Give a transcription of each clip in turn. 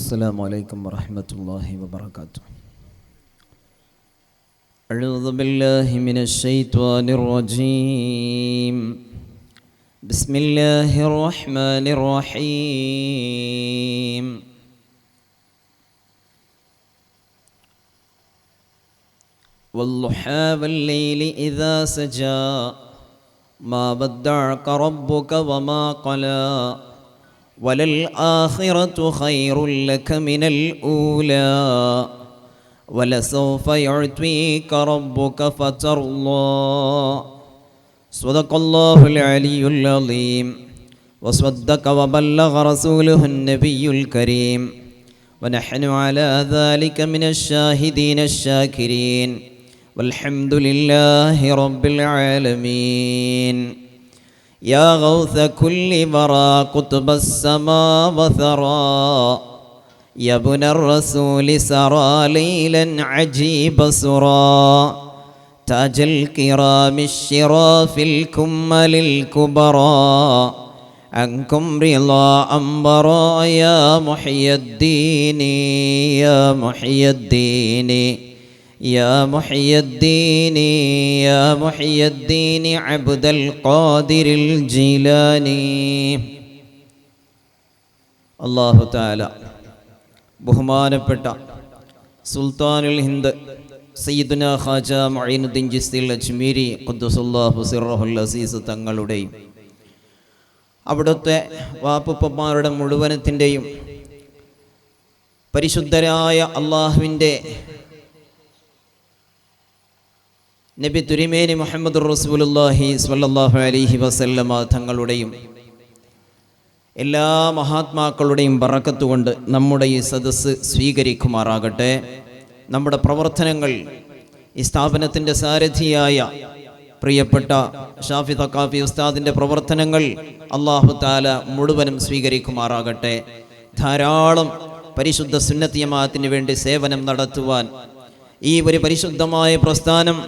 السلام عليكم ورحمة الله وبركاته. أعوذ بالله من الشيطان الرجيم. بسم الله الرحمن الرحيم. والضحى والليل إذا سجى ما ودعك ربك وما قلى وللآخرة خير لك من الأولى ولسوف يعطيك ربك فترضى. صدق الله العلي العظيم وصدق وبلغ رسوله النبي الكريم ونحن على ذلك من الشاهدين الشاكرين والحمد لله رب العالمين. يا غوث كل ورى قطب السماء وثرى يا ابن الرسول سرى ليلا عجيب سرى تاج الكرام الشراف الكمل الكبرى عنكم رضا أنبرا يا محي الدين يا محي الدين يا محي الدين يا محي الدين عبد القادر الجيلاني. അല്ലാഹു തആല ബഹുമാനപ്പെട്ട സുൽത്താനുൽ ഹിന്ദ് സയ്യിദുന ഖാജ മുഈനുദ്ദീൻ ചിസ്തിൽ അജ്മീരി ഖുദ്ദസുല്ലാഹു സിർറഹുൽ അസീസ് തങ്ങളുടെയും അവിടുത്തെ വാപ്പുപ്പന്മാരുടെ മുഴുവനത്തിൻ്റെയും പരിശുദ്ധരായ അള്ളാഹുവിൻ്റെ നബി തുരിമേനി മുഹമ്മദുർ റസൂലുള്ളാഹി സ്വല്ലല്ലാഹു അലൈഹി വസല്ലമ തങ്ങളുടെയും എല്ലാ മഹാത്മാക്കളുടെയും ബറക്കത്ത് കൊണ്ട് നമ്മുടെ ഈ സദസ്സ് സ്വീകരിക്കുമാറാകട്ടെ. നമ്മുടെ പ്രവർത്തനങ്ങൾ ഈ സ്ഥാപനത്തിൻ്റെ സാരഥിയായ പ്രിയപ്പെട്ട ഷാഫി തക്കാഫി ഉസ്താദിൻ്റെ പ്രവർത്തനങ്ങൾ അല്ലാഹു തആല മുഴുവനും സ്വീകരിക്കുമാറാകട്ടെ. ധാരാളം പരിശുദ്ധ സുന്നത്ത് ജമാഅത്തിന് വേണ്ടി സേവനം നടത്തുവാൻ ഈ ഒരു പരിശുദ്ധമായ പ്രസ്ഥാനം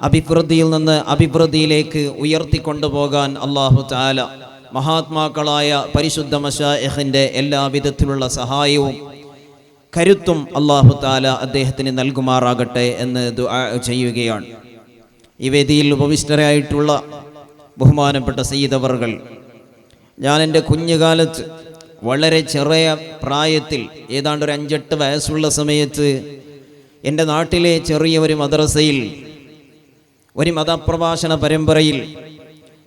അഭിവൃദ്ധിയിൽ നിന്ന് അഭിവൃദ്ധിയിലേക്ക് ഉയർത്തിക്കൊണ്ടുപോകാൻ അല്ലാഹു തആല മഹാത്മാക്കളായ പരിശുദ്ധ മശായിഖിൻ്റെ എല്ലാവിധത്തിലുള്ള സഹായവും കരുത്തും അല്ലാഹു തആല അദ്ദേഹത്തിന് നൽകുമാറാകട്ടെ എന്ന് ദുആ ചെയ്യുകയാണ്. ഈ വേദിയിൽ ഉപവിഷ്ടരായിട്ടുള്ള ബഹുമാനപ്പെട്ട സയ്യിദ് അവർകൾ, ഞാൻ എൻ്റെ കുഞ്ഞുകാലത്ത് വളരെ ചെറിയ പ്രായത്തിൽ ഏതാണ്ട് ഒരു 5-8 വയസ്സുള്ള സമയത്ത് എൻ്റെ നാട്ടിലെ ചെറിയ ഒരു മദ്രസയിൽ ഒരു മതപ്രഭാഷണ പരമ്പരയിൽ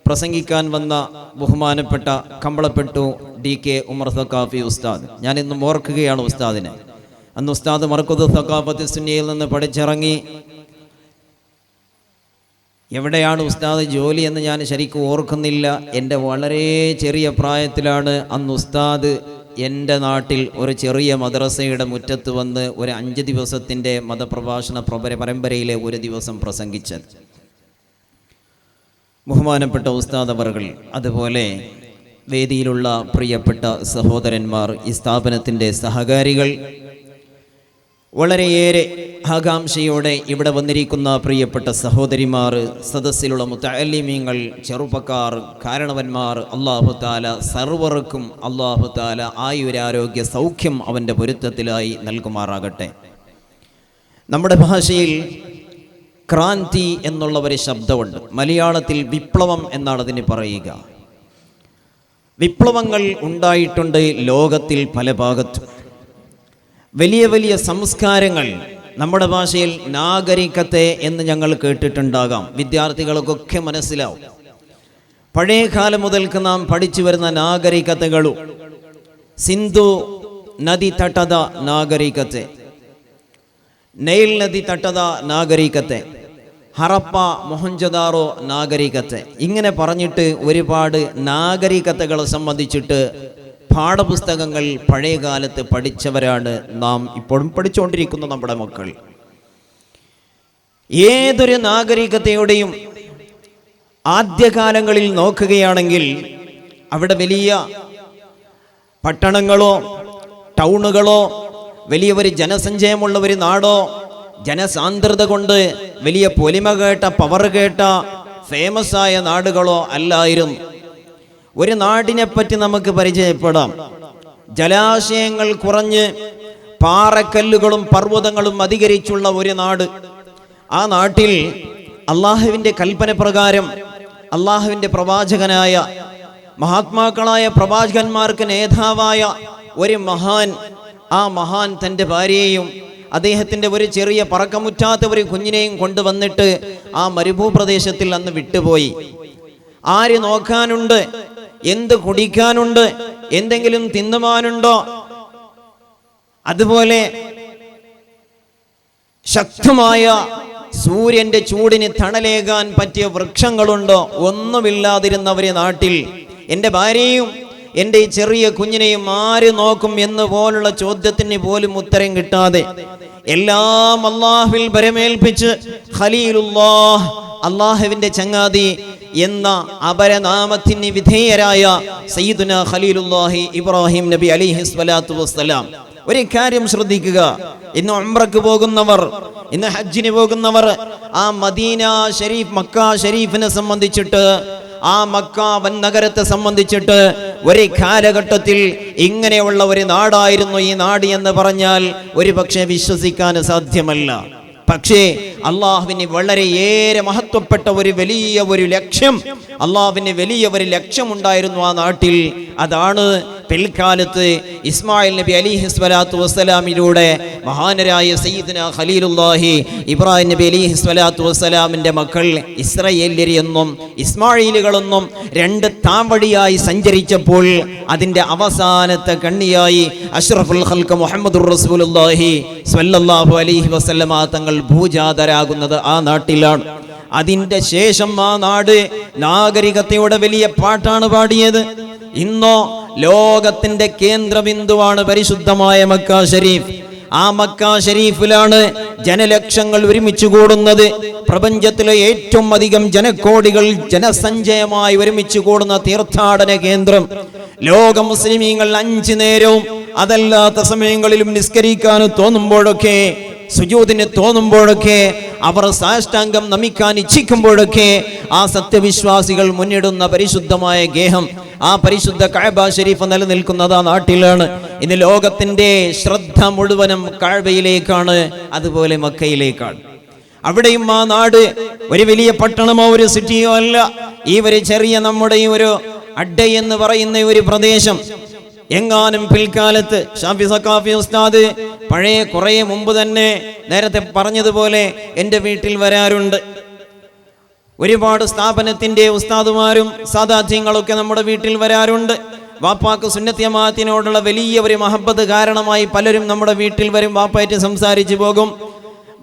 പ്രസംഗിക്കാൻ വന്ന ബഹുമാനപ്പെട്ട കമ്പളപ്പെട്ടു DK ഉമർ സഖാഫി ഉസ്താദ്. ഞാൻ ഇന്നും ഓർക്കുകയാണ് ഉസ്താദിനെ. അന്ന് ഉസ്താദ് മർക്കദ് സഖാഫത്ത് സുന്നിയിൽ നിന്ന് പഠിച്ചിറങ്ങി. എവിടെയാണ് ഉസ്താദ് ജോലി എന്ന് ഞാൻ ശരിക്കും ഓർക്കുന്നില്ല. എൻ്റെ വളരെ ചെറിയ പ്രായത്തിലാണ് അന്ന് ഉസ്താദ് എൻ്റെ നാട്ടിൽ ഒരു ചെറിയ മദ്രസയുടെ മുറ്റത്ത് വന്ന് ഒരു 5 ദിവസത്തിൻ്റെ മതപ്രഭാഷണ പരമ്പരയിലെ ഒരു ദിവസം പ്രസംഗിച്ചത്. ബഹുമാനപ്പെട്ട ഉസ്താദ് അവർകൾ, അതുപോലെ വേദിയിലുള്ള പ്രിയപ്പെട്ട സഹോദരന്മാർ, ഈ സ്ഥാപനത്തിൻ്റെ സഹകാരികൾ, വളരെയേറെ ആകാംക്ഷയോടെ ഇവിടെ വന്നിരിക്കുന്ന പ്രിയപ്പെട്ട സഹോദരിമാർ, സദസ്സിലുള്ള മുതഅല്ലിമീങ്ങൾ, ചെറുപ്പക്കാർ, കാരണവന്മാർ, അല്ലാഹു തആല സർവർക്കും അല്ലാഹു തആല ആയുരാരോഗ്യ സൗഖ്യം അവൻ്റെ പൊരുത്തത്തിലായി നൽകുമാറാകട്ടെ. നമ്മുടെ ഭാഷയിൽ ക്രാന്തി എന്നുള്ള ഒരു ശബ്ദമുണ്ട്. മലയാളത്തിൽ വിപ്ലവം എന്നാണ് അതിന് പറയുക. വിപ്ലവങ്ങൾ ഉണ്ടായിട്ടുണ്ട് ലോകത്തിൽ പല ഭാഗത്തും. വലിയ വലിയ സംസ്കാരങ്ങൾ, നമ്മുടെ ഭാഷയിൽ നാഗരികത്തെ എന്ന് ഞങ്ങൾ കേട്ടിട്ടുണ്ടാകാം. വിദ്യാർത്ഥികൾക്കൊക്കെ മനസ്സിലാവും. പഴയ കാലം മുതൽക്ക് നാം പഠിച്ചു വരുന്ന നാഗരികതകളും, സിന്ധു നദി തട്ടത നാഗരികത്തെ, നൈൽ നദി തട്ടത നാഗരികത്തെ, ഹറപ്പ മൊഹൻജദാറോ നാഗരികത്തെ, ഇങ്ങനെ പറഞ്ഞിട്ട് ഒരുപാട് നാഗരികതകളെ സംബന്ധിച്ചിട്ട് പാഠപുസ്തകങ്ങൾ പഴയ കാലത്ത് പഠിച്ചവരാണ് നാം ഇപ്പോഴും പഠിച്ചുകൊണ്ടിരിക്കുന്ന നമ്മുടെ മക്കൾ. ഏതൊരു നാഗരികതയുടെയും ആദ്യകാലങ്ങളിൽ നോക്കുകയാണെങ്കിൽ അവിടെ വലിയ പട്ടണങ്ങളോ ടൗണുകളോ വലിയ ഒരു ജനസഞ്ചയമുള്ള ഒരു നാടോ ജനസാന്ദ്രത കൊണ്ട് വലിയ പൊലിമ കേട്ട പവർ കേട്ട ഫേമസായ നാടുകളോ അല്ലായിരുന്നു. ഒരു നാടിനെ പറ്റി നമുക്ക് പരിചയപ്പെടാം. ജലാശയങ്ങൾ കുറഞ്ഞ് പാറക്കല്ലുകളും പർവ്വതങ്ങളും അധികരിച്ചുള്ള ഒരു നാട്. ആ നാട്ടിൽ അള്ളാഹുവിൻ്റെ കൽപ്പന പ്രകാരം അള്ളാഹുവിൻ്റെ പ്രവാചകനായ മഹാത്മാക്കളായ പ്രവാചകന്മാർക്ക് നേതാവായ ഒരു മഹാൻ, ആ മഹാൻ തൻ്റെ ഭാര്യയെയും അദ്ദേഹത്തിൻ്റെ ഒരു ചെറിയ പറക്കമുറ്റാത്ത ഒരു കുഞ്ഞിനെയും കൊണ്ടുവന്നിട്ട് ആ മരുഭൂപ്രദേശത്തിൽ അന്ന് വിട്ടുപോയി. ആര് നോക്കാനുണ്ട്? എന്ത് കുടിക്കാനുണ്ട്? എന്തെങ്കിലും തിന്നുവാനുണ്ടോ? അതുപോലെ ശക്തമായ സൂര്യന്റെ ചൂടിന് തണലേകാൻ പറ്റിയ വൃക്ഷങ്ങളുണ്ടോ? ഒന്നുമില്ലാതിരുന്ന ഒരു നാട്ടിൽ എൻ്റെ ഭാര്യയും എൻ്റെ ഈ ചെറിയ കുഞ്ഞിനെയും ആര് നോക്കും എന്ന് പോലുള്ള ചോദ്യത്തിന് പോലും ഉത്തരം കിട്ടാതെ എല്ലാം അല്ലാഹുവിൽ ഭരമേൽപ്പിച്ച് ഖലീലുല്ലാഹ്, അല്ലാഹുവിൻ്റെ ചങ്ങാതി എന്ന അപരനാമത്തിന് വിധേയരായ സയ്യിദുനാ ഖലീലുല്ലാഹി ഇബ്രാഹിം നബി അലൈഹി സ്വലാത്തു വസ്സലാം. ഒരു കാര്യം ശ്രദ്ധിക്കുക, ഇന്ന് ഉംറക്ക് പോകുന്നവർ, ഇന്ന് ഹജ്ജിന് പോകുന്നവർ, ആ മദീന ഷരീഫ്, മക്ക ഷരീഫിനെ സംബന്ധിച്ചിട്ട്, ആ മക്ക വൻ നഗരത്തെ സംബന്ധിച്ചിട്ട് ഒരു കാലഘട്ടത്തിൽ ഇങ്ങനെയുള്ള ഒരു നാടായിരുന്നു ഈ നാട് എന്ന് പറഞ്ഞാൽ ഒരു പക്ഷേ വിശ്വസിക്കാൻ സാധ്യമല്ല. പക്ഷേ അള്ളാഹുവിന് വളരെയേറെ മഹത്വപ്പെട്ട ഒരു വലിയ ഒരു ലക്ഷ്യം, അള്ളാഹുവിന് വലിയ ഒരു ലക്ഷ്യമുണ്ടായിരുന്നു ആ നാട്ടിൽ. അതാണ് പിൽക്കാലത്ത് ഇസ്മായിൽ നബി അലൈഹി സ്വലാത്തു വസ്സലാമിലൂടെ മഹാനരായ സയ്യിദുനാ ഖലീലുല്ലാഹി ഇബ്രാഹിം നബി അലൈഹി സ്വലാത്തു വസ്സലാമിൻ്റെ മക്കൾ ഇസ്രായേല്യർ എന്നും ഇസ്മായിലുകളെന്നും രണ്ട് താവഴിയായി സഞ്ചരിച്ചപ്പോൾ അതിൻ്റെ അവസാനത്തെ കണ്ണിയായി അഷ്റഫുൽ ഖൽഖ് മുഹമ്മദുർ റസൂലുള്ളാഹി സ്വല്ലല്ലാഹു അലൈഹി വസല്ലമ തങ്ങൾ ഭൂജാതരാകുന്നത് ആ നാട്ടിലാണ്. അതിൻ്റെ ശേഷം ആ നാട് നാഗരികതയുടെ വലിയ പാട്ടാണ് പാടിയത്. ഇന്നോ ലോകത്തിന്റെ കേന്ദ്രബിന്ദുവാണ് പരിശുദ്ധമായ മക്ക ഷരീഫ്. ആ മക്ക ഷരീഫിലാണ് ജനലക്ഷങ്ങൾ ഒരുമിച്ച് കൂടുന്നത്. പ്രപഞ്ചത്തിലെ ഏറ്റവും അധികം ജനക്കോടികൾ ജനസഞ്ചയമായി ഒരുമിച്ച് കൂടുന്ന തീർത്ഥാടന കേന്ദ്രം. ലോക മുസ്ലിമീങ്ങൾ 5 നേരവും അതല്ലാത്ത സമയങ്ങളിലും നിസ്കരിക്കാൻ തോന്നുമ്പോഴൊക്കെ, സുജൂദിന് തോന്നുമ്പോഴൊക്കെ, അവർ സാഷ്ടാംഗം നമിക്കാൻ ഇച്ഛിക്കുമ്പോഴൊക്കെ ആ സത്യവിശ്വാസികൾ മുന്നിടുന്ന പരിശുദ്ധമായ ഗേഹം, ആ പരിശുദ്ധ കഅബ ഷരീഫ് നിലനിൽക്കുന്നത് ആ നാട്ടിലാണ്. ഇന്ന് ലോകത്തിന്റെ ശ്രദ്ധ മുഴുവനും കഅബയിലേക്കാണ്, അതുപോലെ മക്കയിലേക്കാണ്. അവിടെയും ആ നാട് ഒരു വലിയ പട്ടണമോ ഒരു സിറ്റിയോ അല്ല. ഈ ഒരു ചെറിയ നമ്മുടെ ഈ ഒരു അഡ്ഡ എന്ന് പറയുന്ന ഒരു പ്രദേശം എങ്ങാനും പിൽക്കാലത്ത് ഷാഫി സഖാഫി ഉസ്താദ് പഴയ കുറേ മുമ്പ് തന്നെ നേരത്തെ പറഞ്ഞതുപോലെ എൻ്റെ വീട്ടിൽ വരാറുണ്ട്. ഒരുപാട് സ്ഥാപനത്തിൻ്റെ ഉസ്താദുമാരും സാദാത്യങ്ങളൊക്കെ നമ്മുടെ വീട്ടിൽ വരാറുണ്ട്. വാപ്പാക്ക് സുന്നത്ത് ജമാഅത്തിനോടുള്ള വലിയ ഒരു മഹബത്ത് കാരണമായി പലരും നമ്മുടെ വീട്ടിൽ വരും, വാപ്പായിട്ട് സംസാരിച്ചു പോകും.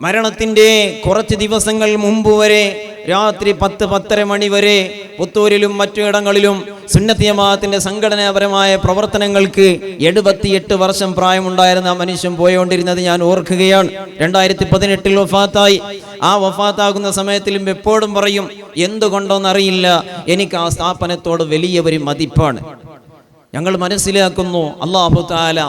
മരണത്തിൻ്റെ കുറച്ച് ദിവസങ്ങൾ മുമ്പ് വരെ രാത്രി 10-10:30 മണി വരെ പുത്തൂരിലും മറ്റു ഇടങ്ങളിലും സുന്നത്ത് ജമാഅത്തിന്റെ സംഘടനാപരമായ പ്രവർത്തനങ്ങൾക്ക് 78 വർഷം പ്രായമുണ്ടായിരുന്ന ആ മനുഷ്യൻ പോയോണ്ടിരുന്നത് ഞാൻ ഓർക്കുകയാണ്. 2018 വഫാത്തായി. ആ വഫാത്താകുന്ന സമയത്തിലും എപ്പോഴും പറയും, എന്തുകൊണ്ടോന്നറിയില്ല, എനിക്ക് ആ സ്ഥാപനത്തോട് വലിയ ഒരു മതിപ്പാണ്. ഞങ്ങൾ മനസ്സിലാക്കുന്നു, അല്ലാഹു തആല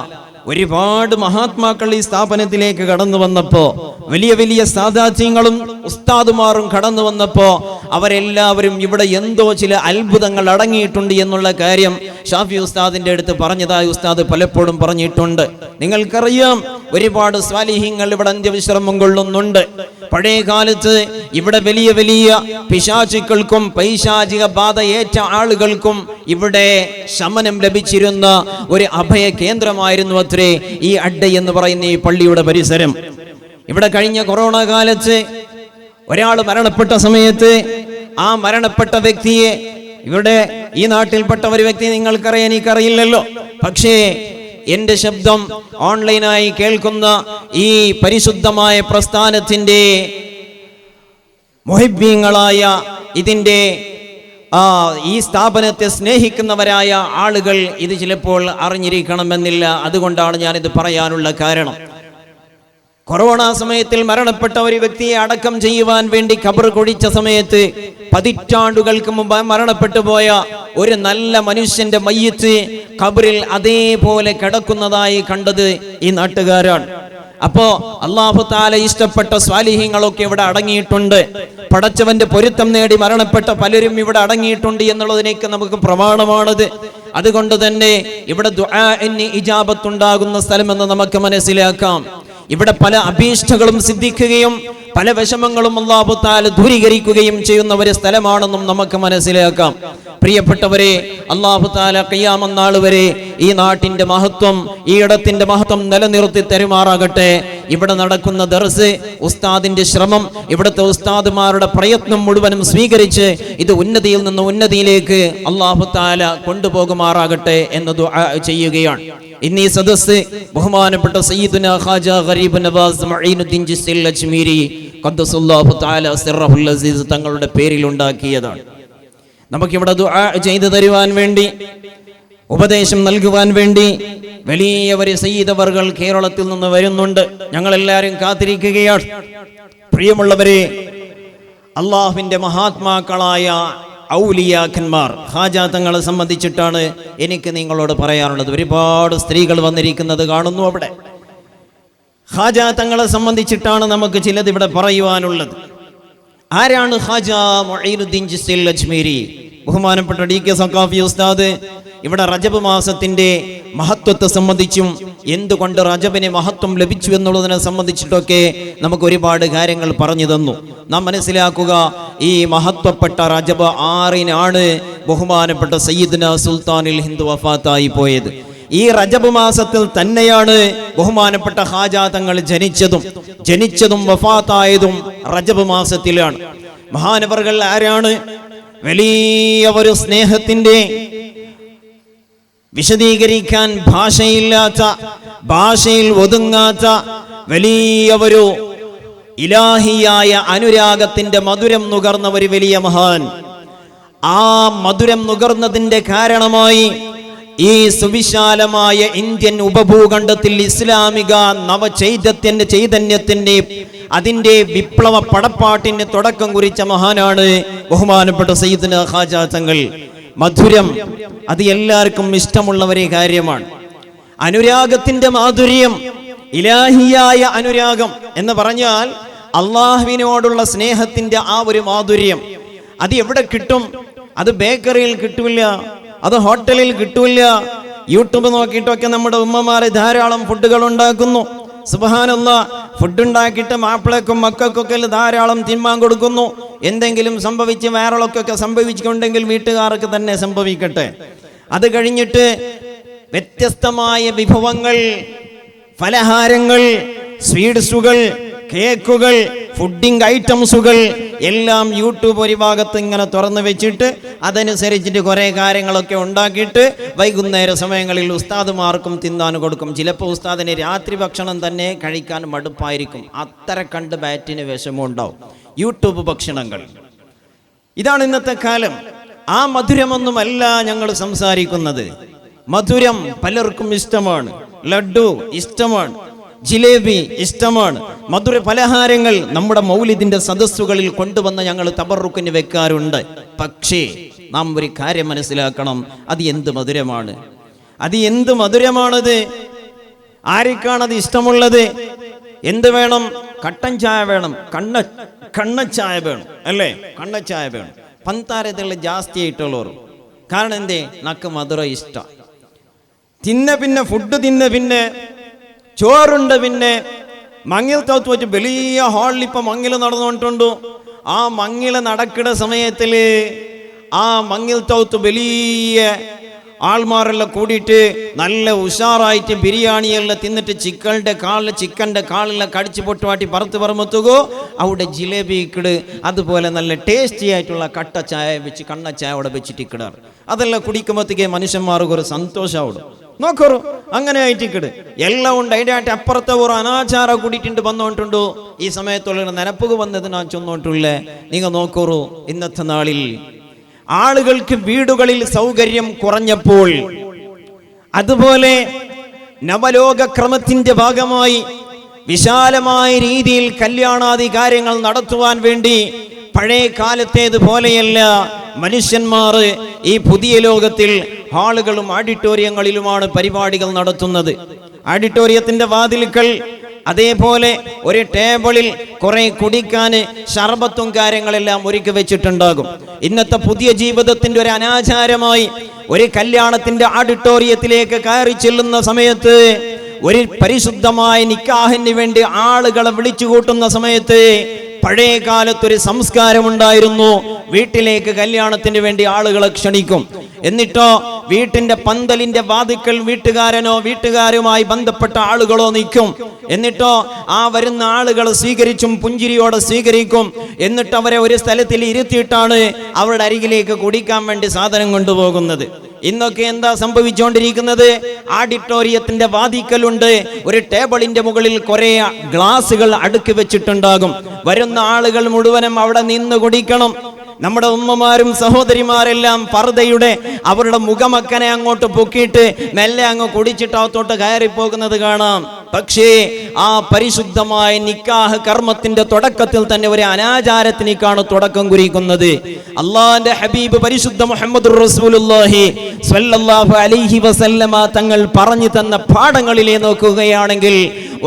ഒരുപാട് മഹാത്മാക്കൾ ഈ സ്ഥാപനത്തിലേക്ക് കടന്നു വന്നപ്പോ, വലിയ വലിയ സാദാത്യങ്ങളും ഉസ്താദുമാരും കടന്നു വന്നപ്പോ അവരെല്ലാവരും ഇവിടെ എന്തോ ചില അത്ഭുതങ്ങൾ അടങ്ങിയിട്ടുണ്ട് എന്നുള്ള കാര്യം ഷാഫി ഉസ്താദിന്റെ അടുത്ത് പറഞ്ഞതായി ഉസ്താദ് പലപ്പോഴും പറഞ്ഞിട്ടുണ്ട്. നിങ്ങൾക്കറിയാം, ഒരുപാട് സ്വാലിഹീങ്ങൾ ഇവിടെ അന്ത്യവിശ്രമം കൊള്ളുന്നുണ്ട്. പഴയ കാലത്ത് ഇവിടെ വലിയ വലിയ പിശാചുക്കൾക്കും പൈശാചിക ബാധ ഏറ്റ ആളുകൾക്കും ഇവിടെ ശമനം ലഭിച്ചിരുന്ന ഒരു അഭയ കേന്ദ്രമായിരുന്നു അത്രേ ഈ അഡ്ഡ എന്ന് പറയുന്ന ഈ പള്ളിയുടെ പരിസരം. ഇവിടെ കഴിഞ്ഞ കൊറോണ കാലത്ത് ഒരാൾ മരണപ്പെട്ട സമയത്ത് ആ മരണപ്പെട്ട വ്യക്തിയെ, ഇവിടെ ഈ നാട്ടിൽപ്പെട്ട ഒരു വ്യക്തി നിങ്ങൾക്കറിയാൻ, എനിക്കറിയില്ലല്ലോ, പക്ഷേ എന്റെ ശബ്ദം ഓൺലൈനായി കേൾക്കുന്ന ഈ പരിശുദ്ധമായ പ്രസ്ഥാനത്തിന്റെ മുഹിബ്ബീങ്ങളായ ഇതിന്റെ ഈ സ്ഥാപനത്തെ സ്നേഹിക്കുന്നവരായ ആളുകൾ ഇത് ചിലപ്പോൾ അറിഞ്ഞിരിക്കണമെന്നില്ല. അതുകൊണ്ടാണ് ഞാനിത് പറയാനുള്ള കാരണം. കൊറോണ സമയത്തിൽ മരണപ്പെട്ട ഒരു വ്യക്തിയെ അടക്കം ചെയ്യുവാൻ വേണ്ടി ഖബർ കുഴിച്ച സമയത്ത് പതിറ്റാണ്ടുകൾക്ക് മുമ്പ് മരണപ്പെട്ടു പോയ ഒരു നല്ല മനുഷ്യന്റെ മയ്യിത്ത് ഖബറിൽ അതേപോലെ കിടക്കുന്നതായി കണ്ടത് ഈ നാട്ടുകാരാണ്. അപ്പോ അല്ലാഹു തആല ഇഷ്ടപ്പെട്ട സ്വാലിഹീങ്ങളൊക്കെ ഇവിടെ അടങ്ങിയിട്ടുണ്ട്. പടച്ചവന്റെ പൊരുത്തം നേടി മരണപ്പെട്ട പലരും ഇവിടെ അടങ്ങിയിട്ടുണ്ട് എന്നുള്ളതിനേക്ക് നമുക്ക് പ്രമാണമാണത്. അതുകൊണ്ട് തന്നെ ഇവിടെ ദുആഇന് ഇജാബത്തുണ്ടാകുന്ന സ്ഥലമെന്ന് നമുക്ക് മനസ്സിലാക്കാം. ഇവിടെ പല അഭീഷ്ടകളും സിദ്ധിക്കുകയും പല വിഷമങ്ങളും അല്ലാഹു തആല ദൂരീകരിക്കുകയും ചെയ്യുന്ന ഒരു സ്ഥലമാണെന്നും നമുക്ക് മനസ്സിലാക്കാം. പ്രിയപ്പെട്ടവരെ, അല്ലാഹു തആല ഖിയാമത്ത് നാൾ വരെ ഈ നാട്ടിന്റെ മഹത്വം, ഈ ഇടത്തിന്റെ മഹത്വം നിലനിർത്തി തരുമാറാകട്ടെ. ഇവിടെ നടക്കുന്ന ദർസ്, ഉസ്താദിന്റെ ശ്രമം, ഇവിടുത്തെ ഉസ്താദുമാരുടെ പ്രയത്നം മുഴുവനും സ്വീകരിച്ച് ഇത് ഉന്നതിയിൽ നിന്ന് ഉന്നതിയിലേക്ക് അല്ലാഹു തആല കൊണ്ടുപോകുമാറാകട്ടെ എന്ന് ദുആ ചെയ്യുകയാണ്. ഇന്നീ സദസ്സ് ബഹുമാനപ്പെട്ട സയ്യിദുനാ ഖാജ ഗരീബ് നവാസ് മഈനുദ്ദീൻ ജിസ്തിൽ അജ്മീരി ഖദ്ദസല്ലാഹു തആല സിർറഹുൽ അസീസ് തങ്ങളുടെ പേരിൽ ഉണ്ടാക്കിയതാണ്. നമുക്കിവിടെ ദുആ ചെയ്തു തരുവാൻ വേണ്ടി, ഉപദേശം നൽകുവാൻ വേണ്ടി വലിയ ഒരു സയ്യിദ് അവർകൾ കേരളത്തിൽ നിന്ന് വരുന്നുണ്ട്. ഞങ്ങളെല്ലാവരും കാത്തിരിക്കുകയാണ്. പ്രിയമുള്ളവരെ, അള്ളാഹുവിന്റെ മഹാത്മാക്കളായ ഔലിയാക്കന്മാർ, ഖാജ തങ്ങളെ സംബന്ധിച്ചിട്ടാണ് എനിക്ക് നിങ്ങളോട് പറയാനുള്ളത്. ഒരുപാട് സ്ത്രീകൾ വന്നിരിക്കുന്നത് കാണുന്നു. അവിടെ ഖാജ തങ്ങളെ സംബന്ധിച്ചിട്ടാണ് നമുക്ക് ചിലത് ഇവിടെ പറയുവാനുള്ളത്. ആരാണ് ഖാജ മുഈനുദ്ദീൻ ചിശ്തി അജ്മീരി? ബഹുമാനപ്പെട്ട DK സഖാഫി ഉസ്താദ് ഇവിടെ റജബ് മാസത്തിന്റെ മഹത്വത്തെ സംബന്ധിച്ചും എന്തുകൊണ്ട് റജബിന് മഹത്വം ലഭിച്ചു എന്നുള്ളതിനെ സംബന്ധിച്ചിട്ടൊക്കെ നമുക്ക് ഒരുപാട് കാര്യങ്ങൾ പറഞ്ഞു തന്നു. നാം മനസ്സിലാക്കുക, ഈ മഹത്വപ്പെട്ട റജബ് 6-നാണ് ബഹുമാനപ്പെട്ട സയ്യിദ്ന സുൽത്താനുൽ ഹിന്ദ് വഫാത്തായി പോയത്. ഈ റജബ് മാസത്തിൽ തന്നെയാണ് ബഹുമാനപ്പെട്ട ഖാജ തങ്ങൾ ജനിച്ചതും വഫാത്തായതും റജബ് മാസത്തിലാണ്. മഹാനവറുകൾ ആരാണ്? വലിയ ഒരു സ്നേഹത്തിന്റെ, വിശദീകരിക്കാൻ ഭാഷയില്ലാത്ത, ഭാഷയിൽ ഒതുങ്ങാത്ത വലിയ ഒരു ഇലാഹിയായ അനുരാഗത്തിന്റെ മധുരം നുകർന്ന ഒരു വലിയ മഹാൻ. ആ മധുരം നുകർന്നതിന്റെ കാരണമായി ഈ സുവിശാലമായ ഇന്ത്യൻ ഉപഭൂഖണ്ഡത്തിൽ ഇസ്ലാമിക ചൈതന്യത്തിന്റെ അതിന്റെ വിപ്ലവ പടപ്പാട്ടിന് തുടക്കം കുറിച്ച മഹാനാണ് ബഹുമാനപ്പെട്ട സയ്യിദ്ന ഖാജ തങ്ങൾ. മധുരം അത് എല്ലാവർക്കും ഇഷ്ടമുള്ള ഒരു കാര്യമാണ്. അനുരാഗത്തിന്റെ മാധുര്യം, ഇലാഹിയായ അനുരാഗം എന്ന് പറഞ്ഞാൽ അള്ളാഹുവിനോടുള്ള സ്നേഹത്തിന്റെ ആ ഒരു മാധുര്യം അത് എവിടെ കിട്ടും? അത് ബേക്കറിയിൽ കിട്ടില്ല, അത് ഹോട്ടലിൽ കിട്ടില്ല. യൂട്യൂബ് നോക്കിയിട്ടൊക്കെ നമ്മുടെ ഉമ്മമാരെ ധാരാളം ഫുഡുകൾ ഉണ്ടാക്കുന്നു. സുബ്ഹാനല്ലാഹ്, ഫുഡ് ഉണ്ടാക്കിയിട്ട് മാപ്പിളക്കും മക്കൾക്കൊക്കെ ധാരാളം തിന്മാൻ കൊടുക്കുന്നു. എന്തെങ്കിലും സംഭവിച്ച് വയറിളക്കൊക്കെ സംഭവിച്ചിട്ടുണ്ടെങ്കിൽ വീട്ടുകാർക്ക് തന്നെ സംഭവിക്കട്ടെ. അത് കഴിഞ്ഞിട്ട് വ്യത്യസ്തമായ വിഭവങ്ങൾ, ഫലഹാരങ്ങൾ, സ്വീറ്റ്സുകൾ, കേക്കുകൾ, ഫുഡിങ് ഐറ്റംസുകൾ എല്ലാം യൂട്യൂബ് ഒരു ഭാഗത്ത് ഇങ്ങനെ തുറന്നു വെച്ചിട്ട് അതനുസരിച്ചിട്ട് കുറേ കാര്യങ്ങളൊക്കെ ഉണ്ടാക്കിയിട്ട് വൈകുന്നേര സമയങ്ങളിൽ ഉസ്താദുമാർക്കും തിന്നാൻ കൊടുക്കും. ചിലപ്പോൾ ഉസ്താദിന് രാത്രി ഭക്ഷണം തന്നെ കഴിക്കാൻ മടുപ്പായിരിക്കും. അത്ര കണ്ട് ബാറ്റിന് വിഷമമുണ്ടാവും യൂട്യൂബ് ഭക്ഷണങ്ങൾ. ഇതാണ് ഇന്നത്തെ കാലം. ആ മധുരമൊന്നുമല്ല ഞങ്ങൾ സംസാരിക്കുന്നത്. മധുരം പലർക്കും ഇഷ്ടമാണ്, ലഡ്ഡു ഇഷ്ടമാണ്, ജിലേബി ഇഷ്ടമാണ്. മധുര പലഹാരങ്ങൾ നമ്മുടെ മൗലിദിന്റെ സദസ്സുകളിൽ കൊണ്ടുവന്ന് ഞങ്ങൾ തബറുക്കിന് വെക്കാറുണ്ട്. പക്ഷേ നാം ഒരു കാര്യം മനസ്സിലാക്കണം, അത് എന്ത് മധുരമാണ്, അത് എന്ത് മധുരമാണത്? ആർക്കാണത് ഇഷ്ടമുള്ളത്? എന്ത് വേണം? കട്ടൻ ചായ വേണം, കണ്ണച്ചായ വേണം, അല്ലേ? കണ്ണച്ചായ വേണം. പന്താരത്തിൽ ജാസ്തി ആയിട്ടുള്ളവർ. കാരണം എന്തേ? നക്ക് മധുര ഇഷ്ടം. പിന്നെ ഫുഡ് പിന്നെ ചോറുണ്ട്. പിന്നെ മങ്ങിൽ തൗത്ത് വെച്ച് വലിയ ഹാളിൽ ഇപ്പം മങ്ങിൽ നടന്നുകൊണ്ടുണ്ടു. ആ മങ്ങിൽ നടക്കുന്ന സമയത്തിൽ ആ മങ്ങിൽ തൗത്ത് വലിയ ആൾമാരെല്ലാം കൂടിയിട്ട് നല്ല ഉഷാറായിട്ട് ബിരിയാണിയെല്ലാം തിന്നിട്ട് ചിക്കൻ്റെ കാലെല്ലാം കടിച്ചു പൊട്ടുവാട്ടി പറത്ത് പറമ്പത്തുകോ അവിടെ ജിലേബി ഇക്കിട്, അതുപോലെ നല്ല ടേസ്റ്റി ആയിട്ടുള്ള കട്ട ചായ വെച്ച് കണ്ണച്ചായ അവിടെ വെച്ചിട്ട് ഇക്കിടാറ്. അതെല്ലാം കുടിക്കുമ്പോഴത്തേക്ക് മനുഷ്യന്മാർക്ക് ഒരു സന്തോഷമാവും. നോക്കറു അങ്ങനെ ആയിട്ടിക്കിട് എല്ലാം ഉണ്ട്. അതിൻ്റെ അപ്പുറത്തെ ഒരു അനാചാരം കൂടിയിട്ടുണ്ട് വന്നോണ്ടുണ്ടോ. ഈ സമയത്തുള്ള നനപ്പുക വന്നത് ഞാൻ ചൊന്നോട്ടില്ലേ. നിങ്ങൾ നോക്കറു, ഇന്നത്തെ നാളിൽ ആളുകൾക്ക് വീടുകളിൽ സൗകര്യം കുറഞ്ഞപ്പോൾ, അതുപോലെ നവലോകക്രമത്തിന്റെ ഭാഗമായി വിശാലമായ രീതിയിൽ കല്യാണാദി കാര്യങ്ങൾ നടത്തുവാൻ വേണ്ടി പഴയ കാലത്തേതുപോലെയല്ല മനുഷ്യന്മാർ ഈ പുതിയ ലോകത്തിൽ ഹാളുകളും ഓഡിറ്റോറിയങ്ങളിലുമാണ് പരിപാടികൾ നടത്തുന്നത്. ഓഡിറ്റോറിയത്തിന്റെ വാതിലുകൾ, അതേപോലെ ഒരു ടേബിളിൽ കുറെ കുടിക്കാൻ ഷർബത്തും കാര്യങ്ങളെല്ലാം ഒരുക്കി വെച്ചിട്ടുണ്ടാകും. ഇന്നത്തെ പുതിയ ജീവിതത്തിന്റെ ഒരു അനാചാരമായി ഒരു കല്യാണത്തിന്റെ ഓഡിറ്റോറിയത്തിലേക്ക് കയറി ചെല്ലുന്ന സമയത്ത്, ഒരു പരിശുദ്ധമായ നിക്കാഹിന് വേണ്ടി ആളുകളെ വിളിച്ചു കൂട്ടുന്ന സമയത്ത്, പഴയ കാലത്തൊരു സംസ്കാരമുണ്ടായിരുന്നു. വീട്ടിലേക്ക് കല്യാണത്തിന് വേണ്ടി ആളുകളെ ക്ഷണിക്കും. എന്നിട്ടോ വീട്ടിന്റെ പന്തലിന്റെ വാതിക്കൽ വീട്ടുകാരനോ വീട്ടുകാരുമായി ബന്ധപ്പെട്ട ആളുകളോ നിൽക്കും. എന്നിട്ടോ ആ വരുന്ന ആളുകളെ സ്വീകരിച്ചും പുഞ്ചിരിയോടെ സ്വീകരിക്കും. എന്നിട്ട് അവരെ ഒരു സ്ഥലത്തിൽ ഇരുത്തിയിട്ടാണ് അവരുടെ അരികിലേക്ക് കുടിക്കാൻ വേണ്ടി സാധനം കൊണ്ടുപോകുന്നത്. ഇന്നൊക്കെ എന്താ സംഭവിച്ചുകൊണ്ടിരിക്കുന്നത്? ഓഡിറ്റോറിയത്തിന്റെ വാതിക്കലുണ്ട് ഒരു ടേബിളിന്റെ മുകളിൽ കുറെ ഗ്ലാസുകൾ അടുക്കി വെച്ചിട്ടുണ്ടാകും. വരുന്ന ആളുകൾ മുഴുവനും അവിടെ നിന്ന് കുടിക്കണം. നമ്മുടെ ഉമ്മമാരും സഹോദരിമാരെല്ലാം പർദയുടെ അവരുടെ മുഖമക്കനെ അങ്ങോട്ട് പൊക്കിയിട്ട് മെല്ലെ അങ്ങ് കുടിച്ചിട്ട് അകത്തോട്ട് കയറിപ്പോകുന്നത് കാണാം. പക്ഷേ ആ പരിശുദ്ധമായ നിക്കാഹ് കർമ്മത്തിന്റെ തുടക്കത്തിൽ തന്നെ ഒരു അനാചാരത്തിനേക്കാണ് തുടക്കം കുറിക്കുന്നത്. അള്ളാഹുവിന്റെ ഹബീബ് പരിശുദ്ധ മുഹമ്മദുർ റസൂലുള്ളാഹി സ്വല്ലല്ലാഹു അലൈഹി വസല്ലമ തങ്ങൾ പറഞ്ഞു തന്ന പാഠങ്ങളിലെ നോക്കുകയാണെങ്കിൽ,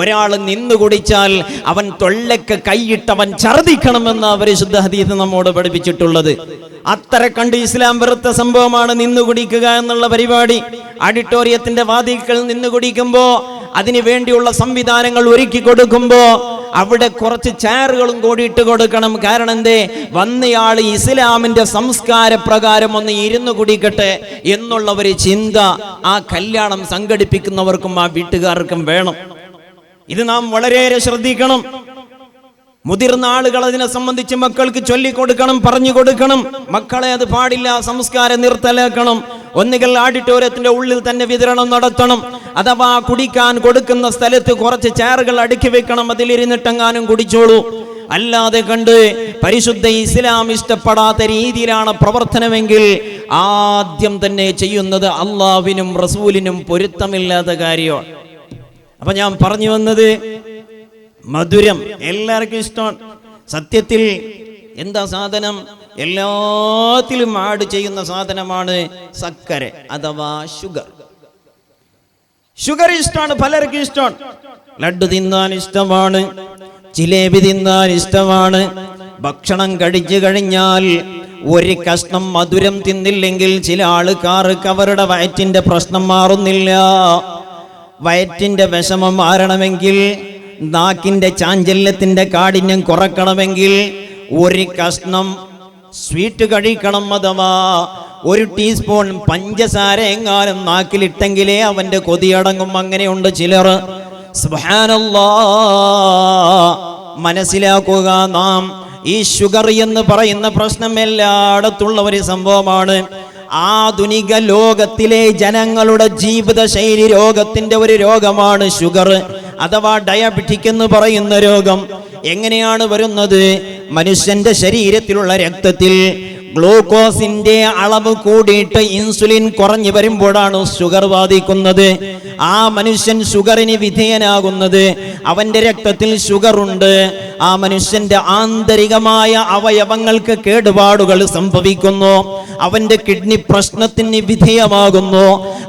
ഒരാൾ നിന്നു കുടിച്ചാൽ അവൻ തൊള്ളക്ക് കൈയിട്ടവൻ ഛർദിക്കണമെന്ന പരിശുദ്ധ ഹദീസ് നമ്മോട് പഠിപ്പിച്ചിട്ടുള്ളത്. അത്ര കണ്ട് ഇസ്ലാം വെറുത്ത സംഭവമാണ് നിന്നു കുടിക്കുക എന്നുള്ള പരിപാടി. ഓഡിറ്റോറിയത്തിന്റെ വാതിൽക്കൽ നിന്നു കുടിക്കുമ്പോ അതിനു വേണ്ടിയുള്ള സംവിധാനങ്ങൾ ഒരുക്കി കൊടുക്കുമ്പോ അവിടെ കുറച്ച് ചെയറുകളും കൂടി ഇട്ട് കൊടുക്കണം. കാരണം എന്തേ? വന്നയാൾ ഇസ്ലാമിന്റെ സംസ്കാര പ്രകാരം ഒന്ന് ഇരുന്ന് കുടിക്കട്ടെ എന്നുള്ള ഒരു ചിന്ത ആ കല്യാണം സംഘടിപ്പിക്കുന്നവർക്കും ആ വീട്ടുകാർക്കും വേണം. ഇത് നാം വളരെയേറെ ശ്രദ്ധിക്കണം. മുതിർന്ന ആളുകൾ അതിനെ സംബന്ധിച്ച് മക്കൾക്ക് ചൊല്ലിക്കൊടുക്കണം, പറഞ്ഞു കൊടുക്കണം. മക്കളെ അത് പാടില്ല, സംസ്കാരം നിർത്തലാക്കണം. ഒന്നുകിൽ ഓഡിറ്റോറിയത്തിന്റെ ഉള്ളിൽ തന്നെ വിതരണം നടത്തണം, അഥവാ കുടിക്കാൻ കൊടുക്കുന്ന സ്ഥലത്ത് കുറച്ച് ചെയറുകൾ അടുക്കി വെക്കണം, അതിലിരുന്നിട്ടെങ്ങാനും കുടിച്ചോളൂ. അല്ലാതെ കണ്ട് പരിശുദ്ധ ഇസ്ലാം ഇഷ്ടപ്പെടാത്ത രീതിയിലാണ് പ്രവർത്തനമെങ്കിൽ ആദ്യം തന്നെ ചെയ്യുന്നത് അള്ളാഹുവിനും റസൂലിനും പൊരുത്തമില്ലാത്ത കാര്യമാണ്. അപ്പൊ ഞാൻ പറഞ്ഞു വന്നത്, മധുരം എല്ലാവർക്കും ഇഷ്ടമാണ്. സത്യത്തിൽ എന്താ സാധനം? എല്ലാത്തിലും ആഡ് ചെയ്യുന്ന സാധനമാണ് സക്കര അഥവാ ഷുഗർ. ഷുഗർ ഇഷ്ടമാണ്, പലർക്കും ഇഷ്ടമാണ്. ലഡ്ഡു തിന്നാൻ ഇഷ്ടമാണ്, ജിലേബി തിന്നാൻ ഇഷ്ടമാണ്. ഭക്ഷണം കഴിച്ചു കഴിഞ്ഞാൽ ഒരു കഷ്ണം മധുരം തിന്നില്ലെങ്കിൽ ചില ആൾക്കാർക്ക് അവരുടെ വയറ്റിന്റെ പ്രശ്നം മാറുന്നില്ല. വയറ്റിന്റെ വിഷമം മാറണമെങ്കിൽ, നാക്കിന്റെ ചാഞ്ചല്യത്തിന്റെ കാഠിന്യം കുറക്കണമെങ്കിൽ ഒരു കഷ്ണം സ്വീറ്റ് കഴിക്കണം. അഥവാ ഒരു ടീസ്പൂൺ പഞ്ചസാര എങ്ങാനും നാക്കിലിട്ടെങ്കിലേ അവന്റെ കൊതിയടങ്ങും. അങ്ങനെയുണ്ട് ചിലർ. സുബ്ഹാനല്ലാഹ്, മനസ്സിലാക്കുക, നാം ഈ ഷുഗർ എന്ന് പറയുന്ന പ്രശ്നം എല്ലായിടത്തുള്ള ഒരു സംഭവമാണ്. ആധുനിക ലോകത്തിലെ ജനങ്ങളുടെ ജീവിതശൈലി രോഗത്തിന്റെ ഒരു രോഗമാണ് ഷുഗർ അഥവാ ഡയബറ്റിക് എന്ന് പറയുന്ന രോഗം. എങ്ങനെയാണ് വരുന്നത്? മനുഷ്യന്റെ ശരീരത്തിലുള്ള രക്തത്തിൽ ഗ്ലൂക്കോസിന്റെ അളവ് കൂടിയിട്ട് ഇൻസുലിൻ കുറഞ്ഞു വരുമ്പോഴാണ് ഷുഗർ ബാധിക്കുന്നത്. ആ മനുഷ്യൻ ഷുഗറിന് വിധേയനാകുന്നത്. അവന്റെ രക്തത്തിൽ ഷുഗർ ഉണ്ട്. ആ മനുഷ്യന്റെ ആന്തരികമായ അവയവങ്ങൾക്ക് കേടുപാടുകൾ സംഭവിക്കുന്നു. അവന്റെ കിഡ്നി പ്രശ്നത്തിന് വിധേയമാകുന്നു.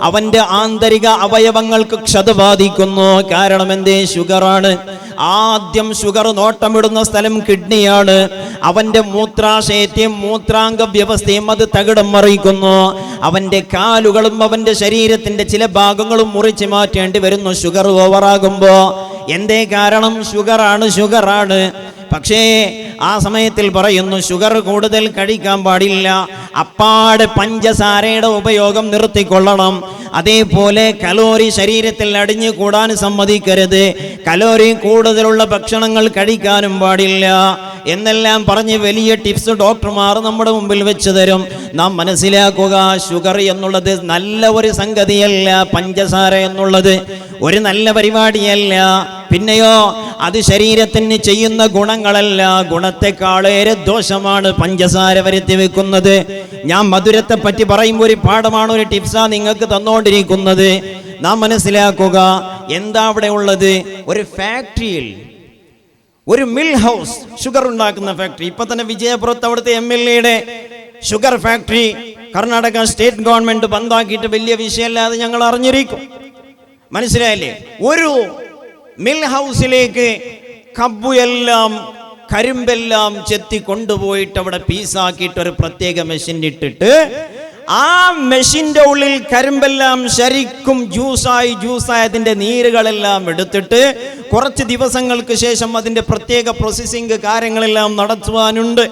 അവന്റെ ആന്തരിക അവയവങ്ങൾക്ക് ക്ഷത ബാധിക്കുന്നു. കാരണം എന്തേ? ഷുഗറാണ്. ആദ്യം ഷുഗർ നോട്ടമിടുന്ന സ്ഥലം കിഡ്നിയാണ്. അവന്റെ മൂത്രാശയത്തെയും മൂത്രാംഗ വ്യവസ്ഥയും അത് തകിടം മറിയിക്കുന്നു. അവന്റെ കാലുകളും അവന്റെ ശരീരത്തിന്റെ ചില ഭാഗങ്ങളും മുറിച്ചു മാറ്റേണ്ടി വരുന്നു ഷുഗർ ഓവറാകുമ്പോ. എന്തേ കാരണം? ഷുഗറാണ്. പക്ഷേ ആ സമയത്തിൽ പറയുന്നു ഷുഗർ കൂടുതൽ കഴിക്കാൻ പാടില്ല, അപ്പാടെ പഞ്ചസാരയുടെ ഉപയോഗം നിർത്തിക്കൊള്ളണം. അതേപോലെ കലോറി ശരീരത്തിൽ അടിഞ്ഞു കൂടാൻ സമ്മതിക്കരുത്, കലോറി കൂടുതലുള്ള ഭക്ഷണങ്ങൾ കഴിക്കാനും പാടില്ല എന്നെല്ലാം പറഞ്ഞ് വലിയ ടിപ്സ് ഡോക്ടർമാർ നമ്മുടെ മുമ്പിൽ വെച്ച് തരും. നാം മനസ്സിലാക്കുക, ഷുഗർ എന്നുള്ളത് നല്ല ഒരു സംഗതിയല്ല. പഞ്ചസാര എന്നുള്ളത് ഒരു നല്ല പരിപാടിയല്ല. പിന്നെയോ അത് ശരീരത്തിന് ചെയ്യുന്ന ഗുണങ്ങളല്ല, ഗുണത്തെക്കാളേറെ ദോഷമാണ് പഞ്ചസാര വരുത്തി വെക്കുന്നത്. ഞാൻ മധുരത്തെ പറ്റി പറയുമ്പോൾ ഒരു പാഠമാണ്, ഒരു ടിപ്സാ നിങ്ങൾക്ക് തന്നുകൊണ്ടിരിക്കുന്നത്. നാം മനസ്സിലാക്കുക, എന്താ അവിടെ ഉള്ളത്? ഒരു ഫാക്ടറിയിൽ, ഒരു മിൽ ഹൗസ്, ഷുഗർ ഉണ്ടാക്കുന്ന ഫാക്ടറി. ഇപ്പൊ തന്നെ വിജയപുരത്ത് അവിടുത്തെ MLA sugar factory Karnataka state government ബന്ധാക്കിയിട്ട് വലിയ വിഷയമല്ലാതെ ഞങ്ങൾ അറിഞ്ഞിരിക്കും. മനസ്സിലായില്ലേ? ഒരു മിൽ ഹൗസിലേക്ക് കബ്ബു എല്ലാം കരിമ്പെല്ലാം ചെത്തി കൊണ്ടുപോയിട്ട് അവിടെ പീസാക്കിയിട്ട് ഒരു പ്രത്യേക മെഷീൻ ഇട്ടിട്ട് ആ മെഷീന്റെ ഉള്ളിൽ കരിമ്പെല്ലാം ശരിക്കും ജ്യൂസായി അതിന്റെ നീരുകളെല്ലാം എടുത്തിട്ട് കുറച്ച് ദിവസങ്ങൾക്ക് ശേഷം അതിന്റെ പ്രത്യേക പ്രോസസ്സിംഗ് കാര്യങ്ങളെല്ലാം നടത്തുവാനുണ്ട്.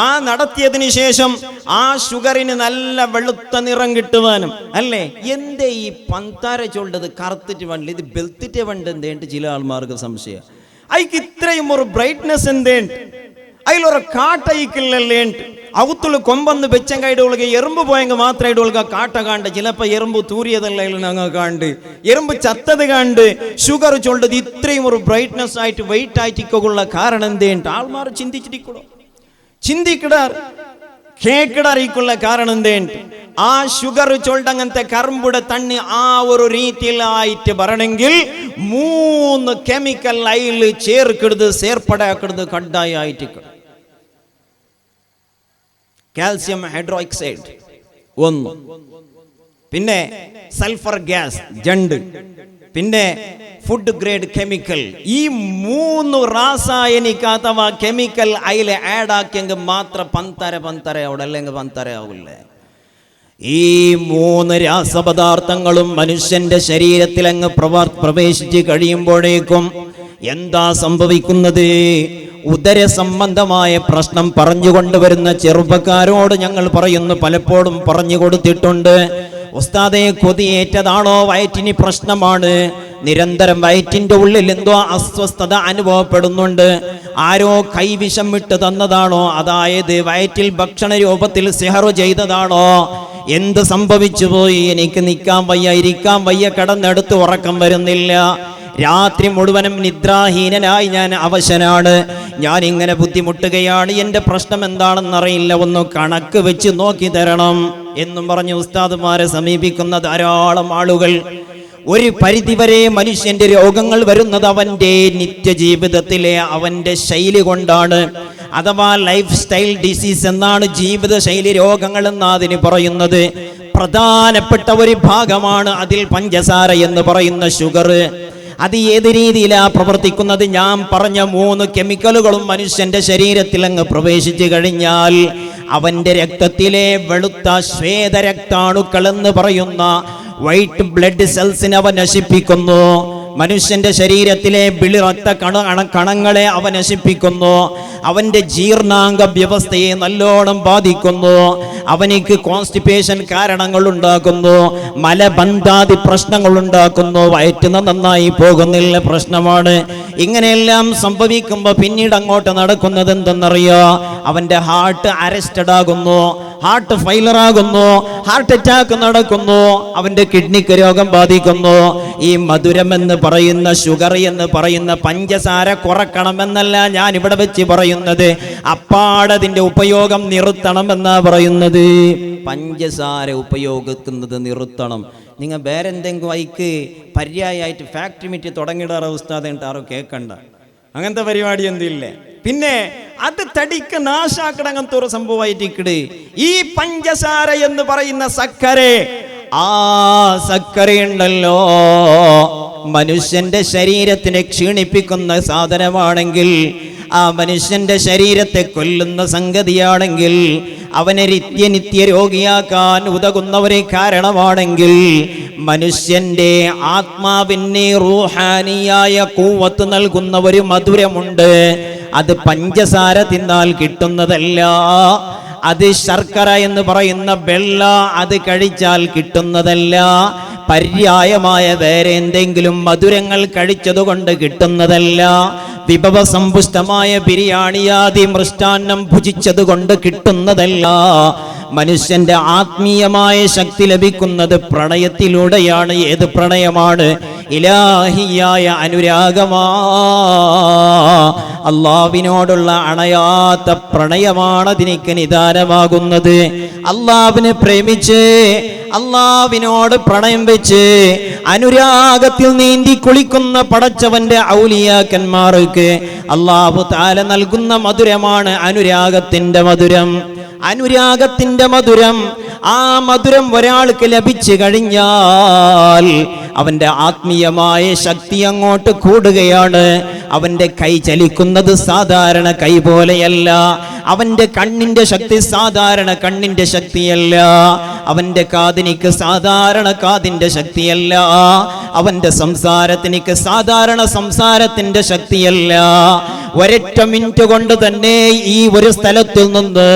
ആ നടത്തിയതിന് ശേഷം ആ ഷുഗറിന് നല്ല വെളുത്ത നിറം കിട്ടുവാനും അല്ലേ. എന്തേ ഈ പന്താര ചൊല്ലത് കറുത്തിട്ട് വേണ്ട ഇത് ബെൽത്തിട്ട് വേണ്ട എന്തേണ്ട് ചില ആൾമാർക്ക് സംശയം. അയക്ക് ഇത്രയും ഒരു ബ്രൈറ്റ്നെസ് എന്തേണ്ട് അതിലൊരു കാട്ടയിക്കില്ലേണ്ട് അവത്തുള്ള കൊമ്പന്ന് വെച്ചങ്കയുടെ ഉള്ളിൽ എറുമ്പ് പോയെങ്കിൽ മാത്രമായിട്ട് ഉള്ളിൽ കാട്ട കാണ്ട് ചിലപ്പോൾ എറുമ്പ് തൂറിയതല്ല ഞങ്ങൾ കാണ്ട് എറുമ്പ് ചത്തത് കാണ്ട് ഷുഗർ ചൊല്ലത് ഇത്രയും ഒരു ബ്രൈറ്റ്നെസ് ആയിട്ട് വെയിറ്റ് ആയിട്ടിക്കുള്ള കാരണം എന്തേണ്ട് ആൾമാർ ചിന്തിച്ചിരിക്കണോ ചിന്തിക്കിടാർ കേക്കിടറിക്കുള്ള കാരണം എന്തേണ്ട് ആ ഷുഗർ ചൊല്ലങ്ങനത്തെ കറുമ്പുടെ തണ്ണി ആ ഒരു രീതിയിലായിട്ട് പറയണമെങ്കിൽ 3 കെമിക്കൽ അതിൽ ചേർക്കിടുത് ചേർപ്പടാക്കിടുത് കഡായിട്ട് കാൽസ്യം ഹൈഡ്രോക്സൈഡ് 1, പിന്നെ സൾഫർ ഗ്യാസ് 2, പിന്നെ ഫുഡ് ഗ്രേഡ് കെമിക്കൽ. ഈ 3 രാസായനിക അഥവാ കെമിക്കൽ അതിൽ ആഡ് ആക്കിയെങ്കിൽ മാത്രം പന്തര അവിടെ അല്ലെങ്കിൽ പന്തര ആവില്ലേ. ഈ 3 രാസപദാർത്ഥങ്ങളും മനുഷ്യന്റെ ശരീരത്തിൽ അങ്ങ് പ്രവേശിച്ച് കഴിയുമ്പോഴേക്കും എന്താ സംഭവിക്കുന്നത്? ഉദര സംബന്ധമായ പ്രശ്നം പറഞ്ഞുകൊണ്ടുവരുന്ന ചെറുപ്പക്കാരോട് ഞങ്ങൾ പറയുന്നു, പലപ്പോഴും പറഞ്ഞു കൊടുത്തിട്ടുണ്ട്, ഉസ്താദേ കൊതിയേറ്റതാണോ, വയറ്റിന് പ്രശ്നമാണ്, നിരന്തരം വയറ്റിന്റെ ഉള്ളിൽ എന്തോ അസ്വസ്ഥത അനുഭവപ്പെടുന്നുണ്ട്, ആരോ കൈവിഷം വിട്ട് തന്നതാണോ, അതായത് വയറ്റിൽ ഭക്ഷണ രൂപത്തിൽ സിഹറ് ചെയ്തതാണോ, എന്ത് സംഭവിച്ചു പോയി, എനിക്ക് നിൽക്കാൻ വയ്യ ഇരിക്കാൻ വയ്യ, കിടന്നെടുത്ത് ഉറക്കം വരുന്നില്ല, രാത്രി മുഴുവനും നിദ്രാഹീനനായി ഞാൻ അവശനാണ്, ഞാൻ ഇങ്ങനെ ബുദ്ധിമുട്ടുകയാണ്, എൻ്റെ പ്രശ്നം എന്താണെന്നറിയില്ല, ഒന്ന് കണക്ക് വെച്ച് നോക്കി തരണം എന്നും പറഞ്ഞ് ഉസ്താദുമാരെ സമീപിക്കുന്ന ധാരാളം ആളുകൾ. ഒരു പരിധിവരെ മനുഷ്യന്റെ രോഗങ്ങൾ വരുന്നത് അവന്റെ നിത്യജീവിതത്തിലെ അവന്റെ ശൈലി കൊണ്ടാണ്, അഥവാ ലൈഫ് സ്റ്റൈൽ ഡിസീസ് എന്നാണ് ജീവിത ശൈലി രോഗങ്ങൾ എന്ന് അതിന് പറയുന്നത്. പ്രധാനപ്പെട്ട ഒരു ഭാഗമാണ് അതിൽ പഞ്ചസാര എന്ന് പറയുന്ന ഷുഗർ. അത് ഏത് രീതിയിലാ പ്രവർത്തിക്കുന്നത്? ഞാൻ പറഞ്ഞ 3 കെമിക്കലുകളും മനുഷ്യന്റെ ശരീരത്തിൽ അങ്ങ് പ്രവേശിച്ചു കഴിഞ്ഞാൽ അവന്റെ രക്തത്തിലെ വെളുത്ത ശ്വേതരക്താണുക്കൾ എന്ന് പറയുന്ന വൈറ്റ് ബ്ലഡ് സെൽസിനെ അവ നശിപ്പിക്കുന്നു. മനുഷ്യന്റെ ശരീരത്തിലെ ബിളിറക്ത കണങ്ങളെ അവ നശിപ്പിക്കുന്നു. അവന്റെ ജീർണാംഗ വ്യവസ്ഥയെ നല്ലോണം ബാധിക്കുന്നു. അവനിക്ക് കോൺസ്റ്റിപ്പേഷൻ കാരണങ്ങൾ ഉണ്ടാക്കുന്നു, മലബന്ധാദി പ്രശ്നങ്ങൾ ഉണ്ടാക്കുന്നു, വയറ്റുന്ന നന്നായി പോകുന്നില്ല പ്രശ്നമാണ്. ഇങ്ങനെയെല്ലാം സംഭവിക്കുമ്പോൾ പിന്നീട് അങ്ങോട്ട് നടക്കുന്നത് എന്തെന്നറിയോ? അവന്റെ ഹാർട്ട് അറസ്റ്റഡ് ആകുന്നു, ഹാർട്ട് ഫെയിലർ ആകുന്നു, ഹാർട്ട് അറ്റാക്ക് നടക്കുന്നു, അവന്റെ കിഡ്നിക്ക് രോഗം ബാധിക്കുന്നു. ഈ മധുരം എന്ന് പറയുന്ന ഷുഗർ എന്ന് പറയുന്ന പഞ്ചസാര കുറക്കണമെന്നല്ല ഞാൻ ഇവിടെ വെച്ച് പറയുന്നത്, അപ്പാടതിന്റെ ഉപയോഗം നിർത്തണമെന്നാ പറയുന്നത്. പഞ്ചസാര ഉപയോഗിക്കുന്നത് നിർത്തണം. നിങ്ങൾ വേറെ എന്തെങ്കിലും വൈക്ക് പര്യായമായിട്ട് ഫാക്ടറി മിറ്റ് തുടങ്ങിയിടാറ ഉസ്താദ് ആരോ കേൾക്കണ്ട, അങ്ങനത്തെ പരിപാടി എന്തില്ലേ. പിന്നെ അത് തടിക്ക് നാശാക്കടങ്ങനത്തെ ഒരു സംഭവമായിട്ടിക്കട്. ഈ പഞ്ചസാര എന്ന് പറയുന്ന സക്കര, ആ സക്കരയുണ്ടല്ലോ മനുഷ്യന്റെ ശരീരത്തിനെ ക്ഷീണിപ്പിക്കുന്ന സാധനമാണെങ്കിൽ, ആ മനുഷ്യന്റെ ശരീരത്തെ കൊല്ലുന്ന സംഗതിയാണെങ്കിൽ, അവനെ നിത്യ രോഗിയാക്കാൻ ഉതകുന്ന ഒരു കാരണമാണെങ്കിൽ, മനുഷ്യന്റെ ആത്മാവിനെ റൂഹാനിയായ കൂവത്ത് നൽകുന്ന ഒരു മധുരമുണ്ട്. അത് പഞ്ചസാര തിന്നാൽ കിട്ടുന്നതല്ല, അത് ശർക്കര എന്ന് പറയുന്ന വെള്ള അത് കഴിച്ചാൽ കിട്ടുന്നതല്ല, പര്യായമായ വേറെ എന്തെങ്കിലും മധുരങ്ങൾ കഴിച്ചതുകൊണ്ട് കിട്ടുന്നതല്ല, വിഭവസമ്പുഷ്ടമായ ബിരിയാണിയാദി മൃഷ്ടാന്നം ഭുജിച്ചത് കൊണ്ട് കിട്ടുന്നതല്ല. മനുഷ്യന്റെ ആത്മീയമായ ശക്തി ലഭിക്കുന്നത് പ്രണയത്തിലൂടെയാണ്. ഏത് പ്രണയമാണ്? ഇലാഹിയായ അനുരാഗമാ, അള്ളാഹുവിനോടുള്ള അണയാത്ത പ്രണയമാണ് അതിനേക്ക് നിദാനമാകുന്നത്. അള്ളാഹുവിനെ പ്രേമിച്ച് അള്ളാഹുവിനോട് പ്രണയം വെച്ച് അനുരാഗത്തിൽ നീന്തി കുളിക്കുന്ന പടച്ചവന്റെ ഔലിയാക്കന്മാർക്ക് അള്ളാഹു തആല നൽകുന്ന മധുരമാണ് അനുരാഗത്തിന്റെ മധുരം. അനുരാഗത്തിന്റെ മധുരം, ആ മധുരം ഒരാൾക്ക് ലഭിച്ചു കഴിഞ്ഞാൽ അവന്റെ ആത്മീയമായ ശക്തി അങ്ങോട്ട് കൂടുകയാണ്. അവന്റെ കൈ ചലിക്കുന്നത് സാധാരണ കൈ പോലെയല്ല, അവന്റെ കണ്ണിന്റെ ശക്തി സാധാരണ കണ്ണിന്റെ ശക്തിയല്ല, അവന്റെ കാതിനിക്ക് സാധാരണ കാതിന്റെ ശക്തിയല്ല, അവന്റെ സംസാരത്തിനിക്ക് സാധാരണ സംസാരത്തിന്റെ ശക്തിയല്ല. ഒരൊറ്റ മിനിറ്റ് കൊണ്ട് തന്നെ ഈ ഒരു സ്ഥലത്തിൽ നിന്ന്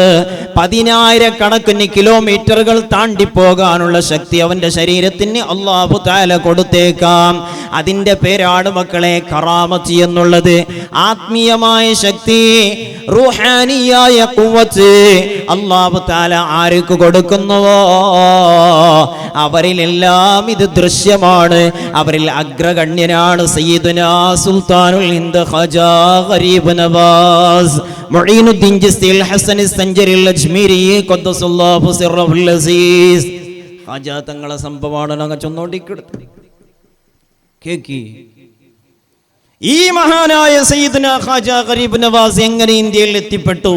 10,000 കിലോമീറ്ററുകൾ താണ്ടിപ്പോകാനുള്ള ശക്തി അവന്റെ ശരീരത്തിന് അല്ലാഹു തആല കൊടുത്തേക്കാം. അതിന്റെ പേരാണ് മക്കളെ കറാമത്ത് എന്നുള്ളത്. ആത്മീയമായ ശക്തി, റൂഹാനിയായ ഖുവത്ത് അല്ലാഹു തആല ആർക്ക് കൊടുക്കുന്നുവോ അവരിലെല്ലാം ഇത് ദൃശ്യമാണ്. അവരിൽ അഗ്രഗണ്യനാണ് സയ്യിദുനാ സുൽത്താനുൽ ഹിന്ദ് ഖാജാ ഗരീബ് നവാസ് മുഈനുദ്ദീൻ ചിസ്തി അൽ ഹസൻ സഞ്ചരി അൽ അജ്മീരി ഖദ്ദസല്ലാഹു സിർറഹുൽ അസീസ്. ഖാജാ തങ്ങളെ സംഭവമാണ് ഞങ്ങൾ ചൊന്നോണ്ടിക്കെടുത്ത് കേക്കി. ഈ മഹാനായ സയ്യിദുനാ ഖാജാ ഗരീബ് നവാസ് എങ്ങനെ ഇന്ത്യയിൽ എത്തിപ്പെട്ടു?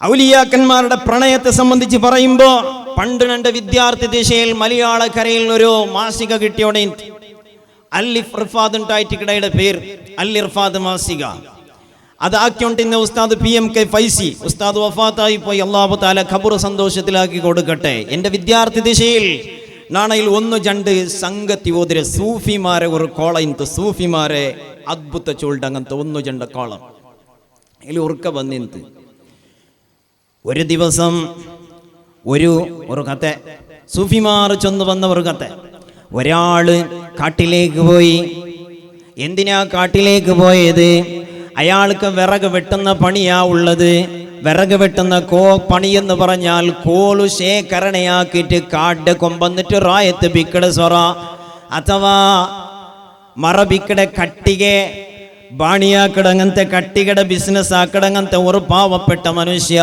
ഔലിയാക്കന്മാരുടെ പ്രണയത്തെ സംബന്ധിച്ച് പറയുമ്പോൾ പണ്ട് എൻ്റെ വിദ്യാർത്ഥി ദിശയിൽ മലയാളക്കരയിൽ ഒരു മാസിക കിട്ടിയോടെ അൽ ഇർഫാദ് ഉണ്ടായിട്ടിക്കടയുടെ പേര് അൽ ഇർഫാദ് മാസിക. അതാക്കിയോണ്ടിന്ന് ഉസ്താദ് PMK ഫൈസി ഉസ്താദ് വഫാത്തായി പോയി. അല്ലാഹു തആല ഖബർ സന്തോഷത്തിലാക്കി കൊടുക്കട്ടെ. എൻ്റെ വിദ്യാർത്ഥി ദിശയിൽ നാണയിൽ 1-2 സംഗതി ഓതിരെ സൂഫിമാരെ ഒരു കോളയിന്ത് സൂഫിമാരെ അദ്ഭുത ചൊല്ലങ്ങനത്തെ 1-2 കോളം അതിൽ ഉറക്ക വന്നിന്ത്. ഒരു ദിവസം ഒരു കഥ സൂഫിമാർ ചൊന്നു വന്ന ഒരു കഥ. ഒരാള് കാട്ടിലേക്ക് പോയി. എന്തിനാ കാട്ടിലേക്ക് പോയത്? അയാൾക്ക് വിറക് വെട്ടുന്ന പണിയാ ഉള്ളത്. വിറക് വെട്ടുന്ന പണിയെന്ന് പറഞ്ഞാൽ കോളു ശേഖരണയാക്കിയിട്ട് കാട് കൊമ്പന്നിട്ട് റായത്ത് ബിക്കട സൊറ അഥവാ മറ ബിക്കട കട്ടികെ ബാണിയാക്കിടങ്ങനത്തെ കട്ടികട ബിസിനസ് ആക്കിടങ്ങനത്തെ ഒരു പാവപ്പെട്ട മനുഷ്യ.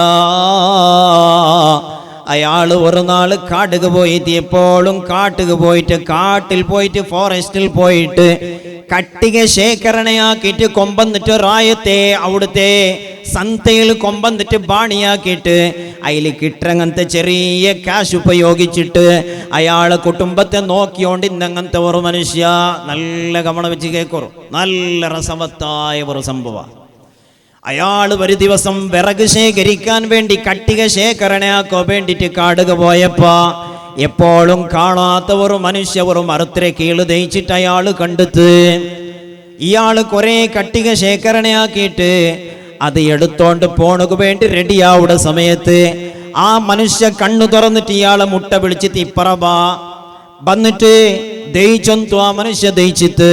അയാള് ഒരു നാള് കാട്ടുക പോയിട്ട് എപ്പോഴും കാട്ടുക പോയിട്ട് കാട്ടിൽ പോയിട്ട് ഫോറസ്റ്റിൽ പോയിട്ട് കട്ടിക ശേഖരണയാക്കിയിട്ട് കൊമ്പന്നിട്ട് റായത്തെ അവിടുത്തെ സന്തയിൽ കൊമ്പന്നിട്ട് ബാണിയാക്കിയിട്ട് അതിൽ കിട്ടങ്ങനത്തെ ചെറിയ കാശ് ഉപയോഗിച്ചിട്ട് അയാളെ കുടുംബത്തെ നോക്കിയോണ്ട് ഇന്നങ്ങനത്തെ ഒരു മനുഷ്യ നല്ല ഗമനം വെച്ച് കേൾക്കൂ. നല്ല രസവത്തായ ഒരു സംഭവം. അയാൾ ഒരു ദിവസം വിറക് ശേഖരിക്കാൻ വേണ്ടി കട്ടിക ശേഖരണയാക്കോ വേണ്ടിയിട്ട് കാടുക പോയപ്പോ എപ്പോഴും കാണാത്ത ഒരു മനുഷ്യ ഒരു മരത്തിലെ കീഴ് ദയിച്ചിട്ട് അയാൾ കണ്ടെത്ത്. ഇയാള് കുറെ കട്ടിക ശേഖരണയാക്കിയിട്ട് അത് എടുത്തോണ്ട് പോണക്ക് വേണ്ടി റെഡിയാവുന്ന സമയത്ത് ആ മനുഷ്യ കണ്ണു തുറന്നിട്ട് ഇയാളെ മുട്ട വിളിച്ചിട്ട് ഇപ്പറബാ വന്നിട്ട് ദയിച്ചൊന്തു. ആ മനുഷ്യ ദയിച്ചിട്ട്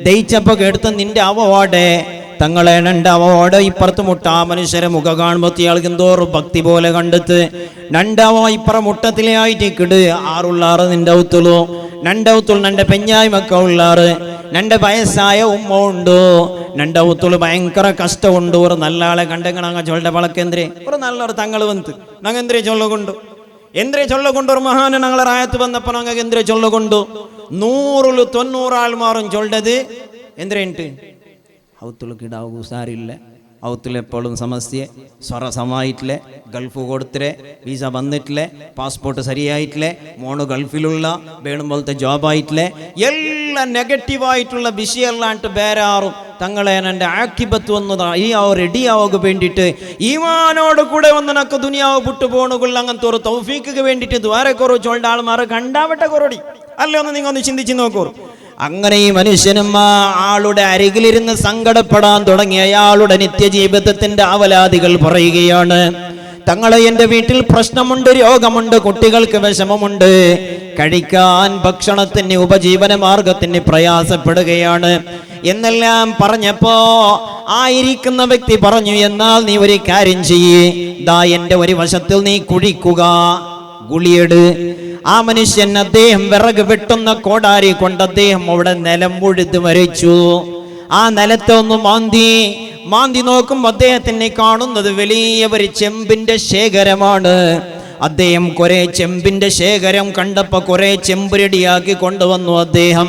ദയിച്ചപ്പോ കേടുത്ത് നിന്റെ അവവാടെ തങ്ങളെ രണ്ടാവോടെ ഇപ്പുറത്ത് മുട്ട. ആ മനുഷ്യരെ മുഖം കാണുമ്പോൾ ഇയാൾക്ക് എന്തോറും ഭക്തി പോലെ കണ്ടെത്ത്. രണ്ടാവോ ഇപ്പുറം മുട്ടത്തിലെ ആയിട്ട് കിട് 6 നിന്റെ ഔത്തുള്ളൂ. രണ്ടൗത്തുള്ളു നന്റെ പെഞ്ഞായി മക്ക ഉള്ളാറ്. നന്റെ വയസ്സായ ഉമ്മ ഉണ്ടോ. രണ്ടൗത്തുള്ളു ഭയങ്കര കഷ്ടമുണ്ട്. ഒരു നല്ല ആളെ കണ്ടെങ്കിൽ ചൊല്ലുടെ വളക്കെന്തേ ഒരു നല്ലൊരു തങ്ങൾ വന്ന് ഞങ്ങൾ എന്തേ ചൊല്ലുകൊണ്ടു എന്തേ ചൊല്ലുകൊണ്ട് ഒരു മഹാന് ഞങ്ങളെ റായത്ത് വന്നപ്പോൾ ഞങ്ങൾക്ക് എന്തേ ചൊല്ലുകൊണ്ടു 100-90 ആൾമാറും ചൊല്ലത് എന്തേണ്ട് ഔത്തുള്ളിടാവൂ സാരില്ല. ഔത്തുലെപ്പോഴും സമസ്യ സ്വറസമായിട്ടില്ലേ, ഗൾഫ് കൊടുത്തില്ലേ, വീസ വന്നിട്ടില്ലേ, പാസ്പോർട്ട് ശരിയായിട്ടില്ലേ, മോണ് ഗൾഫിലുള്ള വേണുമ്പോലത്തെ ജോബായിട്ടില്ലേ, എല്ലാം നെഗറ്റീവായിട്ടുള്ള വിഷയമല്ലാണ്ട് വേറാറും തങ്ങളെ എൻ്റെ ആക്കിബത്ത് വന്നതാ ഈ റെഡി ആവുക വേണ്ടിയിട്ട് ഈമാനോട് കൂടെ വന്ന് നക്ക് ദുനിയാവ് വിട്ടു പോണുകൊള്ള അങ്ങനത്തെ ഒരു തൗഫീക്ക് വേണ്ടിയിട്ട് ദ്വാരെ കുറവ് ചൊല്ലേണ്ട ആൾമാർ കണ്ടാവട്ടെ കുറടി അല്ലേ ഒന്ന് നിങ്ങൾ ഒന്ന് ചിന്തിച്ച് നോക്കൂ. അങ്ങനെ ഈ മനുഷ്യനും ആ ആളുടെ അരികിലിരുന്ന് സങ്കടപ്പെടാൻ തുടങ്ങിയ അയാളുടെ നിത്യജീവിതത്തിന്റെ ആവലാദികൾ പറയുകയാണ്. തങ്ങളെ എൻ്റെ വീട്ടിൽ പ്രശ്നമുണ്ട്, രോഗമുണ്ട്, കുട്ടികൾക്ക് വിഷമമുണ്ട്, കഴിക്കാൻ ഭക്ഷണത്തിന് ഉപജീവന മാർഗത്തിന് പ്രയാസപ്പെടുകയാണ് എന്നെല്ലാം പറഞ്ഞപ്പോ ആയിരിക്കുന്ന വ്യക്തി പറഞ്ഞു, എന്നാൽ നീ ഒരു കാര്യം ചെയ്യേ, ദാ എൻ്റെ ഒരു വശത്തിൽ നീ കുഴിക്കുക, ഗുളിയെട്. ആ മനുഷ്യൻ അദ്ദേഹം വിറക് വെട്ടുന്ന കോടാരി കൊണ്ട് അദ്ദേഹം അവിടെ നിലം മുഴുത് മരിച്ചു. ആ നിലത്തെ ഒന്ന് മാന്തി നോക്കുമ്പോ അദ്ദേഹത്തിനെ കാണുന്നത് വലിയ ഒരു ചെമ്പിന്റെ ശേഖരമാണ്. അദ്ദേഹം കുറെ ചെമ്പിന്റെ ശേഖരം കണ്ടപ്പോ കുറെ ചെമ്പ് റെഡിയാക്കി കൊണ്ടുവന്നു. അദ്ദേഹം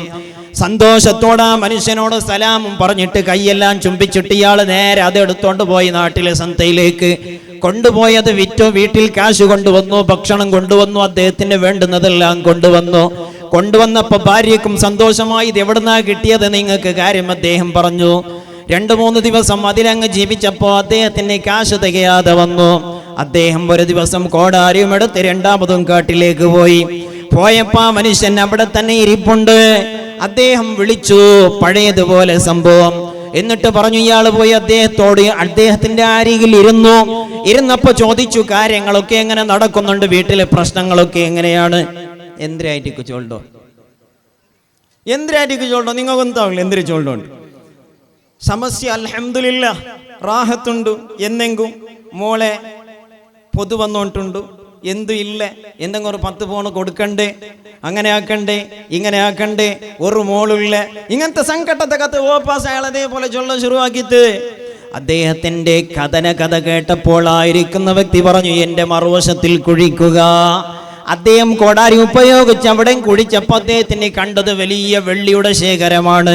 സന്തോഷത്തോടെ ആ മനുഷ്യനോട് സലാമും പറഞ്ഞിട്ട് കൈയെല്ലാം ചുംബിച്ചിട്ട് ഇയാള് നേരെ അതെടുത്തോണ്ട് പോയി നാട്ടിലെ സന്തയിലേക്ക് കൊണ്ടുപോയത് വിറ്റു. വീട്ടിൽ കാശ് കൊണ്ടുവന്നു, ഭക്ഷണം കൊണ്ടുവന്നു, അദ്ദേഹത്തിന് വേണ്ടുന്നതെല്ലാം കൊണ്ടുവന്നപ്പോ ഭാര്യക്കും സന്തോഷമായി. ഇത് എവിടുന്നാ കിട്ടിയത് നിങ്ങൾക്ക് കാര്യം അദ്ദേഹം പറഞ്ഞു. 2-3 ദിവസം അതിലങ്ങ് ജീവിച്ചപ്പോ അദ്ദേഹത്തിന് കാശ് തികയാതെ വന്നു. അദ്ദേഹം ഒരു ദിവസം കോടാരിയും എടുത്ത് രണ്ടാമതും കാട്ടിലേക്ക് പോയപ്പോ മനുഷ്യൻ അവിടെ തന്നെ ഇരിപ്പുണ്ട്. അദ്ദേഹം വിളിച്ചു, പഴയതുപോലെ സംഭവം. എന്നിട്ട് പറഞ്ഞു, ഇയാൾ പോയി അദ്ദേഹത്തോട് അദ്ദേഹത്തിന്റെ അരികിൽ ഇരുന്നപ്പോ ചോദിച്ചു, കാര്യങ്ങളൊക്കെ എങ്ങനെ നടക്കുന്നുണ്ട്, വീട്ടിലെ പ്രശ്നങ്ങളൊക്കെ എങ്ങനെയാണ്? എന്തിനായിട്ട് ചോൾണ്ടോ നിങ്ങൾക്കൊന്നും എന്തിനു ചോൾണ്ടോ? സമസ്യ അൽഹംദുലില്ലാ റാഹത്തുണ്ട്. എന്നെങ്കും മോളെ പൊതു വന്നോണ്ടുണ്ട്. എന്തും ഇല്ല, എന്തെങ്കിലും ഒരു 10 ഫോണ് കൊടുക്കണ്ടേ, അങ്ങനെ ആക്കണ്ടേ, ഇങ്ങനെ ആക്കണ്ടേ, ഒരു മോളില്ല. ഇങ്ങനത്തെ സങ്കടത്തെ കത്ത് ഓപ്പാസ് അയാൾ അതേപോലെ ചൊല്ല ശുരുവാക്കിത്ത്. അദ്ദേഹത്തിന്റെ കഥ കേട്ടപ്പോൾ ആയിരിക്കുന്ന വ്യക്തി പറഞ്ഞു, എന്റെ മറുവശത്തിൽ കുഴിക്കുക. അദ്ദേഹം കോടാരി ഉപയോഗിച്ച് അവിടെ കുഴിച്ചപ്പോൾ അദ്ദേഹത്തിന് കണ്ടത് വലിയ വെള്ളിയുടെ ശേഖരമാണ്.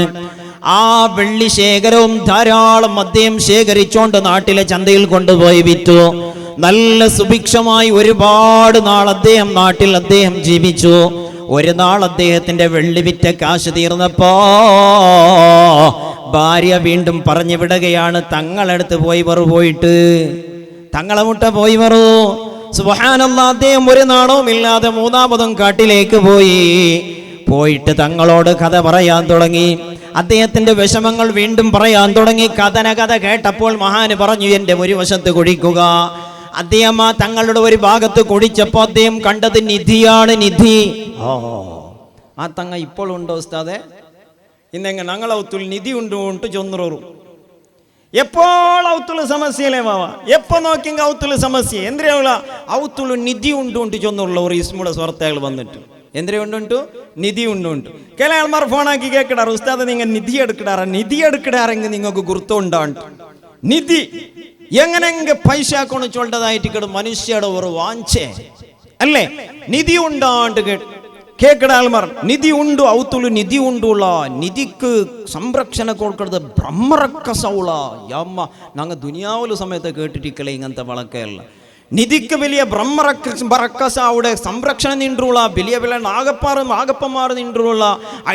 ആ വെള്ളി ശേഖരവും ധാരാളം അദ്ദേഹം ശേഖരിച്ചോണ്ട് നാട്ടിലെ ചന്തയിൽ കൊണ്ടുപോയി വിറ്റു. നല്ല സുഭിക്ഷമായി ഒരുപാട് നാൾ നാട്ടിൽ അദ്ദേഹം ജീവിച്ചു. ഒരു നാൾ അദ്ദേഹത്തിന്റെ വെള്ളി വിറ്റ കാശ് തീർന്നപ്പോ ഭാര്യ വീണ്ടും പറഞ്ഞു വിടുകയാണ്, തങ്ങളടുത്ത് പോയിട്ട് തങ്ങളെ മുട്ട വരൂ. സുബ്ഹാനല്ലാഹ്, അദ്ദേഹം ഒരു നാണവും ഇല്ലാതെ മൂന്നാമതും കാട്ടിലേക്ക് പോയിട്ട് തങ്ങളോട് കഥ പറയാൻ തുടങ്ങി. അദ്ദേഹത്തിന്റെ വിഷമങ്ങൾ വീണ്ടും പറയാൻ തുടങ്ങി. കഥ കേട്ടപ്പോൾ മഹാന് പറഞ്ഞു, എന്റെ ഒരു വശത്ത് കുഴിക്കുക. അദ്ദേഹം ആ തങ്ങളുടെ ഒരു ഭാഗത്ത് കുഴിച്ചപ്പോ അദ്ദേഹം കണ്ടത് നിധിയാണ്. നിധി ആ തങ്ങ ഇപ്പോൾ ഉണ്ടോ ഉസ്താദെ? ഇന്നെങ്ങ ഞങ്ങൾ ഔത്തുൽ നിധി ഉണ്ട് ചൊന്നൂറും. എപ്പോൾ ഔത്തുള്ള സമസ്യയിലേ മാവാ, എപ്പോ നോക്കിയെങ്കിൽ ഔത്തുള്ള സമസ്യ. എന്തിനാ ഔത്തുള്ള നിധി ഉണ്ട് ചൊന്നുള്ള ഒരു ഇസ്മുടെ സ്വാർത്ഥകൾ വന്നിട്ട് എന്തിനാ ഉണ്ടു നിധി ഉണ്ട്. ചില ആൾമാർ ഫോണാക്കി കേൾക്കിടാറ്, ഉസ്താദ് നിങ്ങൾ നിധി എടുക്കിടാറെങ്കിൽ നിങ്ങൾക്ക് ഗുരുത്തുണ്ടാണ്ട്. നിധി എങ്ങനെങ്ക പൈസ കൊണ്ട് ചൊല്ലതായിട്ട് കേട്ട് മനുഷ്യയുടെ ഒരു വാഞ്ചേ അല്ലേ? നിധി ഉണ്ടാണ്ട് കേക്കട ആൾമാർ നിധി ഉണ്ട്, ഔത്തുള്ളു നിധി ഉണ്ടുള്ള നിധിക്ക് സംരക്ഷണ കൊടുക്കുന്നത് ബ്രഹ്മറക്കസൗള. യമ്മ ഞങ്ങൾ ദുനിയാവുള്ള സമയത്ത് കേട്ടിട്ടിക്കലേ ഇങ്ങനത്തെ വളക്കല്ല. നിധിക്ക് വലിയ ബ്രഹ്മറക്കസ അവിടെ സംരക്ഷണം നിണ്ടുള്ള വലിയ നാഗപ്പന്മാർ നിണ്ടുള്ള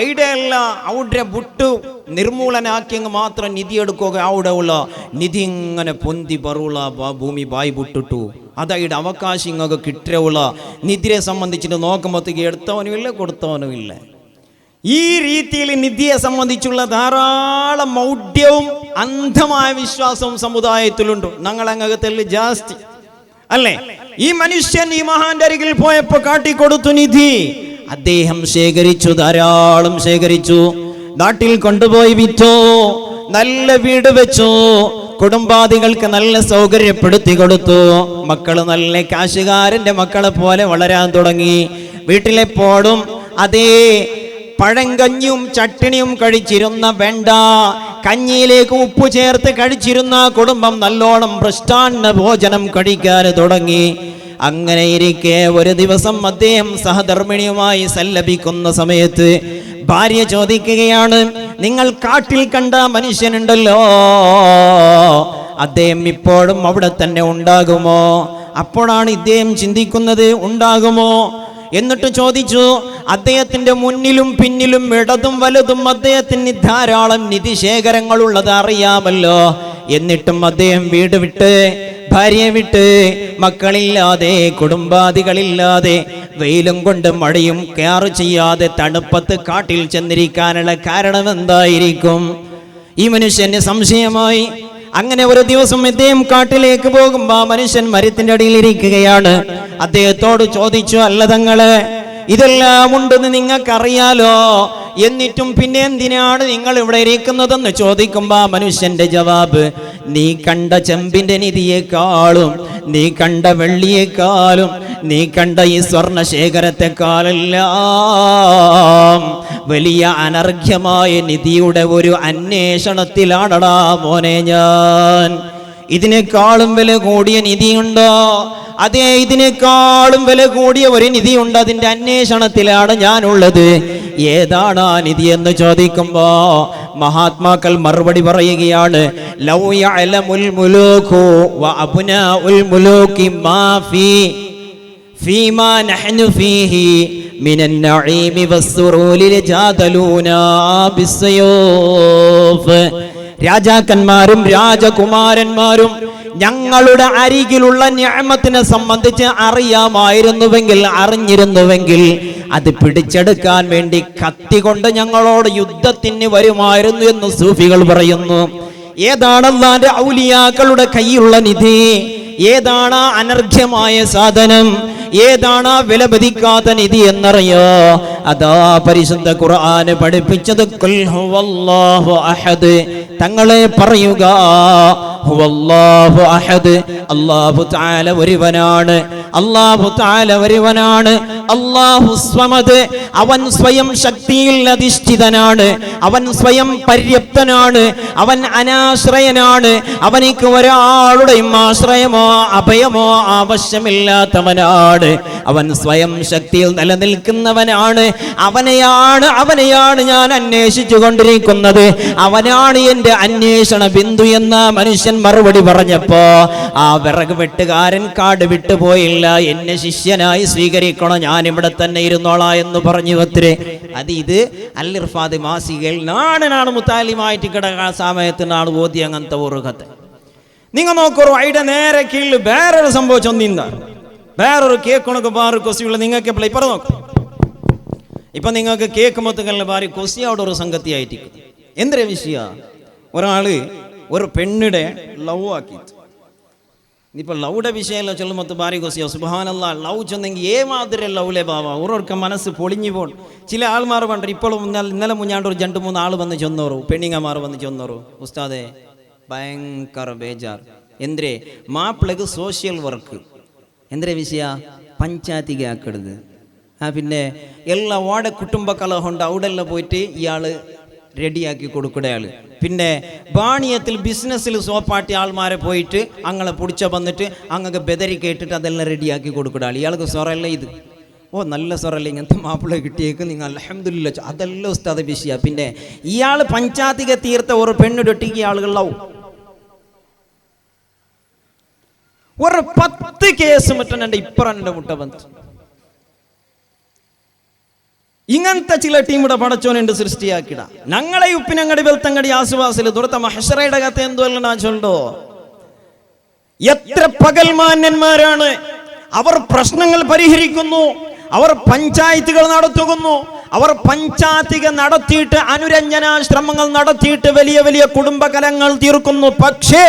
ഐഡിയ അല്ല. അവിടെ ബുട്ട് നിർമൂലനാക്കി മാത്രം നിധി എടുക്കുക. അവിടെ ഉള്ള നിധി ഇങ്ങനെ പൊന്തി പറയുള്ള ഭൂമി ബായി ബുട്ടിട്ടു. അതായത് അവകാശം ഇങ്ങൊക്കെ കിട്ടുള്ള നിധിയെ സംബന്ധിച്ചിട്ട് നോക്കുമ്പോഴത്തേക്ക് എടുത്തവനുമില്ല കൊടുത്തവനുമില്ല. ഈ രീതിയിൽ നിധിയെ സംബന്ധിച്ചുള്ള ധാരാളം മൗഢ്യവും അന്ധമായ വിശ്വാസവും സമുദായത്തിലുണ്ട്. ഞങ്ങളങ്ങകത്തിൽ ജാസ്തി അല്ലേ? ഈ മനുഷ്യൻ ഈ മഹാന്റെ അരികിൽ പോയപ്പോ കാട്ടിക്കൊടുത്തു നിധി. അദ്ദേഹം ധാരാളം ശേഖരിച്ചു. നാട്ടിൽ കൊണ്ടുപോയി വിറ്റു. നല്ല വീട് വെച്ചു. കുടുംബാദികൾക്ക് നല്ല സൗകര്യപ്പെടുത്തി കൊടുത്തു. മക്കള് നല്ല കാശുകാരന്റെ മക്കളെ പോലെ വളരാൻ തുടങ്ങി. വീട്ടിലെപ്പോഴും അതേ പഴങ്കഞ്ഞിയും ചട്ടിണിയും കഴിച്ചിരുന്ന വേണ്ട കഞ്ഞിയിലേക്ക് ഉപ്പ് ചേർത്ത് കഴിച്ചിരുന്ന കുടുംബം നല്ലോണം മൃഷ്ടാന്ന ഭോജനം കഴിക്കാൻ തുടങ്ങി. അങ്ങനെ ഇരിക്കെ ഒരു ദിവസം അദ്ദേഹം സഹധർമ്മിണിയുമായി സല്ലപിക്കുന്ന സമയത്ത് ഭാര്യ ചോദിക്കുകയാണ്, നിങ്ങൾ കാട്ടിൽ കണ്ട മനുഷ്യനുണ്ടല്ലോ, അദ്ദേഹം ഇപ്പോഴും അവിടെ തന്നെ ഉണ്ടാകുമോ? അപ്പോഴാണ് ഇദ്ദേഹം ചിന്തിക്കുന്നത്, ഉണ്ടാകുമോ? എന്നിട്ട് ചോദിച്ചു, അദ്ദേഹത്തിന്റെ മുന്നിലും പിന്നിലും ഇടതും വലതും അദ്ദേഹത്തിന് ധാരാളം നിധിശേഖരങ്ങളുള്ളത് അറിയാമല്ലോ. എന്നിട്ടും അദ്ദേഹം വീട് വിട്ട്, ഭാര്യയെ വിട്ട്, മക്കളില്ലാതെ, കുടുംബാദികളില്ലാതെ, വെയിലും കൊണ്ട് മഴയും കെയർ ചെയ്യാതെ തണുപ്പത്ത് കാട്ടിൽ ചെന്നിരിക്കാനുള്ള കാരണം എന്തായിരിക്കും? ഈ മനുഷ്യന് സംശയമായി. അങ്ങനെ ഒരു ദിവസം ഇദ്ദേഹം കാട്ടിലേക്ക് പോകുമ്പോ മനുഷ്യൻ മരത്തിന്റെ അടിയിൽ ഇരിക്കുകയാണ്. അദ്ദേഹത്തോട് ചോദിച്ചു, അല്ല തങ്ങളെ, ഇതെല്ലാം ഉണ്ടെന്ന് നിങ്ങൾക്കറിയാലോ, എന്നിട്ടും പിന്നെ എന്തിനാണ് നിങ്ങൾ ഇവിടെ ഇരിക്കുന്നതെന്ന് ചോദിക്കുമ്പോ മനുഷ്യന്റെ ജവാബ്, നീ കണ്ട ചെമ്പിന്റെ നിധിയെക്കാളും, നീ കണ്ട വെള്ളിയെക്കാളും, നീ കണ്ട ഈ സ്വർണ ശേഖരത്തെക്കാളെല്ലാം വലിയ അനർഘ്യമായ നിധിയുടെ ഒരു അന്വേഷണത്തിലാണടാ മോനെ ഞാൻ. ഇതിനേക്കാളും വില കൂടിയ നിധിയുണ്ടോ? അതേ, ഇതിനേക്കാളും വില കൂടിയ ഒരു നിധിയുണ്ട്. അതിന്റെ അന്വേഷണത്തിലാണ് ഞാനുള്ളത്. ഏതാണ് ആ നിധി എന്ന് ചോദിക്കുമ്പോ മഹാത്മാക്കൾ മറുപടി പറയുകയാണ്, ലൗ യഅലമുൽ മുലൂകു വ അബ്നാഉൽ മുലൂകി മാ ഫീമാ നഹ്നു ഫീഹി മിനൻ നഈമി വസ്സുറൂരി ലജാദലൂനാ ബിസ്സയൂഫ്. രാജാക്കന്മാരും രാജകുമാരന്മാരും ഞങ്ങളുടെ അരികിലുള്ള നിഅമത്തിനെ സംബന്ധിച്ച് അറിഞ്ഞിരുന്നുവെങ്കിൽ അത് പിടിച്ചെടുക്കാൻ വേണ്ടി കത്തി കൊണ്ട് ഞങ്ങളോട് യുദ്ധത്തിന് വരുമായിരുന്നു എന്ന് സൂഫികൾ പറയുന്നു. ഏതാണ് അല്ലാഹുവിന്റെ ഔലിയാക്കളുടെ കയ്യിലുള്ള നിധി? ഏതാണ് അനർഘ്യമായ സാധനം? ഏതാണ് വിലമതിക്കാത്ത നിധി എന്നറിയോ? അതാ പരിശുദ്ധ ഖുർആൻ പഠിപ്പിച്ചത് ഖുൽ ഹുവല്ലാഹു അഹദ്. തങ്ങളെ പറയുക, ഹുവല്ലാഹു അഹദ്, അല്ലാഹു തആല ഒരുവനാണ്, അല്ലാഹു തആല ഒരുവനാണ്. അല്ലാഹു സ്വമദ്, അവൻ സ്വയം ശക്തിയിൽ അധിഷ്ഠിതനാണ്, അവൻ സ്വയം പര്യാപ്തനാണ്, അവൻ അനാശ്രയനാണ്, അവനിക്ക് ഒരാളുടെയും ആശ്രയമോ അഭയമോ ആവശ്യമില്ലാത്തവനാണ്, അവൻ സ്വയം ശക്തിയിൽ നിലനിൽക്കുന്നവനാണ്. അവനെയാണ് ഞാൻ അന്വേഷിച്ചു കൊണ്ടിരിക്കുന്നത്, അവനാണ് എന്റെ അന്വേഷണ ബിന്ദു എന്ന മനുഷ്യൻ മറുപടി പറഞ്ഞപ്പോ ആ വിറക് വെട്ടുകാരൻ കാട് വിട്ടുപോയില്ല, എന്നെ ശിഷ്യനായി സ്വീകരിക്കണം, ഞാൻ ഇവിടെ തന്നെ ഇരുന്നോളാ എന്ന് പറഞ്ഞു അത്രേ. ഇത് അൽ-ഇർഫാദ് മാസികയിൽ നാടനാണ് മുത്താലിമായിട്ട് കിടക്കാൻ സമയത്തിനാണ് ഓതി അങ്ങനത്തെ ഒരു കഥ. നിങ്ങൾ നോക്കൂ, അതിന്റെ നേരെ കീഴിൽ വേറൊരു സംഭവം ചൊന്നിന്താ, വേറൊരു കേക്ക് ബാറ് കൊസിയുള്ള നിങ്ങൾക്ക് എപ്പോഴും ഇപ്പം നോക്കും. ഇപ്പൊ നിങ്ങൾക്ക് കേക്ക് മൊത്തങ്ങളിൽ ബാരി കൊസി അവിടെ ഒരു സംഗതിയായിട്ട് എന്തൊരു വിഷയ, ഒരാള് ഒരു പെണ്ണിടെ ലവ് ആക്കി. ഇപ്പൊ ലൗടെ വിഷയമല്ലോ ചൊല്ലുമ്പോൾ ബാരി കൊസിയോ സുബ്ഹാനല്ലാ. ലവ് ചൊന്നെങ്കിൽ ഏമാതിരി ലൗലെ ബാവ ഓരോർക്ക് മനസ്സ് പൊളിഞ്ഞു പോൾ. ചില ആൾമാർ പണ്ട് ഇപ്പോഴും ഇന്നലെ മുഞ്ഞാണ്ട് ഒരു 2-3 ആൾ വന്ന് ചൊന്നോറു, പെണ്ണിങ്ങമാർ വന്ന് ചൊന്നോറു, ഉസ്താദെ ഭയങ്കര ബേജാർ. എന്തേ മാപ്പിളക്ക് സോഷ്യൽ വർക്ക്, എന്തേ വിഷയ പഞ്ചായത്തിക്ക് ആക്കരുത്. പിന്നെ എല്ലാ വാർഡ് കുടുംബ കലഹമുണ്ട്, അവിടെല്ലാം പോയിട്ട് ഇയാൾ റെഡിയാക്കി കൊടുക്കുകയാൾ. പിന്നെ ബാണിയത്തിൽ ബിസിനസ്സിൽ സോപ്പാട്ടി ആൾമാരെ പോയിട്ട് അങ്ങനെ പിടിച്ച വന്നിട്ട് അങ്ങനെ ബെതറി കേട്ടിട്ട് അതെല്ലാം റെഡിയാക്കി കൊടുക്കുകയാൾ. ഇയാൾക്ക് സ്വറല്ല ഇത്, ഓ നല്ല സ്വറല്ല, ഇങ്ങനത്തെ മാപ്പിള കിട്ടിയേക്ക് നിങ്ങൾ അൽഹംദുലില്ലാ, അതെല്ലാം ഉസ്താദ് വിഷയ. പിന്നെ ഇയാൾ പഞ്ചായത്തിക തീർത്ത ഒരു പെണ്ണിടൊട്ടിക്ക് ആളുകളാവും. ഒരു 10 കേസ് മറ്റേ ഇപ്പറന്റെ മുട്ട ബന്ധു ഇങ്ങനത്തെ ചില ടീമിടെ പടച്ചോനുണ്ട് സൃഷ്ടിയാക്കിട. ഞങ്ങളെ ഉപ്പിനങ്ങടി വെൽത്തങ്ങടി ആസുവാസിൽ ദുരത്ത മഹ്ശറയുടെ കഥ എന്തുവല്ല ചൊല്ലോ. എത്ര പകൽമാന്യന്മാരാണ്, അവർ പ്രശ്നങ്ങൾ പരിഹരിക്കുന്നു, അവർ പഞ്ചായത്തുകൾ നടത്തുന്നു, അവർ പഞ്ചായത്തിക നടത്തിയിട്ട് അനുരഞ്ജനാശ്രമങ്ങൾ നടത്തിയിട്ട് വലിയ വലിയ കുടുംബകലങ്ങൾ തീർക്കുന്നു. പക്ഷേ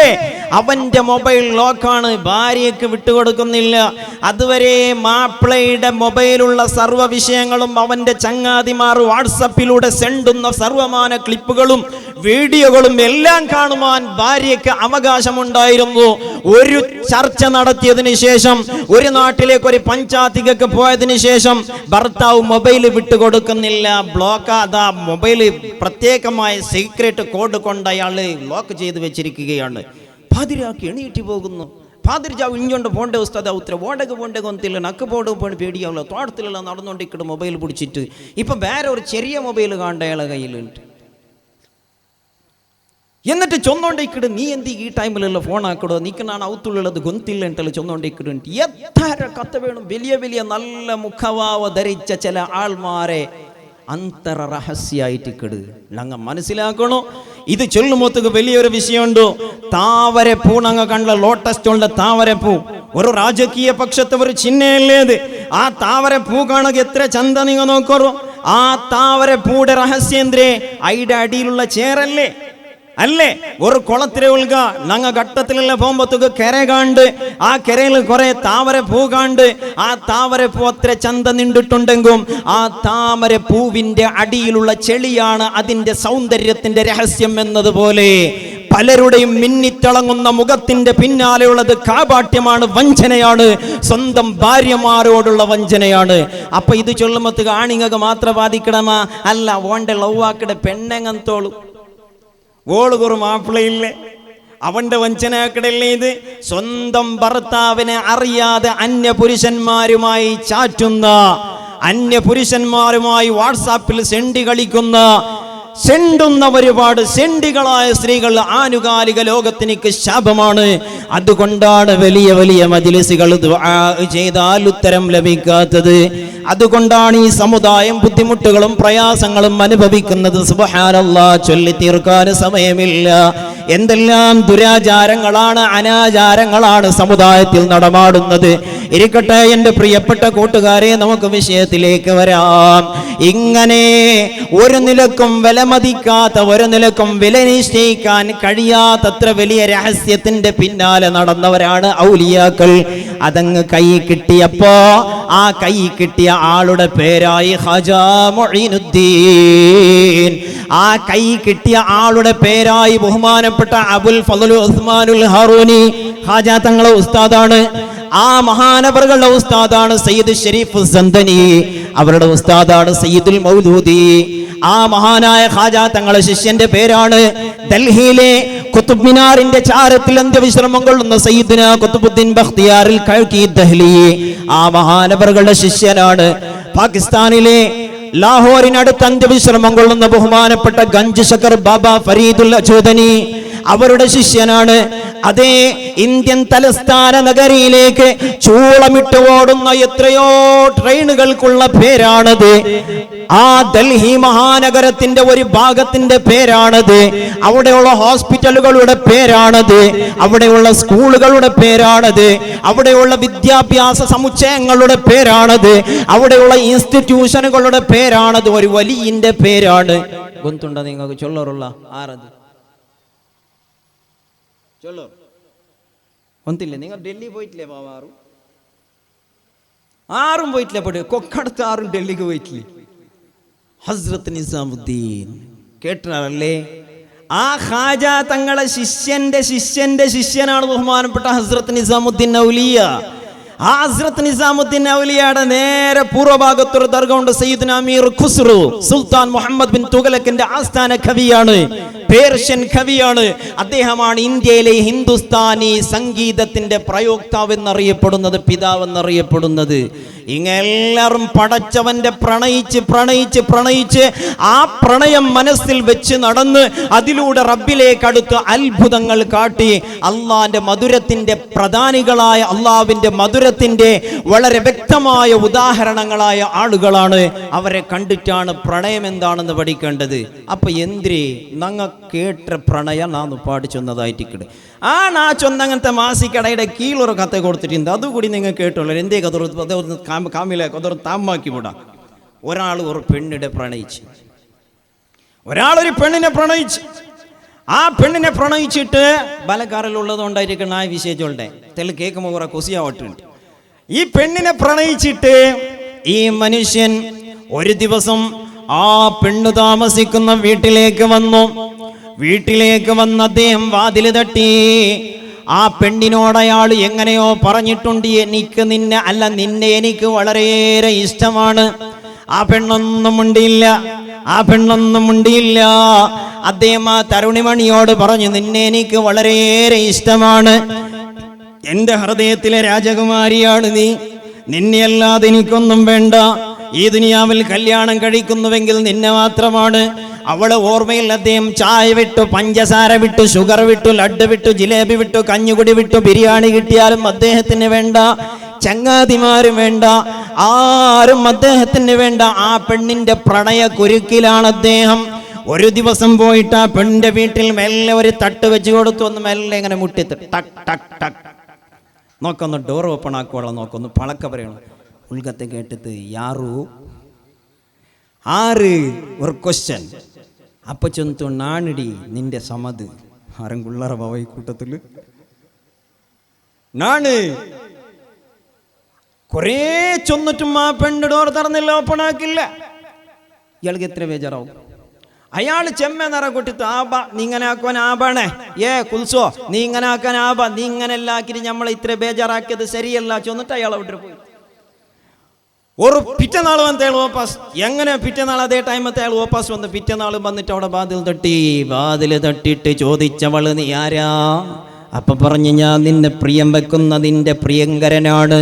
അവന്റെ മൊബൈൽ ലോക്കാണ്, ഭാര്യയ്ക്ക് വിട്ടുകൊടുക്കുന്നില്ല. അതുവരെ മാപ്പിളയുടെ മൊബൈലുള്ള സർവ്വ വിഷയങ്ങളും അവന്റെ ചങ്ങാതിമാർ വാട്സപ്പിലൂടെ സെൻഡുന്ന സർവമാന ക്ലിപ്പുകളും വീഡിയോകളും എല്ലാം കാണുവാൻ ഭാര്യയ്ക്ക് അവകാശമുണ്ടായിരുന്നു. ഒരു ചർച്ച നടത്തിയതിന് ശേഷം, ഒരു നാട്ടിലേക്ക് ഒരു പഞ്ചായത്തിലേക്ക് പോയതിന് ശേഷം ഭർത്താവ് മൊബൈൽ വിട്ടുകൊടുക്കുന്നില്ല, ബ്ലോക്ക്. അതാ മൊബൈല് പ്രത്യേകമായ സീക്രട്ട് കോഡ് കൊണ്ട് അയാൾ ലോക്ക് ചെയ്ത് വെച്ചിരിക്കുകയാണ്. പാതിരാക്കി എണീറ്റ് പോകുന്നു. പാതിരിജാവ് ഇഞ്ഞോണ്ട് പോണ്ടേ ഉസ്താദ, ഉത്തര ഓടക്ക് പോണ്ടേ കൊന്നില്ല, നക്ക് പോണ്ട് പോയി പേടിയാവില്ല, തോട്ടത്തിലുള്ള നടന്നുകൊണ്ടിരിക്കട്ട് മൊബൈൽ പിടിച്ചിട്ട്. ഇപ്പം വേറെ ഒരു ചെറിയ മൊബൈൽ കാണേണ്ട അയാളെ കയ്യിലുണ്ട്. എന്നിട്ട് ചൊന്നോണ്ടിക്കിട്, നീ എന്ത് ഈ ടൈമിലുള്ള ഫോൺ ആക്കടോ, നീക്കനാണ് ഔത്തുള്ളത് ഗൊന്തില്ല എന്നുള്ള ചൊന്നോണ്ടിക്കിട്. എത്ര കഥ വേണം. വലിയ വലിയ നല്ല മുഖവാവ ധരിച്ച ചില ആൾമാരെ അന്തര രഹസ്യായിട്ട് കിട് ഞങ്ങൾ മനസ്സിലാക്കണോ. ഇത് ചൊല്ലുമ്പോത്തേക്ക് വലിയൊരു വിഷയമുണ്ടോ. താവരപ്പൂ ഞങ്ങൾ കണ്ട ലോട്ടസ് സ്റ്റോളിന്റെ താവരപ്പൂ ഒരു രാജകീയ പക്ഷത്തെ ഒരു ചിഹ്നയല്ലേത്. ആ താവരപ്പൂ കാണുക എത്ര ചന്ത നിങ്ങൾ നോക്കറോ. ആ താവരപ്പൂടെ രഹസ്യേന്ദ്രേ അതിന്റെ അടിയിലുള്ള ചേരല്ലേ അല്ലേ. ഒരു കുളത്തിലെ ഉൾക ഞങ്ങ ഘട്ടത്തിലുള്ള പോകുമ്പോഴത്തേക്ക് കര കാണ്ട്, ആ കരയിൽ കുറെ താമരപ്പൂ കാണ്ട്, ആ താമരപ്പൂ അത്ര ചന്ത നിണ്ടിട്ടുണ്ടെങ്കിലും ആ താമരപ്പൂവിന്റെ അടിയിലുള്ള ചെളിയാണ് അതിന്റെ സൗന്ദര്യത്തിന്റെ രഹസ്യം എന്നതുപോലെ പലരുടെയും മിന്നിത്തിളങ്ങുന്ന മുഖത്തിന്റെ പിന്നാലെയുള്ളത് കാപാട്യമാണ്, വഞ്ചനയാണ്, സ്വന്തം ഭാര്യമാരോടുള്ള വഞ്ചനയാണ്. അപ്പൊ ഇത് ചൊല്ലുമ്പത്തേക്ക് ആണിങ്ങക്ക് മാത്രം ബാധിക്കണമാ? അല്ല, ഓന്റെ ലൗവാക്കിടെ പെണ്ണെങ്ങത്തോളും ഓളുകൊരു മാപ്പിളയില്ലേ, അവന്റെ വഞ്ചനാക്കിടല്ലേ ഇത്. സ്വന്തം ഭർത്താവിനെ അറിയാതെ അന്യപുരുഷന്മാരുമായി ചാറ്റുന്ന, അന്യപുരുഷന്മാരുമായി വാട്സാപ്പിൽ സെണ്ടി കളിക്കുന്ന, സെണ്ടുന്ന ഒരുപാട് സെണ്ടികളായ സ്ത്രീകൾ ആനുകാലിക ലോകത്തിനിക്ക് ശാപമാണ്. അതുകൊണ്ടാണ് വലിയ വലിയ മജ്‌ലിസുകൾ ദുആ ചെയ്താൽ ഉത്തരം ലഭിക്കാത്തത്. അതുകൊണ്ടാണ് ഈ സമുദായം ബുദ്ധിമുട്ടുകളും പ്രയാസങ്ങളും അനുഭവിക്കുന്നത്. സുബ്ഹാനല്ലാഹ്, ചൊല്ലി തീർക്കാൻ സമയമില്ല. എന്തെല്ലാം ദുരാചാരങ്ങളാണ്, അനാചാരങ്ങളാണ് സമുദായത്തിൽ നടമാടുന്നത്. ഇരിക്കട്ടെ എൻ്റെ പ്രിയപ്പെട്ട കൂട്ടുകാരെ, നമുക്ക് വിഷയത്തിലേക്ക് വരാം. ഇങ്ങനെ ഒരു നിലക്കും വിലമതിക്കാത്ത, ഒരു നിലക്കും വില നിശ്ചയിക്കാൻ കഴിയാത്തത്ര വലിയ രഹസ്യത്തിന്റെ പിന്നാലെ നടന്നവരാണ് ഔലിയാക്കൾ. അതങ്ങ് കൈ കിട്ടിയപ്പോ ആ കൈ കിട്ടിയ ആളുടെ പേരായി ഖാജാ മുഈനുദ്ദീൻ. ആ കൈ കിട്ടിയ ആളുടെ പേരായി ബഹുമാനപ്പെട്ട അബുൽ ഫളൽ ഉസ്മാനുൽ ഹാറൂനി ഖാജാ തങ്ങളെ ഉസ്താദാണ്. ആ മഹാനവറുകളുടെ ഉസ്താദാണ് സയ്യിദ് ഷരീഫ് സന്തനി. അവരുടെ ഉസ്താദാണ് സയ്യിദുൽ മൗദൂദി. ആ മഹാനായ ഖാജാ തങ്ങളെ ശിഷ്യന്റെ പേരാണ് ഡൽഹിയിലെ ഖുതുബ് മിനാറിന്റെ ചാരത്തിൽ അന്ത്യവിശ്രമം കൊള്ളുന്ന സയ്യിദ്ന ഖുതുബുദ്ദീൻ ബഖ്തിയാറുൽ കൽക്കി ദഹ്ലി. ആ മഹാനവറുകളുടെ ശിഷ്യനാണ് പാകിസ്ഥാനിലെ ലാഹോറിനടുത്ത് അന്ത്യവിശ്രമം കൊള്ളുന്ന ബഹുമാനപ്പെട്ട ഗഞ്ച് ശക്കർ ബാബ ഫരീദുൽ അജൂദനി. അവരുടെ ശിഷ്യനാണ്. അതേ ഇന്ത്യൻ തലസ്ഥാന നഗരിയിലേക്ക് ചൂളമിട്ട് ഓടുന്ന എത്രയോ ട്രെയിനുകൾക്കുള്ള പേരാണത്. ആ ഡൽഹി മഹാനഗരത്തിന്റെ ഒരു ഭാഗത്തിന്റെ പേരാണത്. അവിടെയുള്ള ഹോസ്പിറ്റലുകളുടെ പേരാണത്. അവിടെയുള്ള സ്കൂളുകളുടെ പേരാണത്. അവിടെയുള്ള വിദ്യാഭ്യാസ സമുച്ചയങ്ങളുടെ പേരാണത്. അവിടെയുള്ള ഇൻസ്റ്റിറ്റ്യൂഷനുകളുടെ പേരാണത്. ഒരു വലിയന്റെ പേരാണ്. ഗൊന്തുണ്ട നിങ്ങൾക്ക് ചൊല്ലറുള്ള ആരത് ചൊല്ലോ ഒന്നില്ലേ? നിങ്ങൾ ഡൽഹി പോയിട്ടില്ലേ? ആറും പോയിട്ടില്ലേ? കൊക്കടുത്ത് ആറും ഡൽഹിക്ക് പോയിട്ടില്ലേ? ഹസ്രത്ത് നിസാമുദ്ദീൻ കേട്ടല്ലേ? ആ ഖാജാ തങ്ങളെ ശിഷ്യന്റെ ശിഷ്യന്റെ ശിഷ്യനാണ് ബഹുമാനപ്പെട്ട ഹസ്രത്ത് നിസാമുദ്ദീൻ ഔലിയ. ആ ഹസ്രത്ത് നിസാമുദ്ദീൻ ഔലിയയുടെ നേരെ പൂർവ്വഭാഗത്തൊരു ദർഗ ഉണ്ട്. സയ്യിദ്ന അമീർ ഖുസ്രു സുൽത്താൻ മുഹമ്മദ് ബിൻ തുഗലക്കിന്റെ ആസ്ഥാന കവിയാണ്, പേർഷ്യൻ കവിയാണ്. അദ്ദേഹമാണ് ഇന്ത്യയിലെ ഹിന്ദുസ്ഥാനി സംഗീതത്തിന്റെ പ്രയോക്താവ് എന്നറിയപ്പെടുന്നത്, പിതാവ് എന്നറിയപ്പെടുന്നത്. ഇങ്ങെല്ലാവരും പടച്ചവന്റെ പ്രണയിച്ച് പ്രണയിച്ച് പ്രണയിച്ച് ആ പ്രണയം മനസ്സിൽ വെച്ച് നടന്ന് അതിലൂടെ റബ്ബിലേക്ക് അടുത്ത് അത്ഭുതങ്ങൾ കാട്ടി അള്ളാന്റെ മധുരത്തിന്റെ പ്രധാനികളായ, അള്ളാവിന്റെ മധുരത്തിന്റെ വളരെ വ്യക്തമായ ഉദാഹരണങ്ങളായ ആളുകളാണ്. അവരെ കണ്ടിട്ടാണ് പ്രണയം എന്താണെന്ന് പഠിക്കേണ്ടത്. അപ്പൊ എന്തിരേ നങ്ങ കേട്ട പ്രണയ നാന്ന് പാടിച്ചൊന്നതായിട്ട് ആ ചൊന്നങ്ങനത്തെ മാസിക്കടയുടെ കീഴൊരു കഥ കൊടുത്തിട്ടുണ്ട്. അതുകൂടി നിങ്ങൾ കേട്ടുള്ളൂ. എന്തേ കാമിലെ കഥ താമാക്കി വിടാം. ഒരാൾ ഒരു പെണ്ണിനെ പ്രണയിച്ച്, ഒരാളൊരു പെണ്ണിനെ പ്രണയിച്ച്, ആ പെണ്ണിനെ പ്രണയിച്ചിട്ട് ബലക്കാരിലുള്ളതുകൊണ്ടായിരിക്കണം ആ വിശേഷമുണ്ടേ തെല് കേൾക്കുമ്പോൾ കുറെ കൊസിയാവട്ടുണ്ട്. ഈ പെണ്ണിനെ പ്രണയിച്ചിട്ട് ഈ മനുഷ്യൻ ഒരു ദിവസം ആ പെണ്ണ് താമസിക്കുന്ന വീട്ടിലേക്ക് വന്നു. വീട്ടിലേക്ക് വന്ന് അദ്ദേഹം വാതിൽ തട്ടി. ആ പെണ്ണിനോട് അയാൾ എങ്ങനെയോ പറഞ്ഞിട്ടുണ്ട്, എനിക്ക് നിന്നെ അല്ല നിന്നെ എനിക്ക് വളരെയേറെ ഇഷ്ടമാണ്. ആ പെണ്ണൊന്നും മുണ്ടിയില്ല, ആ പെണ്ണൊന്നും മുണ്ടിയില്ല. അദ്ദേഹം ആ തരുണിമണിയോട് പറഞ്ഞു, നിന്നെ എനിക്ക് വളരെയേറെ ഇഷ്ടമാണ്, എൻ്റെ ഹൃദയത്തിലെ രാജകുമാരിയാണ് നീ, നിന്നെയല്ലാതെ എനിക്കൊന്നും വേണ്ട. ഈ ദുനിയാവിൽ കല്യാണം കഴിക്കുന്നുവെങ്കിൽ നിന്നെ മാത്രമാണ്. അവളെ ഓർമ്മയിൽ അദ്ദേഹം ചായ വിട്ടു, പഞ്ചസാര വിട്ടു, ഷുഗർ വിട്ടു, ലഡ്ഡു വിട്ടു, ജിലേബി വിട്ടു, കഞ്ഞുകുടി വിട്ടു. ബിരിയാണി കിട്ടിയാലും അദ്ദേഹത്തിന് വേണ്ട, ചങ്ങാതിമാരും വേണ്ട, ആരും അദ്ദേഹത്തിന് വേണ്ട. ആ പെണ്ണിന്റെ പ്രണയ കുരുക്കിലാണ് അദ്ദേഹം. ഒരു ദിവസം പോയിട്ട് ആ പെണ്ണിന്റെ വീട്ടിൽ മെല്ലെ ഒരു തട്ട് വെച്ച് കൊടുത്തു. ഒന്ന് മെല്ലെ ഇങ്ങനെ മുട്ടി ടക് ടക് ടക് നോക്കൊന്ന് ഡോർ ഓപ്പൺ ആക്കുവോളാം, നോക്കൊന്ന് പളക്ക പറയണം. ഉൾഗത്തെ കേട്ടിട്ട് യാറു ആറ് ഒരു ക്വസ്റ്റ്യൻ അപ്പൊ ചൊന്തു നാണിടി നിന്റെ സമത് ആരെങ്കുള്ളറ ബാവ ഈ കൂട്ടത്തില് നാണ് കുറേ ചൊന്നിട്ടും ആ പെണ്ണ് ഡോർ തുറന്നില്ല, ഓപ്പൺ ആക്കില്ല. ഇയാൾക്ക് എത്ര ബേജാറാവും? അയാൾ ചെമ്മ നിറ കൊട്ടിട്ട് ആബ നീ ഇങ്ങനെ ആക്കുവാൻ ആബാണേ, കുൽസോ നീ ഇങ്ങനെ ആക്കാൻ ആബ, നീ ഇങ്ങനെ എല്ലാം ആക്കിയിട്ട് നമ്മളെ ഇത്ര ബേജാറാക്കിയത് ശരിയല്ല ചൊന്നിട്ട് അയാൾ അവിടെ പോയി. ഒരു പിറ്റന്നാൾ വന്ന് അയാൾ വാപ്പാസ്, എങ്ങനെ പിറ്റന്നാൾ അതേ ടൈമത്തെ അയാൾ വാപ്പാസ് വന്ന് പിറ്റന്നാൾ വന്നിട്ട് അവിടെ വാതിൽ തട്ടി. വാതിൽ തട്ടിയിട്ട് ചോദിച്ചവള് നീ ആരാ? അപ്പൊ പറഞ്ഞു, ഞാൻ നിന്നെ പ്രിയം വെക്കുന്ന നിന്റെ പ്രിയങ്കരനാണ്,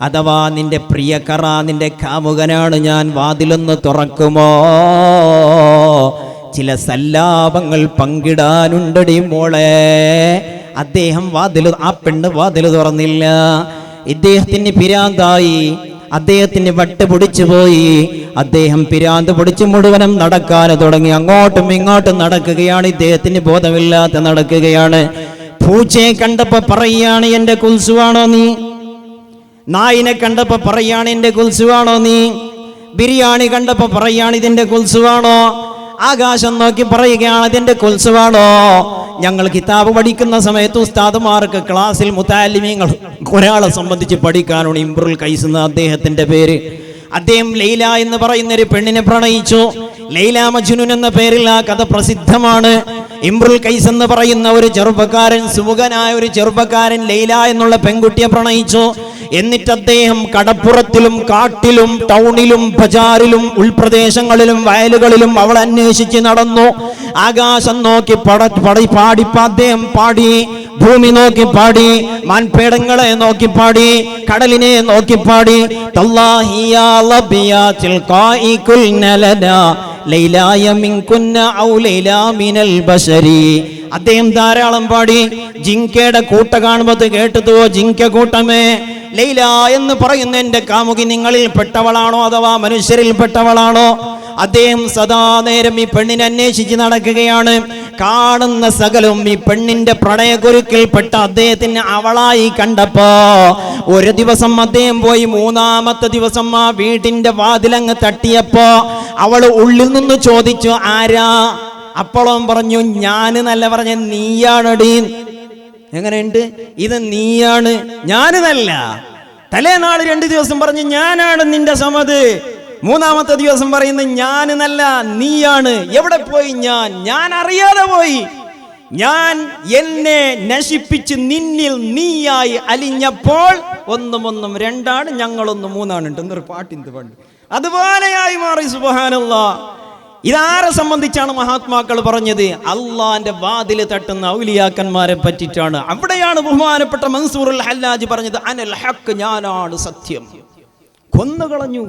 അഥവാ നിന്റെ പ്രിയക്കറ, നിന്റെ കാമുകനാണ് ഞാൻ. വാതിലൊന്ന് തുറക്കുമോ? ചില സല്ലാപങ്ങൾ പങ്കിടാനുണ്ടടി മോളെ. അദ്ദേഹം ആ പെണ്ണ് വാതിൽ തുറന്നില്ല. ഇദ്ദേഹത്തിന് പിരാന്തായി. അദ്ദേഹത്തിന് വട്ട് പൊടിച്ചു പോയി. അദ്ദേഹം പിരാന്ത് പൊടിച്ച് മുഴുവനും നടക്കാൻ തുടങ്ങി. അങ്ങോട്ടും ഇങ്ങോട്ടും നടക്കുകയാണ്, ഇദ്ദേഹത്തിന് ബോധമില്ലാതെ നടക്കുകയാണ്. പൂച്ചയെ കണ്ടപ്പോ പറയാണ് എന്റെ കുൽസുവാണോ നീ, നായിനെ കണ്ടപ്പോ പറയാണ് എന്റെ കുൽസുവാണോ നീ, ബിരിയാണി കണ്ടപ്പോ പറയാണ് ഇതിന്റെ കുൽസുവാണോ, ആകാശം നോക്കി പറയുകയാണ് ഇതിന്റെ കുൽസുവാണോ. ഞങ്ങൾ കിതാബ് പഠിക്കുന്ന സമയത്ത് ഉസ്താദുമാർക്ക് ക്ലാസ്സിൽ മുതാലിമീങ്ങൾ ഒരാളെ സംബന്ധിച്ച് പഠിക്കാനാണ് ഇംറുൽ ഖൈസ് എന്ന അദ്ദേഹത്തിന്റെ പേര്. അദ്ദേഹം ലൈല എന്ന് പറയുന്ന ഒരു പെണ്ണിനെ പ്രണയിച്ചു. ലൈല മജ്നൂൻ എന്ന പേരിൽ ആ കഥ പ്രസിദ്ധമാണ്. ഇംറുൽ ഖൈസ് എന്ന് പറയുന്ന ഒരു ചെറുപ്പക്കാരൻ, സുമുഖനായ ഒരു ചെറുപ്പക്കാരൻ ലൈല എന്നുള്ള പെൺകുട്ടിയെ പ്രണയിച്ചു. എന്നിട്ട് അദ്ദേഹം കടപ്പുറത്തിലും കാട്ടിലും ടൗണിലും ബജാറിലും ഉൾപ്രദേശങ്ങളിലും വയലുകളിലും അവൾ അന്വേഷിച്ച് നടന്നു. ആകാശം നോക്കി അദ്ദേഹം പാടി, ഭൂമി നോക്കി പാടി, മാൻപേടങ്ങളെ നോക്കി പാടി, കടലിനെ നോക്കി പാടി. അദ്ദേഹം ധാരാളം പാടി. ജിങ്കയുടെ കൂട്ട കാണുമ്പോൾ കേട്ടതോ, ജിങ്ക കൂട്ടമേ, ലൈല എന്ന് പറയുന്ന എന്റെ കാമുകി നിങ്ങളിൽ പെട്ടവളാണോ അഥവാ മനുഷ്യരിൽ പെട്ടവളാണോ? അദ്ദേഹം സദാ നേരം ഈ പെണ്ണിനെ അന്വേഷിച്ച് നടക്കുകയാണ്. കാണുന്ന സകലവും ഈ പെണ്ണിന്റെ പ്രണയകുരുക്കിൽപ്പെട്ട അദ്ദേഹത്തിന് അവളായി കണ്ടപ്പോ ഒരു ദിവസം അദ്ദേഹം പോയി, മൂന്നാമത്തെ ദിവസം ആ വീടിന്റെ വാതിലങ്ങ് തട്ടിയപ്പോ അവള് ഉള്ളിൽ നിന്ന് ചോദിച്ചു ആരാ? അപ്പോഴും പറഞ്ഞു ഞാന് നല്ല പറഞ്ഞ നീയാണടി. എങ്ങനെയുണ്ട് ഇത്? നീയാണ്, ഞാനെന്നല്ല. തലേനാള് 2 ദിവസം പറഞ്ഞു ഞാനാണ് നിന്റെ സമത്. മൂന്നാമത്തെ ദിവസം പറയുന്നത് ഞാനെന്നല്ല നീയാണ്. എവിടെ പോയി ഞാൻ അറിയാതെ പോയി. ഞാൻ എന്നെ നശിപ്പിച്ച് നിന്നിൽ നീയായി അലിഞ്ഞപ്പോൾ ഒന്നും രണ്ടാണ്, ഞങ്ങളൊന്നും മൂന്നാണ്. എന്തൊരു പാട്ടിന്റെ പണ്ട് അതുപോലെയായി മാറി. സുബ്ഹാനല്ലാഹ്. ഇതാരെ സംബന്ധിച്ചാണ് മഹാത്മാക്കൾ പറഞ്ഞത്? അള്ളാന്റെ വാതില് തട്ടുന്ന ഔലിയാക്കന്മാരെ പറ്റിയിട്ടാണ്. അവിടെയാണ് ബഹുമാനപ്പെട്ട മൻസൂറുൽ ഹല്ലാജ് പറഞ്ഞത് അനൽ ഹഖ്, ഞാനാണ് സത്യം. കൊന്നുകളഞ്ഞു.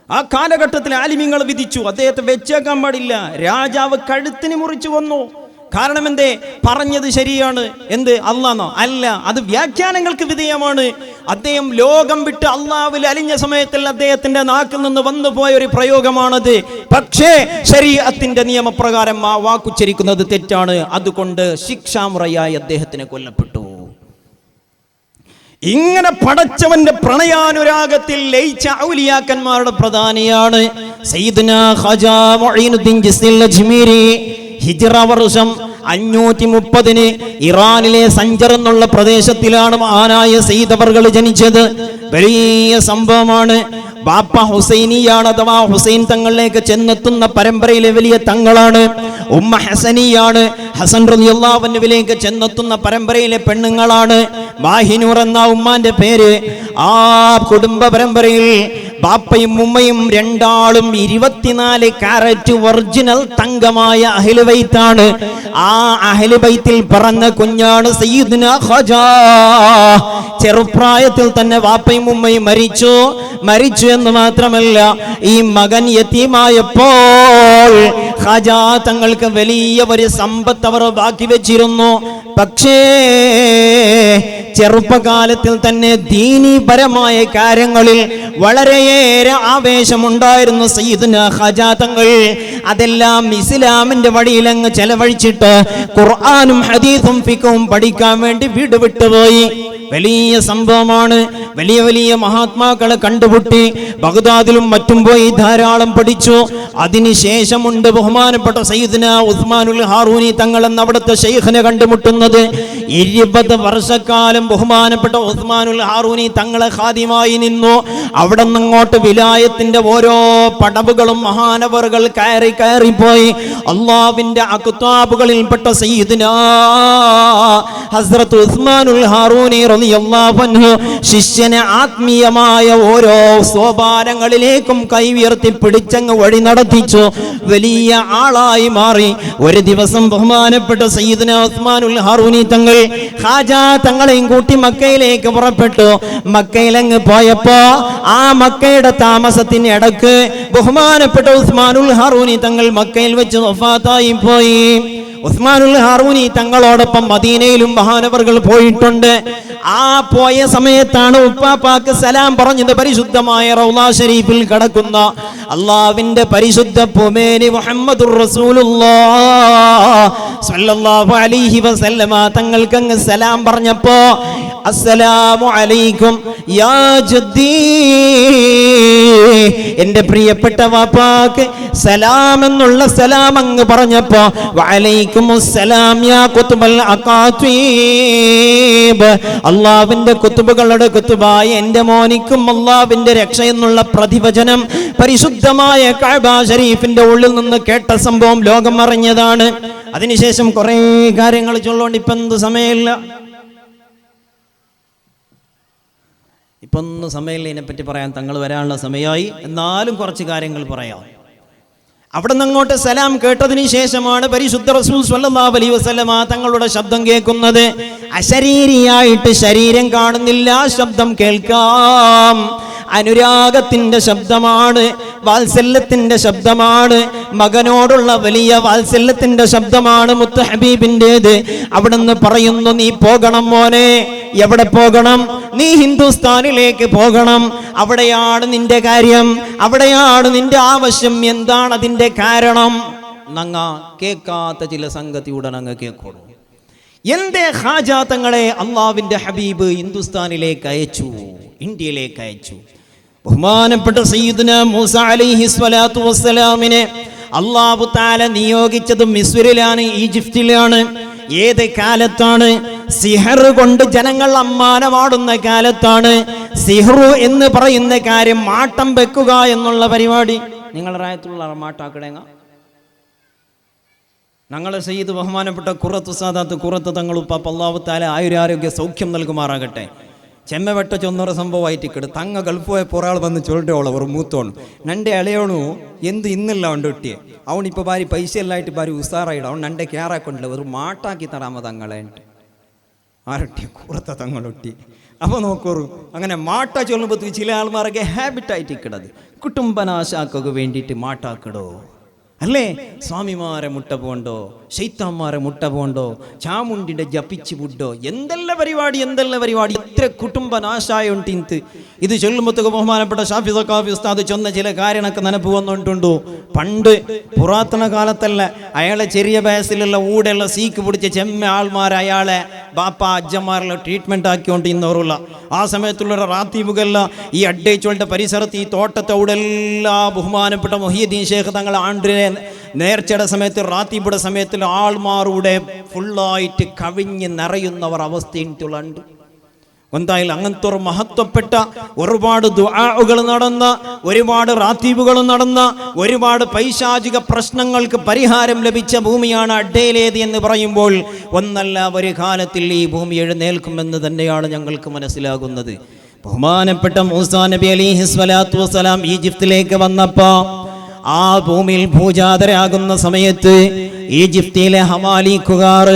ആ കാലഘട്ടത്തിൽ ആലിമീങ്ങൾ വിധിച്ചു അദ്ദേഹത്തെ വെച്ചേക്കാൻ പാടില്ല. രാജാവ് കഴുത്തിന് മുറിച്ചു കൊന്നു. കാരണം എന്തേ? പറഞ്ഞത് ശരിയാണ്. എന്ത്? അല്ലാന്നോ? അല്ല, അത് വ്യാഖ്യാനങ്ങൾക്ക് വിധേയമാണ്. അദ്ദേഹം ലോകം വിട്ട് അള്ളാഹുവിൽ അലിഞ്ഞ സമയത്തിൽ അദ്ദേഹത്തിന്റെ നാക്കിൽ നിന്ന് വന്നു പോയ ഒരു പ്രയോഗമാണത്. പക്ഷേ ശരീഅത്തിന്റെ നിയമപ്രകാരം ആ വാക്കുച്ചരിക്കുന്നത് തെറ്റാണ്. അതുകൊണ്ട് ശിക്ഷാമുറയായി അദ്ദേഹത്തിന് കൊല്ലപ്പെട്ടു. ഇങ്ങനെ പടച്ചവന്റെ പ്രണയാനുരാഗത്തിൽ ലയിച്ച ഔലിയാക്കന്മാരുടെ പ്രധാനിയാണ് സയ്യിദുനാ ഖാജാ മുഈനുദ്ദീൻ ജിസ്നിൽ അജ്മീരി. ഹിജ്റ വർഷം 530 ഇറാനിലെ സഞ്ചർ എന്നുള്ള പ്രദേശത്തിലാണ് മഹാനായ സയ്യിദ് അവർകൾ ജനിച്ചത്. വലിയ സംഭവമാണ്. ബാപ്പ ഹുസൈനിയാണ്, അഥവാ ഹുസൈൻ തങ്ങളിലേക്ക് ചെന്നെത്തുന്ന പരമ്പരയിലെ വലിയ തങ്ങളാണ്. ഉമ്മ ഹസനിയാണ്, ഹസൻ റളിയല്ലാഹു അൻഹുവിലേക്ക് ചെന്നെത്തുന്ന പരമ്പരയിലെ പെണ്ണുങ്ങളാണ്. മാഹിനൂർ എന്ന ഉമ്മാന്റെ പേര്. ആ കുടുംബ പരമ്പരയിൽ ബാപ്പയും ഉമ്മയും രണ്ടാളും 24 കാരറ്റ് ഒറിജിനൽ തങ്കമായ അഹ്ലു ബൈത്താണ്. ആ അഹ്ലു ബൈത്തിൽ പറഞ്ഞ കുഞ്ഞാണ് സയ്യിദുനാ ഖാജാ. ചെറുപ്രായത്തിൽ തന്നെ ബാപ്പയും ഉമ്മയും മരിച്ചു എന്ന് മാത്രമല്ല, ഈ മകൻ യതീമായപ്പോൾ ഖാജാ തങ്ങൾക്ക് വലിയ ഒരു സമ്പത്ത് അവർ ബാക്കി വെച്ചിരുന്നു. പക്ഷേ ചെറുപ്പകാലത്തിൽ തന്നെ ദീനീപരമായ കാര്യങ്ങളിൽ വളരെയേറെ ആവേശമുണ്ടായിരുന്നു സയ്യിദുനാ ഖാജാ തങ്ങൾ. അതെല്ലാം ഇസ്ലാമിന്റെ വഴിയിലങ്ങ് ചെലവഴിച്ചിട്ട് ഖുർആനും ഹദീസും ഫിഖും പഠിക്കാൻ വേണ്ടി വീട് വിട്ടുപോയി. വലിയ സംഭവമാണ്. വലിയ വലിയ മഹാത്മാക്കളെ കണ്ടുമുട്ടി. ബഗ്ദാദിലും മറ്റും പോയി ധാരാളം പഠിച്ചു. അതിനുശേഷമുണ്ട് ബഹുമാനപ്പെട്ട സയ്യിദുനാ ഉസ്മാനുൽ ഹാറൂനി തങ്ങൾ എന്ന അവിടുത്തെ ശൈഖിനെ കണ്ടുമുട്ടുന്നത്. 20 വർഷക്കാലം ബഹുമാനപ്പെട്ട ഉസ്മാനുൽ ഹാറൂനി തങ്ങളെ ഖാദിമായി നിന്നു. അവിടെ നിന്നങ്ങോട്ട് വിലായത്തിന്റെ ഓരോ പടവുകളും മഹാനവറുകൾ കയറിപ്പോയി. അള്ളാഹുവിന്റെ അക്താബുകളിൽപ്പെട്ട സയ്യിദുനാ ഹസ്രത്ത് ഉസ്മാനുൽ ഹാറൂനി റളിയല്ലാഹു അൻഹു ശിഷ്യനെ ആത്മീയമായ ഓരോ സോപാനങ്ങളിലേക്കും കൈവിയർത്തി പിടിച്ചങ്ങ് വഴി നടത്തിച്ചു. വലിയ ആളായി മാറി. ഒരു ദിവസം ബഹുമാനപ്പെട്ട സയ്യിദുനാ ഉസ്മാനുൽ ഹാറൂനി തങ്ങൾ ഖാജാ തങ്ങളെയും കൂട്ടി മക്കയിലേക്ക് പുറപ്പെട്ടു. മക്കയിലങ്ങ് പോയപ്പോ ആ മക്കയുടെ താമസത്തിന് ഇടക്ക് ബഹുമാനപ്പെട്ട ഉസ്മാനുൽ ഹാറൂനി തങ്ങൾ മക്കയിൽ വെച്ച് വഫാത്തായി പോയി. ഉസ്മാനുൽ ഹാറൂനി തങ്ങളോടൊപ്പം മദീനയിലും മഹാനവറുകൾ പോയിട്ടുണ്ട്. ആ പോയ സമയത്താണ് ഉപ്പാപ്പാക്ക് സലാം പറഞ്ഞത് പരിശുദ്ധമായ റൗള ഷരീഫിൽ കിടക്കുന്ന അള്ളാഹുവിന്റെ പരിശുദ്ധ പൂമേനി മുഹമ്മദുർ റസൂലുള്ളാഹ് സ്വല്ലല്ലാഹു അലൈഹി വസല്ലമ തങ്ങൾക്ക് അങ്ങ് സലാം പറഞ്ഞപ്പോ അസ്സലാമു അലൈക്കും യാ ജദ്ദീ, എന്റെ പ്രിയപ്പെട്ട വാപ്പാക്ക് സലാം എന്നുള്ള സലാം അങ്ങ് പറഞ്ഞപ്പോ വഅലൈക്കുമുസ്സലാം യാ കുതുബൽ അഖാതീബ്, അള്ളാഹുവിന്റെ കുത്തുബുകളുടെ കുത്തുബായ എന്റെ മോനിക്കും അള്ളാഹുവിന്റെ രക്ഷ എന്നുള്ള പ്രതിവചനം പരിശുദ്ധമായ കഅബ ശരീഫിന്റെ ഉള്ളിൽ നിന്ന് കേട്ട സംഭവം ലോകം അറിഞ്ഞതാണ്. അതിനുശേഷം കുറെ കാര്യങ്ങൾ ചൊല്ലോണ്ട് ഇപ്പൊ എന്ത് സമയമില്ല, ഇപ്പൊന്നും സമയമില്ല ഇതിനെപ്പറ്റി പറയാൻ. തങ്ങൾ വരാനുള്ള സമയമായി, എന്നാലും കുറച്ച് കാര്യങ്ങൾ പറയാം. അവിടെ നിന്ന് അങ്ങോട്ട് സലാം കേട്ടതിന് ശേഷമാണ് പരിശുദ്ധ റസൂൽ സ്വല്ലല്ലാഹു അലൈഹി വസല്ലമ തങ്ങളുടെ ശബ്ദം കേൾക്കുന്നത്. അശരീരിയായിട്ട് ശരീരം കാണുന്നില്ല, ശബ്ദം കേൾക്കാം. അനുരാഗത്തിന്റെ ശബ്ദമാണ്, വാത്സല്യത്തിന്റെ ശബ്ദമാണ്, മകനോടുള്ള വലിയ വാത്സല്യത്തിന്റെ ശബ്ദമാണ് മുത്ത് ഹബീബിൻ്റെത്. അവിടുന്ന് പറയുന്നു, നീ പോകണം മോനെ. എവിടെ പോകണം? നീ ഹിന്ദുസ്ഥാനിലേക്ക് പോകണം. അവിടെയാണ് നിന്റെ കാര്യം, അവിടെയാണ് നിന്റെ ആവശ്യം. എന്താണ് അതിന്റെ കാരണം? നങ്ങ കേൾക്കാത്ത ചില സംഗതി ഉടനങ്ങ് കേൾക്കോളൂ. എന്റെ ഹാജാത്തങ്ങളെ അള്ളാഹുവിന്റെ ഹബീബ് ഹിന്ദുസ്ഥാനിലേക്ക് അയച്ചു, ഇന്ത്യയിലേക്ക് അയച്ചു. ബഹുമാനപ്പെട്ട സയ്യിദുന മൂസ അലൈഹി സ്വലാത്തു വസ്സലാമിനെ അല്ലാഹു തആല നിയോഗിച്ചത് മിസ്രിലാണ്, ഈജിപ്തിലാണ്. ഏത് കാലത്താണ്? സിഹർ കൊണ്ട് ജനങ്ങൾ അമ്മാനമാടുന്ന കാലത്താണ്. സിഹ്റു എന്ന് പറയുന്ന കാര്യം മാട്ടം വെക്കുക എന്നുള്ള പരിപാടി. നിങ്ങളുടെ റായത്തുള്ള മാട്ടാക്കടേങ്ങ ഞങ്ങളെ സയ്യിദ് ബഹുമാനപ്പെട്ട ഖുറത്ത് സാദാത്ത് ഖുറത്ത് തങ്ങൾ ഉപ്പാപ്പ അല്ലാഹു തആല ആയുരാരോഗ്യ സൗഖ്യം നൽകുമാറാകട്ടെ. ചെമ്മവെട്ട ചൊന്നൊരു സംഭവമായിട്ട് കിട് തങ്ങ ഗൾഫ് പോയപ്പോൾ ഒരാൾ വന്ന് ചൊല്ലിട്ടോളൂ ഒരു മൂത്തോണു നൻ്റെ ഇളയോണു എന്ത് ഇന്നില്ല ഉണ്ട് കിട്ടിയെ അവനിപ്പോൾ ഭാര്യ പൈസ എല്ലായിട്ട് ഭാര്യ ഉസാറായിടും അവൻ നൻ്റെ ക്യാറാക്കൊണ്ടില്ല ഒരു മാട്ടാക്കി തരാമോ തങ്ങളെ ആരൊട്ടി കുറത്ത തങ്ങളൊട്ടി. അപ്പോൾ നോക്കൂ അങ്ങനെ മാട്ട ചൊല്ലുമ്പോൾ ചില ആൾമാരൊക്കെ ഹാബിറ്റായിട്ട് കിടത് കുടുംബനാശാക്കൊക്കെ വേണ്ടിയിട്ട് മാട്ടാക്കിടോ അല്ലേ? സ്വാമിമാരെ മുട്ട പോണ്ടോ, ശൈത്താന്മാരെ മുട്ട പോണ്ടോ, ചാമുണ്ടിൻ്റെ ജപ്പിച്ച് വിട്ടോ, എന്തെല്ലാം പരിപാടി എത്ര കുടുംബനാശായ ഉണ്ട്. ഇത് ചൊല്ലുമ്പോഴത്തേക്ക് ബഹുമാനപ്പെട്ട ഷാഫി സഖാഫി ഉസ്താദ് ചൊന്ന ചില കാര്യങ്ങളൊക്കെ നനപ്പ് വന്നിട്ടുണ്ടോ. പണ്ട് പുരാതന കാലത്തല്ല, അയാളെ ചെറിയ വയസ്സിലുള്ള ഊടെയുള്ള സീക്ക് പിടിച്ച ചെമ്മ ആൾമാർ അയാളെ ബാപ്പ അജ്ജന്മാരെല്ലാം ട്രീറ്റ്മെൻറ്റ് ആക്കിക്കൊണ്ടിരുന്നവരുള്ള ആ സമയത്തുള്ള റാത്തീബുകല്ല ഈ അഡ്ഡേച്ചോളുടെ പരിസരത്ത് ഈ തോട്ടത്തോടെല്ലാം ബഹുമാനപ്പെട്ട മൊഹീദ്ദീൻ ഷേഖ് തങ്ങൾ ആണ്ടിനെ നേർച്ചയുടെ സമയത്ത് റാത്തീബുടെ സമയത്തിൽ ആൾമാരുടെ ഫുള്ളായിട്ട് കവിഞ്ഞ് നിറയുന്നവർ അവസ്ഥയുണ്ട്. എന്തായാലും അങ്ങനത്തെ ഒരു മഹത്വപ്പെട്ട ഒരുപാട് ദുആകൾ നടന്ന, ഒരുപാട് റാത്തീബുകൾ നടന്ന, ഒരുപാട് പൈശാചിക പ്രശ്നങ്ങൾക്ക് പരിഹാരം ലഭിച്ച ഭൂമിയാണ് അഡ്ഡയിലേത് എന്ന് പറയുമ്പോൾ ഒന്നല്ല ഒരു കാലത്തിൽ ഈ ഭൂമി എഴുന്നേൽക്കുമെന്ന് തന്നെയാണ് ഞങ്ങൾക്ക് മനസ്സിലാകുന്നത്. ബഹുമാനപ്പെട്ട മൂസാ നബി അലൈഹി സ്വലാത്തു വസ്സലാം ഈജിപ്തിലേക്ക് വന്നപ്പോൾ ആ ഭൂമിയിൽ ഭൂജാതരാകുന്ന സമയത്ത് ഈജിപ്തിലെ ഹമാലിക്കുകാർ,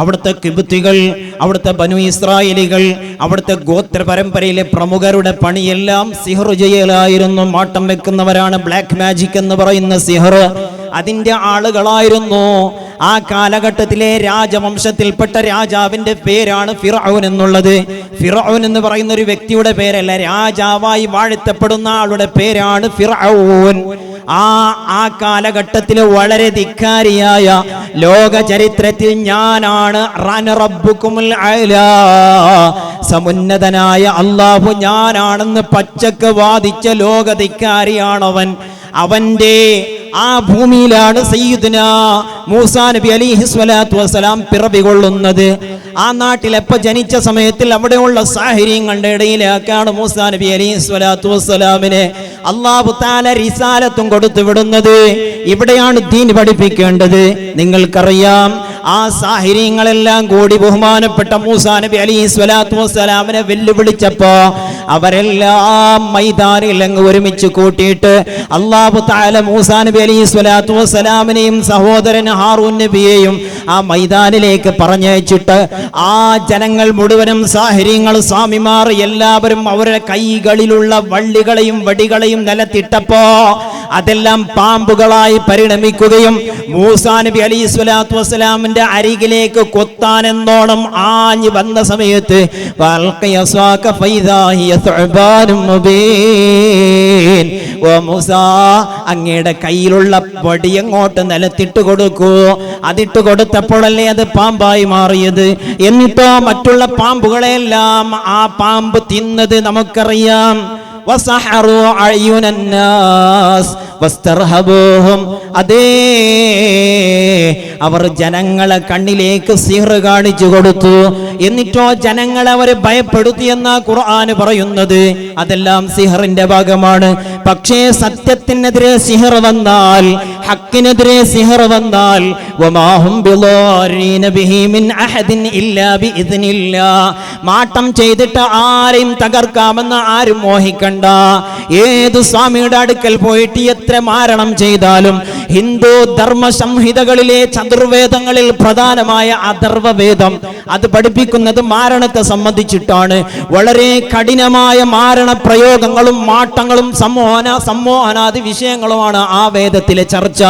അവിടുത്തെ കിബുത്തികൾ, അവിടുത്തെ ബനു ഇസ്രായേലികൾ, അവിടുത്തെ ഗോത്ര പരമ്പരയിലെ പ്രമുഖരുടെ പണിയെല്ലാം സിഹർ ചെയ്യലായിരുന്നു. മാട്ടം വെക്കുന്നവരാണ്, ബ്ലാക്ക് മാജിക് എന്ന് പറയുന്ന സിഹർ അതിൻ്റെ ആളുകളായിരുന്നു. ആ കാലഘട്ടത്തിലെ രാജവംശത്തിൽപ്പെട്ട രാജാവിൻ്റെ പേരാണ് ഫിർഔൻ എന്നുള്ളത്. ഫിർഔൻ എന്ന് പറയുന്ന ഒരു വ്യക്തിയുടെ പേരല്ല, രാജാവായി വാഴ്ത്തപ്പെടുന്ന ആളുടെ പേരാണ് ഫിർഔൻ. ആ കാലഘട്ടത്തിൽ വളരെ ധിക്കാരിയായ ലോക ചരിത്രത്തിൽ ഞാനാണ് റബ്ബുക്കുമുൽ അഅ്ലാ, സമുന്നതനായ അല്ലാഹു ഞാനാണെന്ന് പച്ചക്ക് വാദിച്ച ലോക ധിക്കാരിയാണവൻ. അവന്റെ ആ ഭൂമിയിലാണ് സയ്യിദുന മൂസാ നബി അലൈഹി സ്വലാത്തു വസ്സലാം പിറവികൊള്ളുന്നത്. ആ നാട്ടിലെപ്പോൾ ജനിച്ച സമയത്തിൽ അവിടെയുള്ള സാഹിര്യങ്ങളുടെ ഇടയിലേക്കാണ് മൂസാ നബി അലൈഹി സ്വലാത്തു വസ്സലാമിനെ അല്ലാഹു തആല റിസാലത്തും കൊടുത്തു വിടുന്നത്. ഇവിടെയാണ് ദീൻ പഠിപ്പിക്കേണ്ടത്. നിങ്ങൾക്കറിയാം, ആ സാഹിര്യങ്ങളെല്ലാം കൂടി ബഹുമാനപ്പെട്ട മൂസാ നബി അലൈഹി സ്വലാത്തു വസ്സലാമിനെ വെല്ലുവിളിച്ചപ്പോ അവരെല്ലാം മൈതാനിൽ അങ്ങ് ഒരുമിച്ച് കൂട്ടിയിട്ട് അല്ലാഹു തആല മൂസാ നബി അലൈഹി സ്വലാത്തു വസ്സലാമിനെയും സഹോദരൻ ഹാറൂൻ നബിയെയും ആ മൈതാനിലേക്ക് പറഞ്ഞയച്ചിട്ട് ആ ജനങ്ങൾ മുഴുവനും സാഹിര്യങ്ങൾ, സ്വാമിമാർ എല്ലാവരും അവരുടെ കൈകളിലുള്ള വള്ളികളെയും വടികളെയും നിലത്തിട്ടപ്പോ അതെല്ലാം പാമ്പുകളായി പരിണമിക്കുകയും മൂസാ നബി അലൈഹി സ്വലാത്തു വസ്സലാമിന്റെ അരികിലേക്ക് കൊത്താനെന്നോണം ആഞ്ഞു വന്ന സമയത്ത് ഓ മൂസാ, അങ്ങയുടെ കയ്യിലുള്ള വടി അങ്ങോട്ട് നിലത്തിട്ട് കൊടുക്കൂ. അതിട്ട് കൊടുത്തപ്പോഴല്ലേ അത് പാമ്പായി മാറിയത്. എന്നിട്ടോ മറ്റുള്ള പാമ്പുകളെല്ലാം ആ പാമ്പ് തിന്നത് നമുക്കറിയാം. വസഹറു അയ്യുനന്നാസ് വസ്തർഹബൂഹും, അതേ അവർ ജനങ്ങളെ കണ്ണിലേക്ക് സിഹർ കാണിച്ചു കൊടുത്തു. എന്നിട്ടോ ജനങ്ങളെ അവരെ ഭയപ്പെടുത്തി എന്നാ ഖുർആൻ പറയുന്നത്. അതെല്ലാം സിഹറിന്റെ ഭാഗമാണ്. പക്ഷേ സത്യത്തിനെതിരെ സിഹർ വന്നാൽ, ഹക്കിനെതിരെ സിഹർ വന്നാൽ, വമാഹും ബിളാരീന ബിഹി മിൻ അഹദിൻ ഇല്ലാ ബിഇദ്നില്ലാ, മാട്ടം ചെയ്തിട്ട് ആരെയും തകർക്കാമെന്ന് ആരും മോഹിക്കണ്ട. ഏത് സ്വാമിയുടെ അടുക്കൽ പോയിട്ട് എത്ര മാരണം ചെയ്താലും ഹിന്ദു ധർമ്മ സംഹിതകളിലെ ചതുർവേദങ്ങളിൽ പ്രധാനമായ അഥർവവേദം അത് പഠിപ്പിക്കുന്നത് മാരണത്തെ സംബന്ധിച്ചിട്ടാണ്. വളരെ കഠിനമായ മാരണ പ്രയോഗങ്ങളും മാട്ടങ്ങളും സമ്മോഹനാദി വിഷയങ്ങളുമാണ് ആ വേദത്തിലെ ചർച്ച.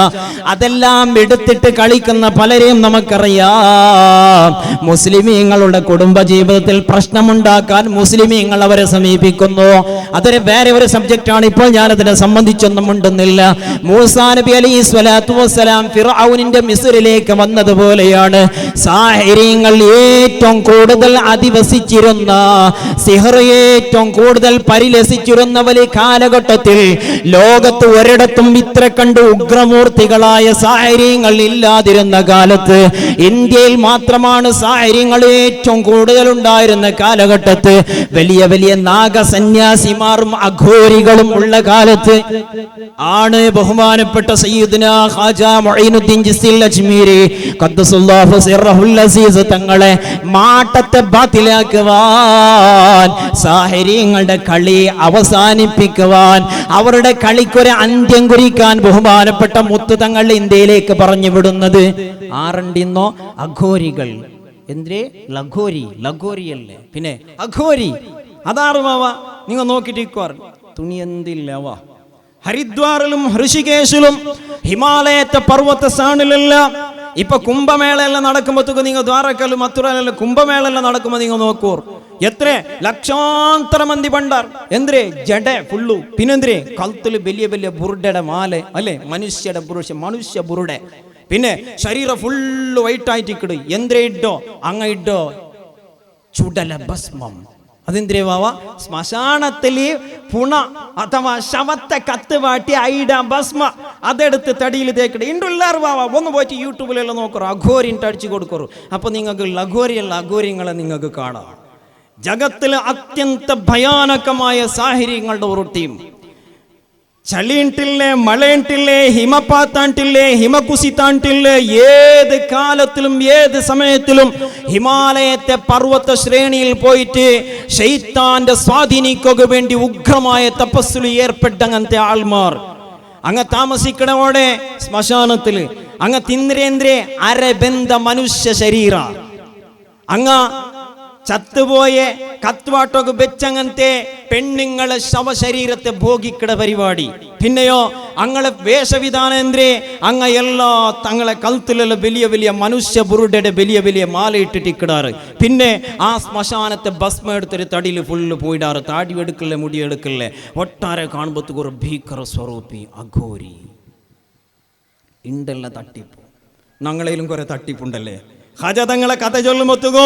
അതെല്ലാം എടുത്തിട്ട് കളിക്കുന്ന പലരെയും നമുക്കറിയാം. മുസ്ലിമീങ്ങളുടെ കുടുംബജീവിതത്തിൽ പ്രശ്നമുണ്ടാക്കാൻ മുസ്ലിമീങ്ങൾ അവരെ സമീപിക്കുന്നു. അതൊരു വേറെ ഒരു സബ്ജക്റ്റാണ്. ഇപ്പോൾ ഞാനതിനെ സംബന്ധിച്ചൊന്നും ഉണ്ടെന്നില്ല. മൂസാ നബി അലൈഹി സ്വലാത്തു വസ്സലാം ഫിർഔനിന്റെ മിസ്രിലേക്ക് വന്നതുപോലെയാണ് സാഹിര്യങ്ങൾ ഏറ്റവും കൂടുതൽ അധിവസിച്ചിരുന്ന, സിഹർ ഏറ്റവും കൂടുതൽ പരിലസിച്ചിരുന്ന വലിയ കാലഘട്ടത്തിൽ ലോകത്ത് ഒരിടത്തും ഇത്ര കണ്ട് ഉഗ്രമൂർത്തികളായ സാഹിര്യങ്ങൾ ഇല്ലാതിരുന്ന കാലത്ത്, ഇന്ത്യയിൽ മാത്രമാണ് സാഹിര്യങ്ങൾ ഏറ്റവും കൂടുതൽ ഉണ്ടായിരുന്ന കാലഘട്ടത്ത്, വലിയ വലിയ നാഗസന്യാസിമാരും അഘോരികളും ഉള്ള കാലത്ത് ആണ് ബഹുമാനപ്പെട്ട സയ്യിദുനാ ഖാജാ മുഈനുദ്ദീൻ ചിസ്തി അജ്മീരി ഖദ്ദസുല്ലാഹു സിർറഹുൽ അസീസ് തങ്ങളെ മാട്ടത്തെ ബാത്തിലാക്കുവാൻ, സാഹിര്യങ്ങളുടെ കളി അവസാനിപ്പിക്കുവാൻ, അവരുടെ കളിക്കൊരു അന്ത്യം കുറിക്കാൻ ബഹുമാനപ്പെട്ട മുത്ത് തങ്ങൾ ഇന്ത്യയിലേക്ക് പറഞ്ഞു വിടുന്നത് ആരണ്ടിന്നോ അഘോരികൾ. എന്തേ ലഘോരി? ലഘോരിയല്ലേ, പിന്നെ അഘോരി. അതാറുമാവ നിങ്ങൾ നോക്കിയിട്ട് തുണി എന്തില്ലവാ. ഹരിദ്വാറിലും ഋഷികേശിലും ഹിമാലയത്തെ പർവ്വത സാണിലെല്ലാം ഇപ്പൊ കുംഭമേളയെല്ലാം നടക്കുമ്പോഴത്തേക്ക് നിങ്ങൾ ദ്വാരക്കലും മത്തുറയിലും കുംഭമേളെല്ലാം നടക്കുമ്പോൾ നിങ്ങൾ നോക്കൂ, എത്ര ലക്ഷാന്തര മന്തി പണ്ടാർ. എന്തേ ജഡ ഫുള്ളു, പിന്നെന്തേ കഴുത്തില് വലിയ വലിയ ബുറുഡയുടെ മാല അല്ലെ, മനുഷ്യയുടെ മനുഷ്യ ബുറുടെ, പിന്നെ ശരീരം ഫുള്ള് വൈറ്റ് ആയിട്ടിക്കിട്. എന്തേ ഇട്ടോ അങ്ങ ഇട്ടോ ചുടല ഭസ്മം. അതെന്തേ വാവ? ശ്മശാനത്തില് പുണ അഥവാ ശവത്തെ കത്ത് വാട്ടി ഐഡ ഭസ്മ അതെടുത്ത് തടിയിൽ തേക്കിട. ഇണ്ടുള്ളാർ വാവ ഒന്ന് പോയിട്ട് യൂട്യൂബിലെല്ലാം നോക്കറോ, അഘോരിട്ട് അടിച്ചു കൊടുക്കറോ. അപ്പൊ നിങ്ങൾക്ക് ലഘോരിയല്ല അഘോരിങ്ങളെ നിങ്ങൾക്ക് കാണാം. ജഗത്തിലെ അത്യന്ത ഭയാനകമായ സാഹചര്യങ്ങളുടെ ഒരു ടീം. ചളിയിട്ടില്ലേ, മഴയിട്ടില്ലേ, ഹിമപാത്താണ്ടില്ലേ, ഹിമകുസിത്താണ്ടില്ലേ, ഏത് കാലത്തിലും ഏത് സമയത്തിലും ഹിമാലയത്തെ പർവ്വത ശ്രേണിയിൽ പോയിട്ട് ശൈത്താന്റെ സ്വാധീനിക്കുക വേണ്ടി ഉഗ്രമായ തപസ്സിൽ ഏർപ്പെട്ട അങ്ങനത്തെ ആൾമാർ അങ്ങ് താമസിക്കണോടെ ശ്മശാനത്തില് അങ്ങ് തിന്ദ്രേന്ദ്രേ അരബന്ധ മനുഷ്യ ശരീര അങ്ങ് ചത്തുപോയ കത്വാട്ടൊക്കെ വെച്ചങ്ങനത്തെ പെണ്ണുങ്ങളെ ശവശരീരത്തെ ഭോഗിക്കട പരിപാടി. പിന്നെയോ അങ്ങളെ വേഷവിധാനം എന്തേ അങ്ങ എല്ലാ തങ്ങളെ കഴുത്തിലുള്ള വലിയ വലിയ മനുഷ്യ ബുറുഡയുടെ വലിയ വലിയ മാലയിട്ടിട്ടിക്കിടാറ്. പിന്നെ ആ ശ്മശാനത്തെ ഭസ്മ എടുത്തൊരു തടിയിൽ ഫുള്ള് പോയിടാറ്. താടി എടുക്കല്ലേ, മുടി എടുക്കല്ലേ, ഒട്ടാരെ കാണുമ്പോഴത്തേക്ക് ഒരു ഭീകര സ്വരൂപി അഘോരി. ഇണ്ടെല്ലാം തട്ടിപ്പ്. ഞങ്ങളേലും കുറെ തട്ടിപ്പുണ്ടല്ലേ. ഖാജ തങ്ങളെ കഥ ചൊല്ലുമ്പോ,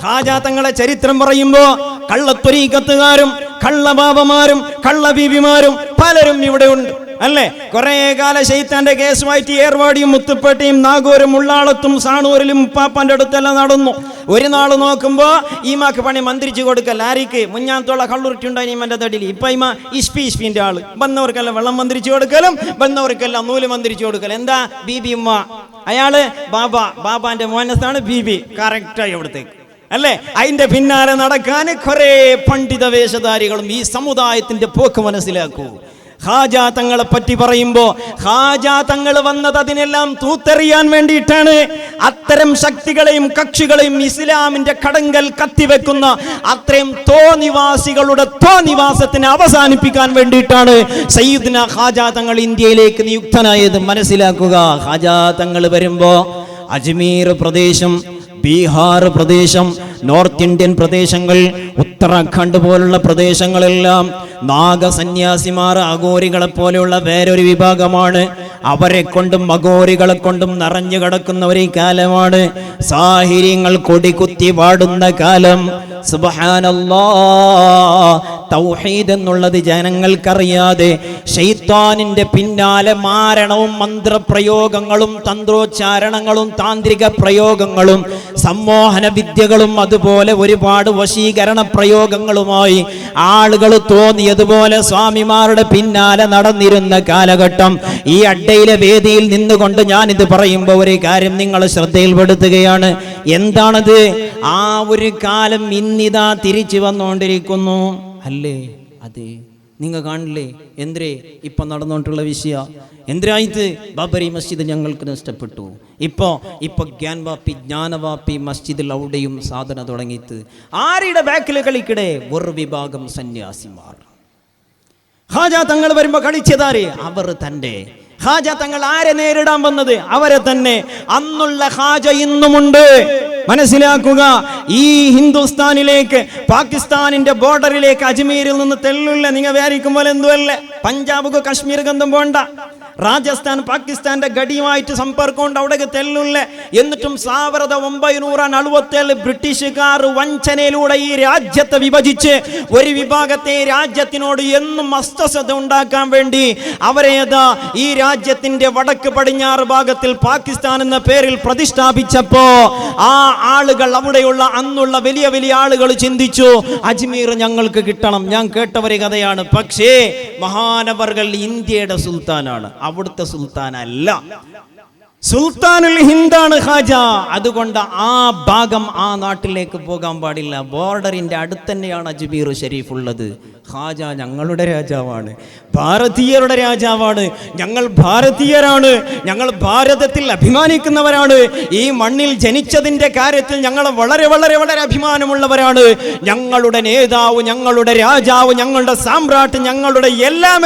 ഖാജ തങ്ങളെ ചരിത്രം പറയുമ്പോ കള്ളത്വരീക്കത്തുകാരും കള്ളബാബമാരും കള്ളബീബിമാരും പലരും ഇവിടെ ഉണ്ട് അല്ലേ. കുറെ കാല ശൈത്താന്റെ കേസുമായിട്ട് ഏർവാടിയും മുത്തുപ്പേട്ടയും നാഗൂരും ഉള്ളാളത്തും സാണൂരിലും പാപ്പാന്റെ അടുത്തെല്ലാം നടന്നു. ഒരു നാള് നോക്കുമ്പോ ഈമാക്ക് പണി മന്ത്രിച്ചു കൊടുക്കൽ. ആരിക്ക്? മുഞ്ഞാത്തോള കള്ളുരുട്ടുണ്ടായി ഇമ്മന്റെ തടിയിൽ. ഇപ്പൊ ഇമ്മ ഇഷ്പിന്റെ ആള്. വന്നവർക്കെല്ലാം വെള്ളം മന്ത്രിച്ചു കൊടുക്കലും വന്നവർക്കെല്ലാം നൂല് മന്ത്രിച്ചു കൊടുക്കലും. എന്താ ബീബി ഉമ്മ? അയാള് ബാബാന്റെ മോനസാണ് ബീബി. കറക്റ്റായി അവിടത്തേക്ക് അല്ലേ. അതിന്റെ പിന്നാലെ നടക്കാൻ കുറെ പണ്ഡിത വേഷധാരികളും ഈ സമുദായത്തിന്റെ പോക്ക് മനസ്സിലാക്കൂ. ഖാജാ തങ്ങളെ പറ്റി പറയുമ്പോൾ ഖാജാ തങ്ങൾ വന്നത് അതിനെല്ലാം തൂത്തെറിയാൻ വേണ്ടിയിട്ടാണ്. അത്തരം ശക്തികളെയും കക്ഷികളെയും ഇസ്ലാമിന്റെ കടങ്കൽ കത്തിവെക്കുന്ന അത്രയും തോന്നിവാസികളുടെ തോന്നിവാസത്തിനെ അവസാനിപ്പിക്കാൻ വേണ്ടിയിട്ടാണ് സയ്യിദ്ന ഖാജാ തങ്ങൾ ഇന്ത്യയിലേക്ക് നിയുക്തനായത്. മനസ്സിലാക്കുക, ഖാജാ തങ്ങൾ വരുമ്പോ അജ്മീർ പ്രദേശം, ബീഹാർ പ്രദേശം, നോർത്ത് ഇന്ത്യൻ പ്രദേശങ്ങൾ, ഉത്തരാഖണ്ഡ് പോലുള്ള പ്രദേശങ്ങളെല്ലാം നാഗസന്യാസിമാർ, അഘോരികളെ പോലെയുള്ള വേറൊരു വിഭാഗമാണ്. അവരെ കൊണ്ടും അഘോരികളെ കൊണ്ടും നിറഞ്ഞു കിടക്കുന്ന ഒരു കാലമാണ്. സാഹിര്യങ്ങൾ കൊടികുത്തി പാടുന്ന കാലം. സുബ്ഹാനല്ലാഹ്, തൗഹീദ് എന്നുള്ളത് ജനങ്ങൾക്കറിയാതെ ശൈത്താനിന്റെ പിന്നാലെ മാരണവും മന്ത്രപ്രയോഗങ്ങളും തന്ത്രോച്ചാരണങ്ങളും താന്ത്രിക പ്രയോഗങ്ങളും സമ്മോഹന വിദ്യകളും അതുപോലെ ഒരുപാട് വശീകരണ പ്രയോഗങ്ങളുമായി ആളുകൾ തോന്നിയതുപോലെ സ്വാമിമാരുടെ പിന്നാലെ നടന്നിരുന്ന കാലഘട്ടം. ഈ അഡ്ഡയിലെ വേദിയിൽ നിന്നുകൊണ്ട് ഞാൻ ഇത് പറയുമ്പോൾ ഒരു കാര്യം നിങ്ങൾ ശ്രദ്ധയിൽപ്പെടുത്തുകയാണ്. എന്താണത്? ആ ഒരു കാലം ഇന്നിതാ തിരിച്ചു വന്നുകൊണ്ടിരിക്കുന്നു അല്ലേ? അതെ, നിങ്ങൾ കാണില്ലേ എന്തേ ഇപ്പൊ നടന്നുകൊണ്ടുള്ള വിഷയ? എന്തിനായിട്ട് ബാബരി മസ്ജിദ് ഞങ്ങൾക്ക് നഷ്ടപ്പെട്ടു. ഇപ്പൊ ജ്ഞാനവാപ്പി മസ്ജിദിൽ അവിടെയും സാധന തുടങ്ങിയിട്ട് ആരുടെ ബാക്കിൽ കളിക്കടേ? ഒരു വിഭാഗം സന്യാസിമാർ. ഖാജാ തങ്ങൾ വരുമ്പോ കളിച്ചതാര്? അവർ തന്നെ. ഖാജാ തങ്ങൾ ആരെ നേരിടാൻ വന്നത്? അവരെ തന്നെ. അന്നുള്ള ഖാജ ഇന്നുമുണ്ട്. മനസ്സിലാക്കുക, ഈ ഹിന്ദുസ്ഥാനിലേക്ക്, പാകിസ്ഥാനിന്റെ ബോർഡറിലേക്ക് അജ്മീരിൽ നിന്ന് തെല്ലുള്ള നിങ്ങൾ വിചാരിക്കും പോലെ എന്തുമല്ലേ. പഞ്ചാബ് കശ്മീർ ഗന്ധം പോണ്ട, രാജസ്ഥാൻ പാകിസ്ഥാന്റെ ഗഡിയുമായിട്ട് സമ്പർക്കമുണ്ട്, അവിടെ തെല്ലുള്ള. എന്നിട്ടും 1947 ബ്രിട്ടീഷുകാർ വഞ്ചനയിലൂടെ ഈ രാജ്യത്തെ വിഭജിച്ച് ഒരു വിഭാഗത്തെ രാജ്യത്തിനോട് എന്നും അസ്വസ്ഥത ഉണ്ടാക്കാൻ വേണ്ടി അവരേതാ ഈ രാജ്യത്തിന്റെ വടക്ക് പടിഞ്ഞാറ് ഭാഗത്തിൽ പാകിസ്ഥാൻ എന്ന പേരിൽ പ്രതിഷ്ഠാപിച്ചപ്പോ ആ ആളുകൾ, അവിടെയുള്ള അന്നുള്ള വലിയ വലിയ ആളുകൾ ചിന്തിച്ചു, അജ്മീർ ഞങ്ങൾക്ക് കിട്ടണം. ഞാൻ കേട്ട ഒരു കഥയാണ്. പക്ഷേ മഹാനവർകൾ ഇന്ത്യയുടെ സുൽത്താനാണ്, അവിടുത്തെ സുൽത്താൻ അല്ല. സുൽത്താനുൽ ഹിന്ദാണ് ഖാജ. അതുകൊണ്ട് ആ ഭാഗം, ആ നാട്ടിലേക്ക് പോകാൻ പാടില്ല. ബോർഡറിന്റെ അടുത്ത് തന്നെയാണ് അജ്മീർ ഷരീഫ് ഉള്ളത്. ഖാജ ഞങ്ങളുടെ രാജാവാണ്, ഭാരതീയരുടെ രാജാവാണ്. ഞങ്ങൾ ഭാരതീയരാണ്, ഞങ്ങൾ ഭാരതത്തിൽ അഭിമാനിക്കുന്നവരാണ്. ഈ മണ്ണിൽ ജനിച്ചതിന്റെ കാര്യത്തിൽ ഞങ്ങൾ വളരെ വളരെ വളരെ അഭിമാനമുള്ളവരാണ്. ഞങ്ങളുടെ നേതാവ്, ഞങ്ങളുടെ രാജാവ്, ഞങ്ങളുടെ സാമ്രാട്ട്, ഞങ്ങളുടെ എല്ലാം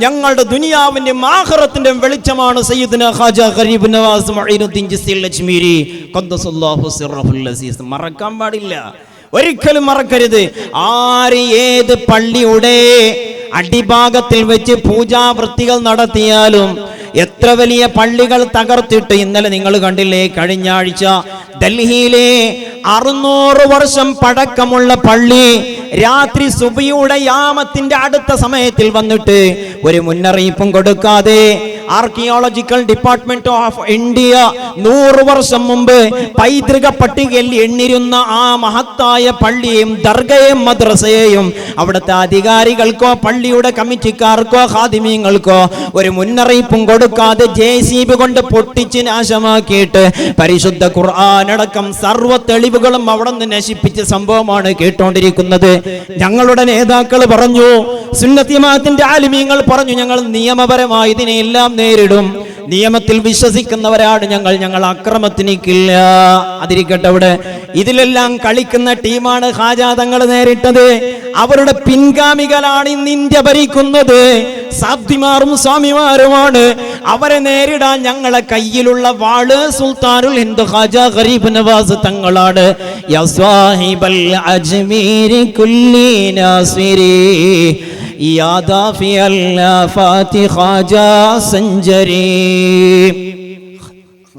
ഞങ്ങളുടെ ദുനിയാവിന്റെ ആഖിറത്തിന്റെ വെളിച്ചമാണ് സയ്യിദ്ന ഖാജ ഗരീബ് നവാസ് മുഈനുദ്ദീൻ ചിസ്തി അജ്മീരി ഖദ്ദസല്ലാഹു സിർറഹുൽ അസീസ്. മറക്കാൻ പാടില്ല, ഒരിക്കലും മറക്കരുത്. ആര് ഏത് പള്ളിയുടെ അടിഭാഗത്തിൽ വെച്ച് പൂജാവൃത്തികൾ നടത്തിയാലും, എത്ര വലിയ പള്ളികൾ തകർത്തിട്ട്, ഇന്നലെ നിങ്ങൾ കണ്ടില്ലേ, കഴിഞ്ഞ ആഴ്ച ഡൽഹിയിലെ 600 വർഷം പഴക്കമുള്ള പള്ളി രാത്രി സുബഹിയുടെ യാമത്തിന്റെ അടുത്ത സമയത്തിൽ വന്നിട്ട് ഒരു മുന്നറിയിപ്പും കൊടുക്കാതെ ആർക്കിയോളജിക്കൽ ഡിപ്പാർട്ട്മെന്റ് ഓഫ് ഇന്ത്യ 100 വർഷം മുമ്പ് പൈതൃക പട്ടികയിൽ എണ്ണിരുന്ന ആ മഹത്തായ പള്ളിയെയും ദർഗയെയും മദ്രസയെയും അവിടുത്തെ അധികാരികൾക്കോ പള്ളിയുടെ കമ്മിറ്റിക്കാർക്കോ ഖാദിമീങ്ങൾക്കോ ഒരു മുന്നറിയിപ്പും കൊടുക്കാതെ JCB കൊണ്ട് പൊട്ടിച്ച് നാശമാക്കിയിട്ട് പരിശുദ്ധ ഖുർആൻ അടക്കം സർവ്വ തെളിവുകളും അവിടെ നിന്ന് നശിപ്പിച്ച സംഭവമാണ് കേട്ടോണ്ടിരിക്കുന്നത്. ഞങ്ങളുടെ നേതാക്കൾ പറഞ്ഞു, സുന്നത്ത് ജമാഅത്തിന്റെ ആലിമീങ്ങൾ പറഞ്ഞു, ഞങ്ങൾ നിയമപരമായി ഇതിനെല്ലാം നേരിടും, നിയമത്തിൽ വിശ്വസിക്കുന്നവരാണ് ഞങ്ങൾ അക്രമത്തിനിക്കില്ല. അതിരിക്കട്ടെ, അവിടെ ഇതിലെല്ലാം കളിക്കുന്ന ടീമാണ് ഖാജാ തങ്ങൾ നേരിട്ടത്. അവരുടെ പിൻഗാമികളാണ് ഇന്ന് ഇന്ത്യ ഭരിക്കുന്നത്. സാധ്വിമാരും സ്വാമിമാരുമാണ്. അവരെ നേരിടാൻ ഞങ്ങളെ കയ്യിലുള്ള വാള് സുൽത്താനുൽ ഹിന്ദ് ഖാജ ഗരീബ് നവാസ് തങ്ങളാണ്. യാ സ്വാഹിബൽ അജ്മീരി കുല്ലി നാസിരി യാ ദാഫിയൽ ആഫാതി ഖാജ സഞ്ചരി.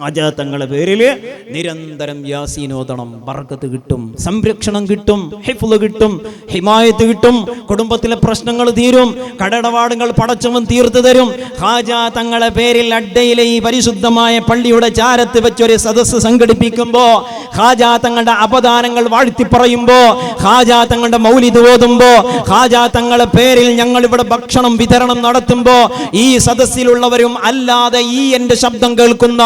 ഖാജ തങ്ങളുടെ പേരില് നിരന്തരം യാസീൻ ഓതണം. ബർക്കത്ത് കിട്ടും, സംരക്ഷണം കിട്ടും, ഹിഫ്ള് കിട്ടും, ഹിമായത്ത് കിട്ടും, കുടുംബത്തിലെ പ്രശ്നങ്ങൾ തീരും, കടടപാടുകൾ പടച്ചവൻ തീർത്തു തരും. ഖാജ തങ്ങളുടെ പേരിൽ അഡ്ഡയിലെ ഈ പരിശുദ്ധമായ പള്ളിയുടെ ചാരത്ത് വെച്ചൊരു സദസ്സ് സംഘടിപ്പിക്കുമ്പോ, ഖാജ തങ്ങളുടെ അപദാനങ്ങൾ വാഴ്ത്തി പറയുമ്പോ, ഖാജ തങ്ങളുടെ മൗലിദ് ഓതുമ്പോ, ഖാജ തങ്ങളുടെ പേരിൽ ഞങ്ങൾ ഇവിടെ ഭക്ഷണം വിതരണം നടത്തുമ്പോ, ഈ സദസ്സിലുള്ളവരും അല്ലാതെ ഈ എന്റെ ശബ്ദം കേൾക്കുന്ന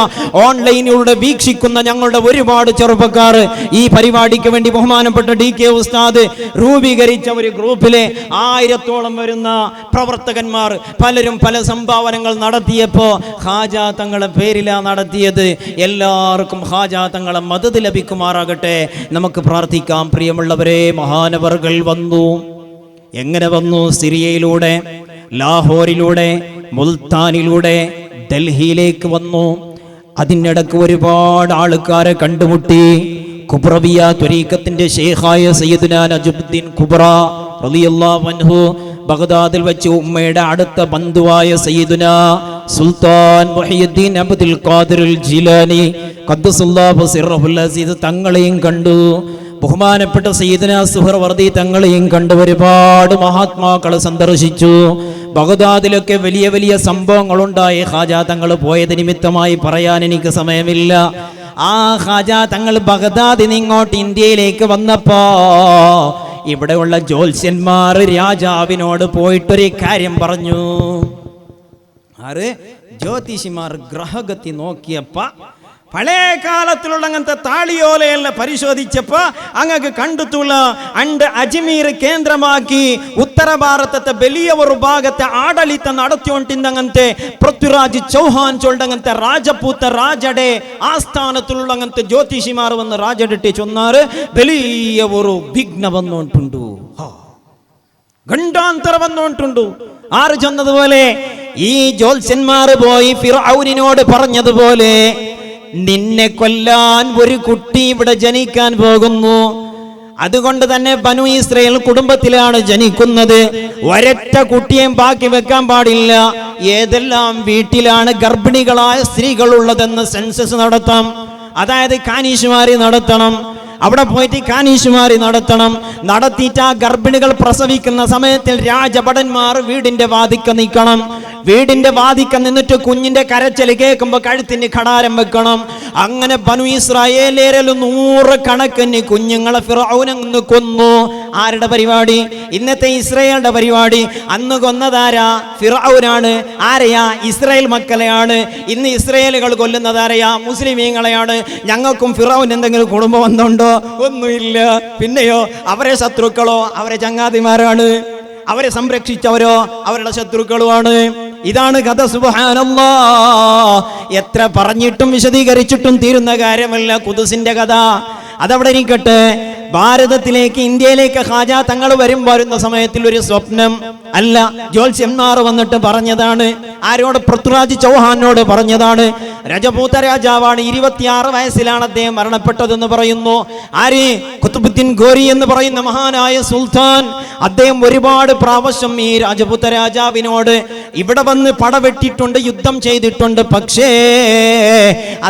ഓൺലൈനിലൂടെ വീക്ഷിക്കുന്ന ഞങ്ങളുടെ ഒരുപാട് ചെറുപ്പക്കാർ ഈ പരിപാടിക്ക് വേണ്ടി ബഹുമാനപ്പെട്ട DK ഉസ്താദ് രൂപീകരിച്ച ഒരു ഗ്രൂപ്പിലെ 1000-ഓളം വരുന്ന പ്രവർത്തകന്മാർ പലരും പല സംഭാവനകൾ നടത്തിയപ്പോൾ ഖാജാ തങ്ങളെ പേരിലാണ് നടത്തിയത്. എല്ലാവർക്കും ഖാജാ തങ്ങളെ മദദ് ലഭിക്കുമാറാകട്ടെ. നമുക്ക് പ്രാർത്ഥിക്കാം. പ്രിയമുള്ളവരെ, മഹാനവറുകൾ വന്നു. എങ്ങനെ വന്നു? സിറിയയിലൂടെ, ലാഹോറിലൂടെ, മുൽത്താനിലൂടെ ഡൽഹിയിലേക്ക് വന്നു. അതിനിടക്ക് ഒരുപാട് ആൾക്കാരെ കണ്ടുമുട്ടി. കുബ്രവിയ ത്വരീഖത്തിന്റെ ശൈഖായ സയ്യിദുനാ നജുദ്ദീൻ കുബ്ര റളിയല്ലാഹു അൻഹു ബഗ്ദാദിൽ വെച്ച് ഉമ്മയുടെ അടുത്ത ബന്ധുവായ സയ്യിദുനാ സുൽത്താൻ മുഹയ്യിദ്ദീൻ അബ്ദുൽ ഖാദിർ ജിലാനി ഖദ്ദസല്ലാഹു സിർറഹുൽ അസീസ് തങ്ങളെയും കണ്ടു. ബഹുമാനപ്പെട്ട സയ്യിദുനാ സുഹ്റവർദി തങ്ങളെയും കണ്ട് ഒരുപാട് മഹാത്മാക്കൾ സന്ദർശിച്ചു. ബഗ്ദാദിലൊക്കെ വലിയ വലിയ സംഭവങ്ങളുണ്ടായി. ഖാജാ തങ്ങൾ പോയത് നിമിത്തമായി പറയാൻ എനിക്ക് സമയമില്ല. ആ ഖാജാ തങ്ങൾ ബഗ്ദാദിൽ ഇങ്ങോട്ട് ഇന്ത്യയിലേക്ക് വന്നപ്പോ ഇവിടെയുള്ള ജ്യോത്സ്യന്മാർ രാജാവിനോട് പോയിട്ടൊരു കാര്യം പറഞ്ഞു. ആര്? ജ്യോതിഷിമാർ ഗ്രഹഗതി നോക്കിയപ്പ പഴയ കാലത്തിലുള്ള അങ്ങനത്തെ താളിയോലയെല്ലാം പരിശോധിച്ചപ്പോ അങ്ങക്ക് കണ്ടെത്തുള്ള അണ്ട് അജ്മീർ കേന്ദ്രമാക്കി ഉത്തര ഭാരതത്തെ വലിയ ഒരു ഭാഗത്തെ ആഡളിത്ത നടത്തിക്കൊണ്ടിരുന്നങ്ങനത്തെ പൃഥ്വിരാജ് ചൗഹാൻ ചൊല്ലങ്ങനത്തെ രാജപൂത്ത രാജയുടെ ആസ്ഥാനത്തിലുള്ള അങ്ങനത്തെ ജ്യോതിഷിമാർ വന്ന് രാജടിട്ട് ചൊന്നാറ് വലിയ ഒരു വിഘ്ന വന്നോണ്ടുണ്ടു, ഖണ്ഡാന്തര വന്നോണ്ടുണ്ടു. ആറ് ചെന്നതുപോലെ ഈ ജ്യോത്സ്യന്മാർ പോയി ഫിർഔനിനോട് പറഞ്ഞതുപോലെ നിന്നെ കൊല്ലാൻ ഒരു കുട്ടി ഇവിടെ ജനിക്കാൻ പോകുന്നു. അതുകൊണ്ട് തന്നെ ബനു ഇസ്രായേൽ കുടുംബത്തിലാണ് ജനിക്കുന്നത്. ഒരൊറ്റ കുട്ടിയെയും ബാക്കി വെക്കാൻ പാടില്ല. ഏതെല്ലാം വീട്ടിലാണ് ഗർഭിണികളായ സ്ത്രീകൾ ഉള്ളതെന്ന് സെൻസസ് നടത്താം. അതായത് കാനീശുമാരി നടത്തണം. അവിടെ പോയിട്ട് കാനീശുമാരി നടത്തണം. നടത്തിയിട്ട് ആ ഗർഭിണികൾ പ്രസവിക്കുന്ന സമയത്തിൽ രാജഭടന്മാർ വീടിന്റെ വാതിക്ക നിൽക്കണം. വീടിന്റെ വാതിക്ക നിന്നിട്ട് കുഞ്ഞിന്റെ കരച്ചൽ കേൾക്കുമ്പോൾ കഴുത്തിന് ഘടാരം വെക്കണം. അങ്ങനെ ബനു ഇസ്രായേലിൽ 100 കണക്കിന് കുഞ്ഞുങ്ങളെ ഫിർഔന് കൊന്നു. ആരുടെ പരിപാടി? ഇന്നത്തെ ഇസ്രായേലിന്റെ പരിപാടി. അന്ന് കൊന്നതാരാ? ഫിർഔനാണ്. ആരെയാ? ഇസ്രായേൽ മക്കളെയാണ്. ഇന്ന് ഇസ്രായേലുകൾ കൊല്ലുന്നതാരെയാ? മുസ്ലിമീങ്ങളെയാണ്. ഞങ്ങൾക്കും ഫിർഔൻ എന്തെങ്കിലും കുടുംബം വന്നുണ്ടോ? ഒന്നുമില്ല. പിന്നെയോ അവരെ ശത്രുക്കളോ? അവരെ ചങ്ങാതിമാരാണ്. അവരെ സംരക്ഷിച്ചവരോ അവരുടെ ശത്രുക്കളുമാണ്. ഇതാണ് കഥ. സുബ്ഹാനല്ലാഹ്. എത്ര പറഞ്ഞിട്ടും വിശദീകരിച്ചിട്ടും തീരുന്ന കാര്യമല്ല ഖുദ്സിന്റെ കഥ. അതവിടെ ഇരിക്കട്ടെ. ഭാരതത്തിലേക്ക്, ഇന്ത്യയിലേക്ക് ഖാജാ തങ്ങൾ വരുന്ന സമയത്തിൽ ഒരു സ്വപ്നം അല്ല, ജ്യോത്സ്യന്മാർ വന്നിട്ട് പറഞ്ഞതാണ്. ആരോട്? പൃഥ്വിരാജ് ചൗഹാനോട് പറഞ്ഞതാണ്. രജപൂത രാജാവാണ്. 26 വയസ്സിലാണ് അദ്ദേഹം മരണപ്പെട്ടതെന്ന് പറയുന്നു. ആര്? ഖുത്ബുദ്ദീൻ ഘോരി എന്ന് പറയുന്ന മഹാനായ സുൽത്താൻ. അദ്ദേഹം ഒരുപാട് പ്രാവശ്യം ഈ രാജപൂത രാജാവിനോട് ഇവിടെ വന്ന് പടവെട്ടിട്ടുണ്ട്, യുദ്ധം ചെയ്തിട്ടുണ്ട്. പക്ഷേ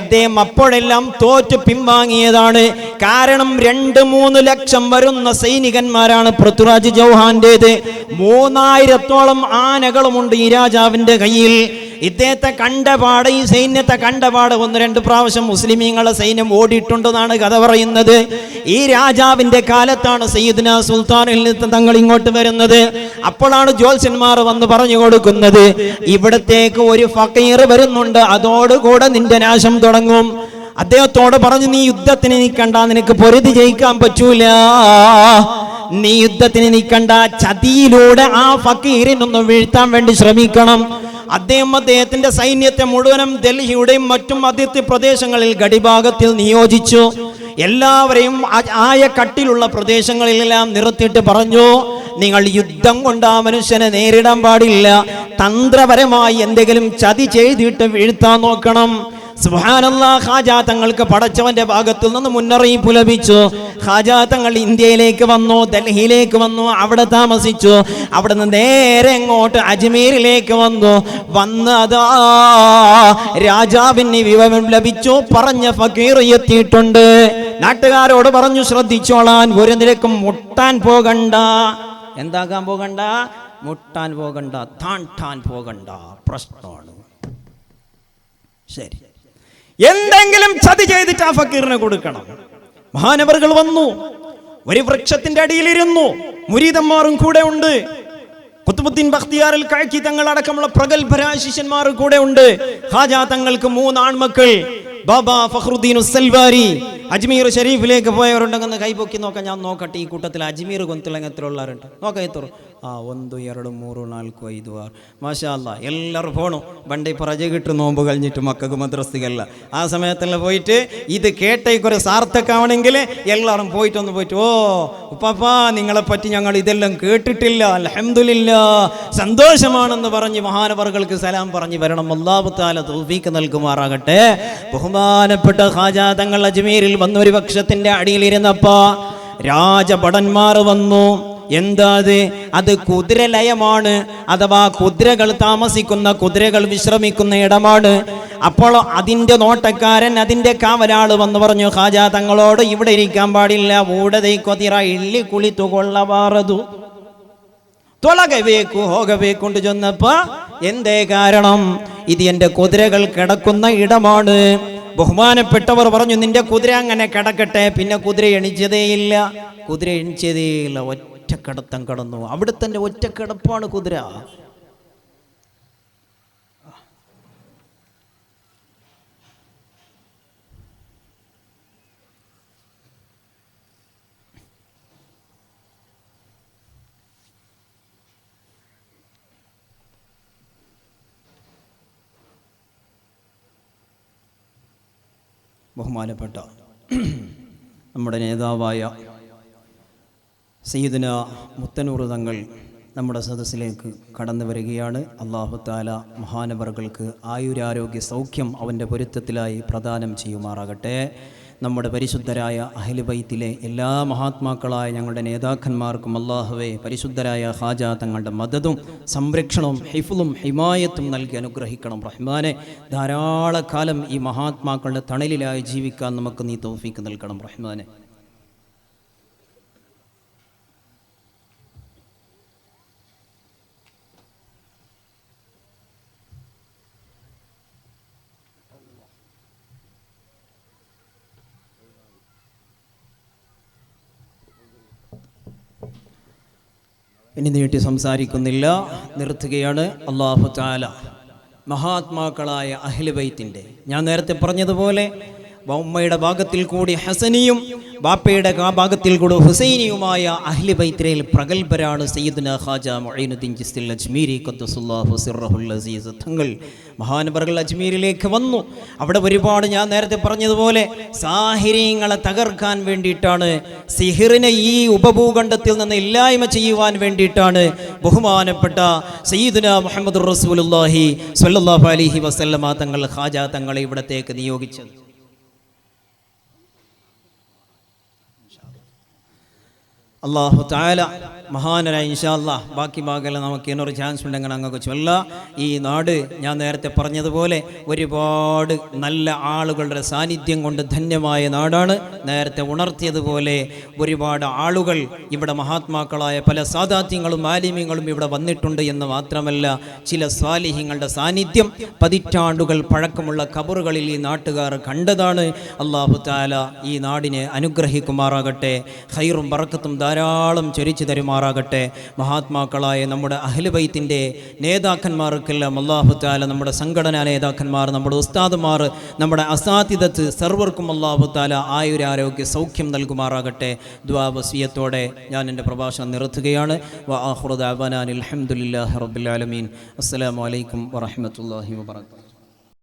അദ്ദേഹം അപ്പോഴെല്ലാം തോറ്റ് പിൻവാങ്ങിയതാണ്. കാരണം 2-3 ലക്ഷം വരുന്ന സൈനികന്മാരാണ് പൃഥ്വിരാജ് ചൗഹാന്റേത്. 3000-ഓളം ആനകളുമുണ്ട് ഈ രാജാവിന്റെ കയ്യിൽ. ഇദ്ദേഹത്തെ കണ്ടപാട്, ഈ സൈന്യത്തെ കണ്ടപാട് 1-2 പ്രാവശ്യം മുസ്ലിമീങ്ങളെ സൈന്യം ഓടിയിട്ടുണ്ടെന്നാണ് കഥ പറയുന്നത്. ഈ രാജാവിന്റെ കാലത്താണ് സയ്യിദ്നാ സുൽത്താനിൽ നിന്ന് തങ്ങൾ ഇങ്ങോട്ട് വരുന്നത്. അപ്പോഴാണ് ജ്യോത്സ്യന്മാർ വന്ന് പറഞ്ഞു കൊടുക്കുന്നത്, ഇവിടത്തേക്ക് ഒരു ഫക്കീർ വരുന്നുണ്ട്, അതോടുകൂടെ നിന്റെ നാശം തുടങ്ങും. അദ്ദേഹത്തോട് പറഞ്ഞു, നീ യുദ്ധത്തിന് നിൽക്കണ്ട, നിനക്ക് പൊരുതി ജയിക്കാൻ പറ്റൂല, നീ യുദ്ധത്തിന് നിൽക്കണ്ട, ചതിയിലൂടെ ആ ഫക്കീറിനൊന്ന് വീഴ്ത്താൻ വേണ്ടി ശ്രമിക്കണം. അദ്ദേഹത്തിന്റെ സൈന്യത്തെ മുഴുവനും ഡൽഹിയുടെയും മറ്റും അതിർത്തി പ്രദേശങ്ങളിൽ ഗഡിഭാഗത്തിൽ നിയോഗിച്ചു. എല്ലാവരെയും ആയ കട്ടിലുള്ള പ്രദേശങ്ങളിലെല്ലാം നിർത്തിയിട്ട് പറഞ്ഞു, നിങ്ങൾ യുദ്ധം കൊണ്ട് ആ മനുഷ്യനെ നേരിടാൻ പാടില്ല, തന്ത്രപരമായി എന്തെങ്കിലും ചതി ചെയ്തിട്ട് വീഴ്ത്താൻ നോക്കണം. സുബ്ഹാനല്ലാഹ്. ഖാജാ തങ്ങൾക്ക് പടച്ചവന്റെ ഭാഗത്തു നിന്ന് മുന്നറിയിപ്പ് ലഭിച്ചു. ഖാജാ തങ്ങൾ ഇന്ത്യയിലേക്ക് വന്നു, ഡൽഹിയിലേക്ക് വന്നു, അവിടെ താമസിച്ചു. അവിടെ നിന്ന് നേരെ അങ്ങോട്ട് അജ്മീറിലേക്ക് വന്ന് അതാ രാജാവിന് വിവരം ലഭിച്ചു. പറഞ്ഞ ഫക്കീർ എത്തിയിട്ടുണ്ട്. നാട്ടുകാരോട് പറഞ്ഞു, ശ്രദ്ധിച്ചോളാൻ, ഒരു നിലക്കും മുട്ടാൻ പോകണ്ട. എന്താകാൻ പോകണ്ട? മുട്ടാൻ പോകണ്ട, താണ്ടാൻ പോകണ്ട, പ്രശ്നമാണ്. ശരി, എന്തെങ്കിലും ചതി ചെയ്തിട്ട് ആ ഫക്കീറിനെ കൊടുക്കണം. മഹാനവറുകൾ വന്നു, ഒരു വൃക്ഷത്തിന്റെ അടിയിലിരുന്നു. മുരീദന്മാരും കൂടെ ഉണ്ട്. ഖുത്ബുദ്ദീൻ ബഖ്തിയാർ കാക്കി തങ്ങൾ അടക്കമുള്ള പ്രഗത്ഭരായ ശിഷ്യന്മാർ കൂടെ ഉണ്ട്. ഖാജാ തങ്ങൾക്ക് 3 ആൺമക്കൾ. ബാബ ഫഖ്റുദ്ദീൻ സൽവാരി അജ്മീർ ഷരീഫിലേക്ക് പോയവരുണ്ടെന്ന് കൈപൊക്കി നോക്കാം. ഞാൻ നോക്കട്ടെ, ഈ കൂട്ടത്തിൽ അജ്മീർ ಗೊಂತಲಂಗತ್ತಿರುಳ್ಳಾರುಂಟು നോക്കാം. എത്ര 1 2 3 4 5 6 മാഷാ അല്ലാ. എല്ലാവരും പോണു. ബണ്ടി പ്രജകിട്ട് നോമ്പ് കഴിഞ്ഞിട്ട് മക്കൾക്ക് മദ്രസയ്ക്കല്ല ആ സമയത്തെല്ലാം പോയിട്ട് ഇത് കേട്ടേക്കൊരു സാർത്ഥക്കാവണമെങ്കിൽ എല്ലാവരും പോയിട്ട് ഓ ഉപ്പാപ്പാ നിങ്ങളെപ്പറ്റി ഞങ്ങൾ ഇതെല്ലാം കേട്ടിട്ടില്ല, അൽഹംദുലില്ലാ സന്തോഷമാണെന്ന് പറഞ്ഞ് മഹാനവറുകൾക്ക് സലാം പറഞ്ഞ് വരണം. അല്ലാഹു തആല തൗഫീഖ് നൽകുമാറാകട്ടെ. ബഹുമാനപ്പെട്ട ഖാജാ തങ്ങൾ അജ്മീരിൽ വന്ന ഒരു പക്ഷത്തിന്റെ അടിയിലിരുന്നപ്പോ രാജഭടന്മാർ വന്നു. എന്താ അത് കുതിരലയമാണ്, അഥവാ കുതിരകൾ താമസിക്കുന്ന, കുതിരകൾ വിശ്രമിക്കുന്ന ഇടമാണ്. അപ്പോൾ അതിൻ്റെ നോട്ടക്കാരൻ, അതിൻ്റെ കാവലാൾ വന്ന് പറഞ്ഞു ഖാജാ തങ്ങളോട് ഇവിടെ ഇരിക്കാൻ പാടില്ല. ഊടതൈ കൊതിറ ഇള്ളി കുളിത്തുകൊള്ളവാറതു തൊളകവേക്കു ഹോകവേക്കൊണ്ട് ചെന്നപ്പോ എന്തേ കാരണം? ഇത് എൻ്റെ കുതിരകൾ കിടക്കുന്ന ഇടമാണ്. ബഹുമാനപ്പെട്ടവർ പറഞ്ഞു നിന്റെ കുതിര അങ്ങനെ കിടക്കട്ടെ. പിന്നെ കുതിര എണിച്ചതേയില്ല. ഒറ്റക്കിടത്തം കിടന്നു. അവിടെ തന്നെ ഒറ്റക്കിടപ്പാണ് കുതിര. ബഹുമാനപ്പെട്ട നമ്മുടെ നേതാവായ സയ്യിദുന മുത്തനൂർ തങ്ങൾ നമ്മുടെ സദസ്സിലേക്ക് കടന്നു വരികയാണ്. അല്ലാഹു തആല മഹാനവറുകൾക്ക് ആയുരാരോഗ്യ സൗഖ്യം അവൻ്റെ പൊരുത്തത്തിലായി പ്രദാനം ചെയ്യുമാറാകട്ടെ. നമ്മുടെ പരിശുദ്ധരായ അഹ്ലു ബൈത്തിലെ എല്ലാ മഹാത്മാക്കളായ ഞങ്ങളുടെ നേതാക്കന്മാർക്കും അല്ലാഹുവേ പരിശുദ്ധരായ ഖാജാ തങ്ങളുടെ മദദും സംരക്ഷണവും ഹിഫ്ളും ഹിമായത്തും നൽകി അനുഗ്രഹിക്കണം റഹ്മാനെ. ധാരാളക്കാലം ഈ മഹാത്മാക്കളുടെ തണലിലായി ജീവിക്കാൻ നമുക്ക് നീ തൗഫീഖ് നൽകണം റഹ്മാനെ. ഇനി നീട്ടി സംസാരിക്കുന്നില്ല, നിർത്തുകയാണ്. അല്ലാഹു തആല മഹാത്മാക്കളായ അഹ്ലു ബൈത്തിൻ്റെ, ഞാൻ നേരത്തെ പറഞ്ഞതുപോലെ ഉമ്മയുടെ ഭാഗത്തിൽ കൂടി ഹസനിയും ബാപ്പയുടെ ഭാഗത്തിൽ കൂടി ഹുസൈനിയുമായ അഹ്ലു ബൈത്തിൽ പ്രഗൽഭരാണ് സയ്യിദുനാ ഖാജാ മുഈനുദ്ദീൻ ചിസ്തി അജ്മീരി ഖദ്ദസുല്ലാഹു സിർറഹുൽ അസീസ് തങ്ങൾ. മഹാനവറുകൾ അജ്മീരിലേക്ക് വന്നു. അവിടെ ഒരുപാട്, ഞാൻ നേരത്തെ പറഞ്ഞതുപോലെ സാഹിര്യങ്ങളെ തകർക്കാൻ വേണ്ടിയിട്ടാണ്, സിഹിറിനെ ഈ ഉപഭൂഖണ്ഡത്തിൽ നിന്ന് ഇല്ലായ്മ ചെയ്യുവാൻ വേണ്ടിയിട്ടാണ് ബഹുമാനപ്പെട്ട സയ്യിദുനാ മുഹമ്മദുർ റസൂലുള്ളാഹി സ്വല്ലല്ലാഹു അലൈഹി വസല്ലമ തങ്ങൾ ഖാജാ തങ്ങളെ ഇവിടത്തേക്ക് നിയോഗിച്ചത്. അല്ലാഹു തആല മഹാനരായ ഇൻഷാ അല്ലാഹ് ബാക്കി ഭാഗമെല്ലാം നമുക്ക് ഇന്നൊരു ചാൻസ് ഉണ്ടെങ്കിൽ അങ്ങ് ചൊല്ല. ഈ നാട് ഞാൻ നേരത്തെ പറഞ്ഞതുപോലെ ഒരുപാട് നല്ല ആളുകളുടെ സാന്നിധ്യം കൊണ്ട് ധന്യമായ നാടാണ്. നേരത്തെ ഉണർത്തിയതുപോലെ ഒരുപാട് ആളുകൾ ഇവിടെ, മഹാത്മാക്കളായ പല സാദാത്യങ്ങളും ആലിമ്യങ്ങളും ഇവിടെ വന്നിട്ടുണ്ട് എന്ന് മാത്രമല്ല, ചില സ്വാലിഹ്യങ്ങളുടെ സാന്നിധ്യം പതിറ്റാണ്ടുകൾ പഴക്കമുള്ള ഖബറുകളിൽ ഈ നാട്ടുകാർ കണ്ടതാണ്. അല്ലാഹു തആല ഈ നാടിനെ അനുഗ്രഹിക്കുമാറാകട്ടെ. ഖൈറും ബറക്കത്തും ധാരാളം ചൊരിച്ചു തരുമാറാകട്ടെ. മഹാത്മാക്കളായ നമ്മുടെ അഹ്ലു ബൈത്തിൻ്റെ നേതാക്കന്മാർക്കെല്ലാം അല്ലാഹു തആല, നമ്മുടെ സംഘടനാ നേതാക്കന്മാർ, നമ്മുടെ ഉസ്താദുമാർ, നമ്മുടെ അസാതിദത്ത് സർവർക്കും അല്ലാഹു തആല ആയുരാരോഗ്യ സൗഖ്യം നൽകുമാറാകട്ടെ. ദുആ വസിയത്തോടെ ഞാൻ എൻ്റെ പ്രഭാഷണം നിർത്തുകയാണ്. വ ആഖിറു ദഅവാനാ അൽഹംദുലില്ലാഹി റബ്ബിൽ ആലമീൻ. അസ്സലാമു അലൈക്കും വറഹ്മത്തുള്ളാഹി വബറകാതുഹു.